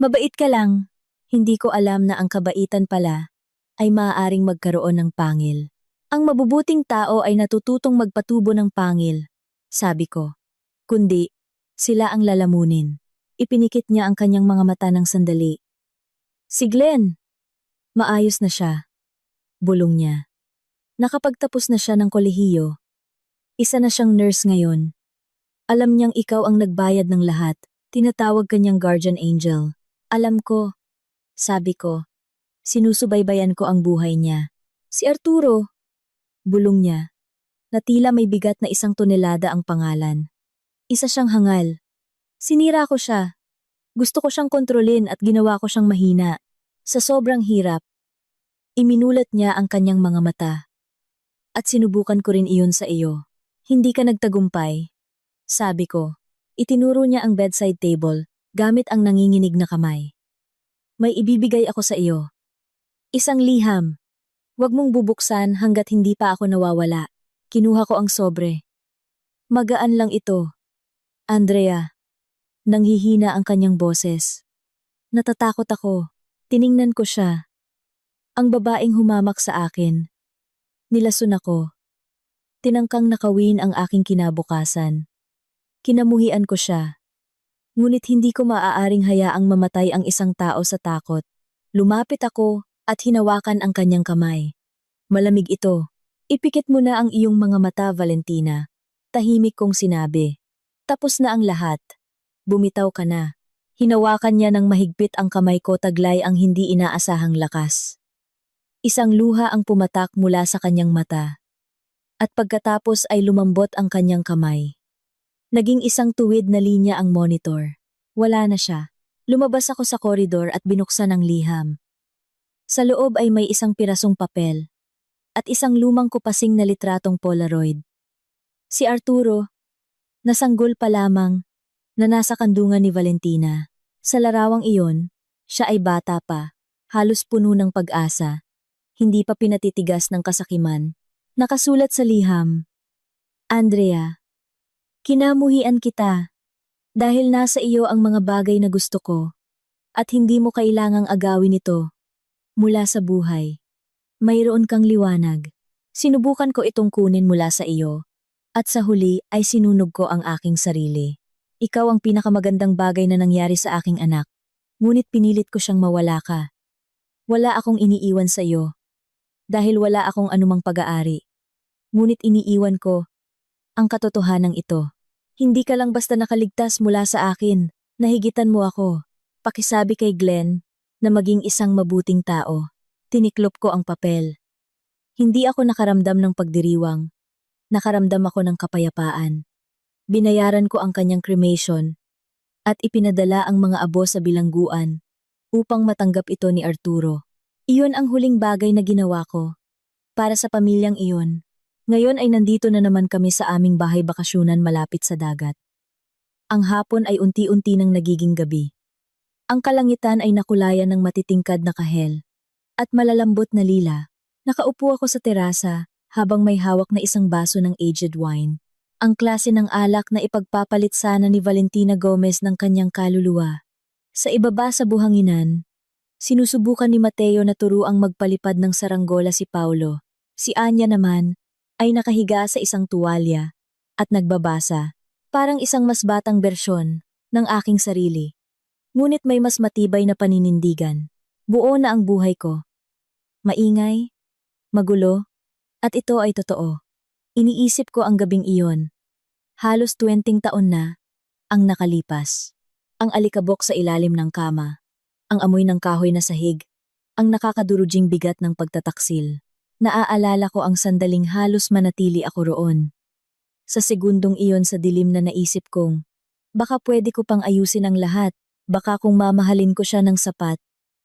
mabait ka lang. Hindi ko alam na ang kabaitan pala ay maaaring magkaroon ng pangil. Ang mabubuting tao ay natututong magpatubo ng pangil, sabi ko. Kundi, sila ang lalamunin. Ipinikit niya ang kanyang mga mata ng sandali. Si Glenn! Maayos na siya. Bulong niya. Nakapagtapos na siya ng kolehiyo. Isa na siyang nurse ngayon. Alam niyang ikaw ang nagbayad ng lahat. Tinatawag kanyang guardian angel. Alam ko. Sabi ko. Sinusubaybayan ko ang buhay niya. Si Arturo. Bulong niya. Na tila may bigat na 1 tonelada ang pangalan. Isa siyang hangal. Sinira ko siya. Gusto ko siyang kontrolin at ginawa ko siyang mahina. Sa sobrang hirap. Iminulat niya ang kanyang mga mata. At sinubukan ko rin iyon sa iyo. Hindi ka nagtagumpay. Sabi ko. Itinuro niya ang bedside table gamit ang nanginginig na kamay. May ibibigay ako sa iyo. Isang liham. Huwag mong bubuksan hanggat hindi pa ako nawawala. Kinuha ko ang sobre. Magaan lang ito. Andrea. Nanghihina ang kanyang boses. Natatakot ako. Tiningnan ko siya. Ang babaeng humamak sa akin. Nilason ako. Tinangkang nakawin ang aking kinabukasan. Kinamuhian ko siya. Ngunit hindi ko maaaring hayaang mamatay ang isang tao sa takot. Lumapit ako at hinawakan ang kanyang kamay. Malamig ito. Ipikit mo na ang iyong mga mata, Valentina. Tahimik kong sinabi. Tapos na ang lahat. Bumitaw ka na. Hinawakan niya ng mahigpit ang kamay ko taglay ang hindi inaasahang lakas. Isang luha ang pumatak mula sa kanyang mata. At pagkatapos ay lumambot ang kanyang kamay. Naging isang tuwid na linya ang monitor. Wala na siya. Lumabas ako sa koridor at binuksan ang liham. Sa loob ay may isang pirasong papel. At isang lumang kupasing na litratong Polaroid. Si Arturo, nasanggol pa lamang, na nasa kandungan ni Valentina. Sa larawang iyon, siya ay bata pa, halos puno ng pag-asa. Hindi pa pinatitigas ng kasakiman. Nakasulat sa liham. Andrea, kinamuhian kita. Dahil nasa iyo ang mga bagay na gusto ko. At hindi mo kailangang agawin ito. Mula sa buhay. Mayroon kang liwanag. Sinubukan ko itong kunin mula sa iyo. At sa huli ay sinunog ko ang aking sarili. Ikaw ang pinakamagandang bagay na nangyari sa aking anak. Ngunit pinilit ko siyang mawala ka. Wala akong iniiwan sa iyo. Dahil wala akong anumang pag-aari. Ngunit iniiwan ko ang katotohanan ito. Hindi ka lang basta nakaligtas mula sa akin. Nahigitan mo ako. Pakisabi kay Glenn na maging isang mabuting tao. Tiniklop ko ang papel. Hindi ako nakaramdam ng pagdiriwang. Nakaramdam ako ng kapayapaan. Binayaran ko ang kanyang cremation at ipinadala ang mga abo sa bilangguan upang matanggap ito ni Arturo. Iyon ang huling bagay na ginawa ko para sa pamilyang iyon. Ngayon ay nandito na naman kami sa aming bahay bakasyunan malapit sa dagat. Ang hapon ay unti-unti nang nagiging gabi. Ang kalangitan ay nakulayan ng matitingkad na kahel. At malalambot na lila. Nakaupo ako sa terasa habang may hawak na isang baso ng aged wine. Ang klase ng alak na ipagpapalit sana ni Valentina Gomez ng kanyang kaluluwa. Sa ibaba sa buhanginan, sinusubukan ni Mateo na turuang magpalipad ng saranggola si Paulo. Si Anya naman ay nakahiga sa isang tuwalya at nagbabasa, parang isang mas batang bersyon ng aking sarili. Ngunit may mas matibay na paninindigan. Buo na ang buhay ko. Maingay, magulo, at ito ay totoo. Iniisip ko ang gabing iyon. Halos 20 taon na ang nakalipas. Ang alikabok sa ilalim ng kama, ang amoy ng kahoy na sahig, ang nakakaduruging bigat ng pagtataksil. Naaalala ko ang sandaling halos manatili ako roon. Sa segundong iyon sa dilim na naisip kong, baka pwede ko pang ayusin ang lahat, baka kung mamahalin ko siya ng sapat,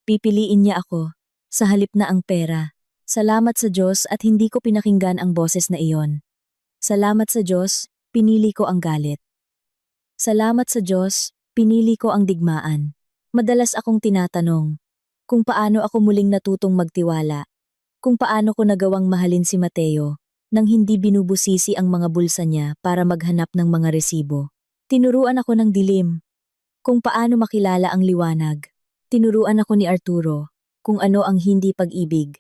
pipiliin niya ako, sa halip na ang pera. Salamat sa Diyos at hindi ko pinakinggan ang boses na iyon. Salamat sa Diyos, pinili ko ang galit. Salamat sa Diyos, pinili ko ang digmaan. Madalas akong tinatanong, kung paano ako muling natutong magtiwala, kung paano ko nagawang mahalin si Mateo, nang hindi binubusisi ang mga bulsa niya para maghanap ng mga resibo. Tinuruan ako ng dilim, kung paano makilala ang liwanag. Tinuruan ako ni Arturo, kung ano ang hindi pag-ibig.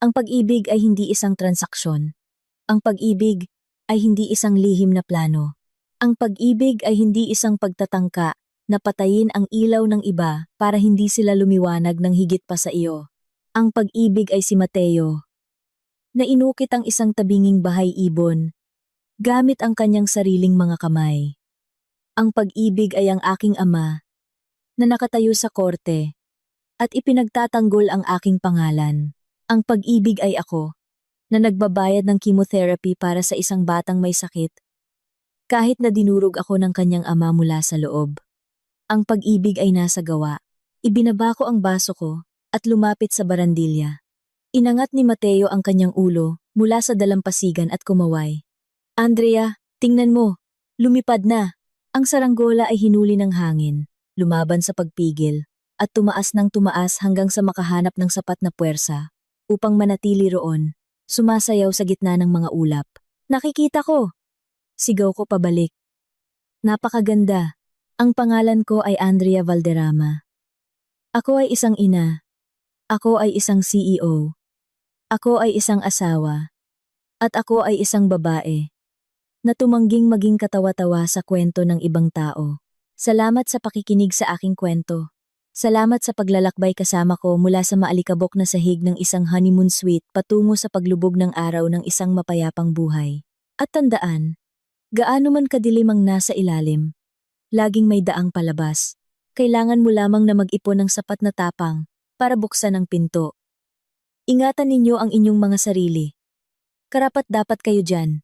Ang pag-ibig ay hindi isang transaksyon. Ang pag-ibig ay hindi isang lihim na plano. Ang pag-ibig ay hindi isang pagtatangka na patayin ang ilaw ng iba para hindi sila lumiwanag ng higit pa sa iyo. Ang pag-ibig ay si Mateo, na inukit ang isang tabinging bahay ibon, gamit ang kanyang sariling mga kamay. Ang pag-ibig ay ang aking ama, na nakatayo sa korte, at ipinagtatanggol ang aking pangalan. Ang pag-ibig ay ako, na nagbabayad ng chemotherapy para sa isang batang may sakit, kahit na dinurog ako ng kanyang ama mula sa loob. Ang pag-ibig ay nasa gawa. Ibinaba ko ang baso ko at lumapit sa barandilya. Inangat ni Mateo ang kanyang ulo mula sa dalampasigan at kumaway. Andrea, tingnan mo, lumipad na. Ang saranggola ay hinuli ng hangin, lumaban sa pagpigil, at tumaas ng tumaas hanggang sa makahanap ng sapat na puwersa upang manatili roon, sumasayaw sa gitna ng mga ulap. Nakikita ko! Sigaw ko pabalik. Napakaganda. Ang pangalan ko ay Andrea Valderrama. Ako ay isang ina. Ako ay isang CEO. Ako ay isang asawa. At ako ay isang babae na tumangging maging katawa-tawa sa kwento ng ibang tao. Salamat sa pakikinig sa aking kwento. Salamat sa paglalakbay kasama ko mula sa maalikabok na sahig ng isang honeymoon suite patungo sa paglubog ng araw ng isang mapayapang buhay. At tandaan, gaano man kadilim ang nasa ilalim, laging may daang palabas. Kailangan mo lamang na mag-ipon ng sapat na tapang para buksan ang pinto. Ingatan ninyo ang inyong mga sarili. Karapat-dapat kayo dyan.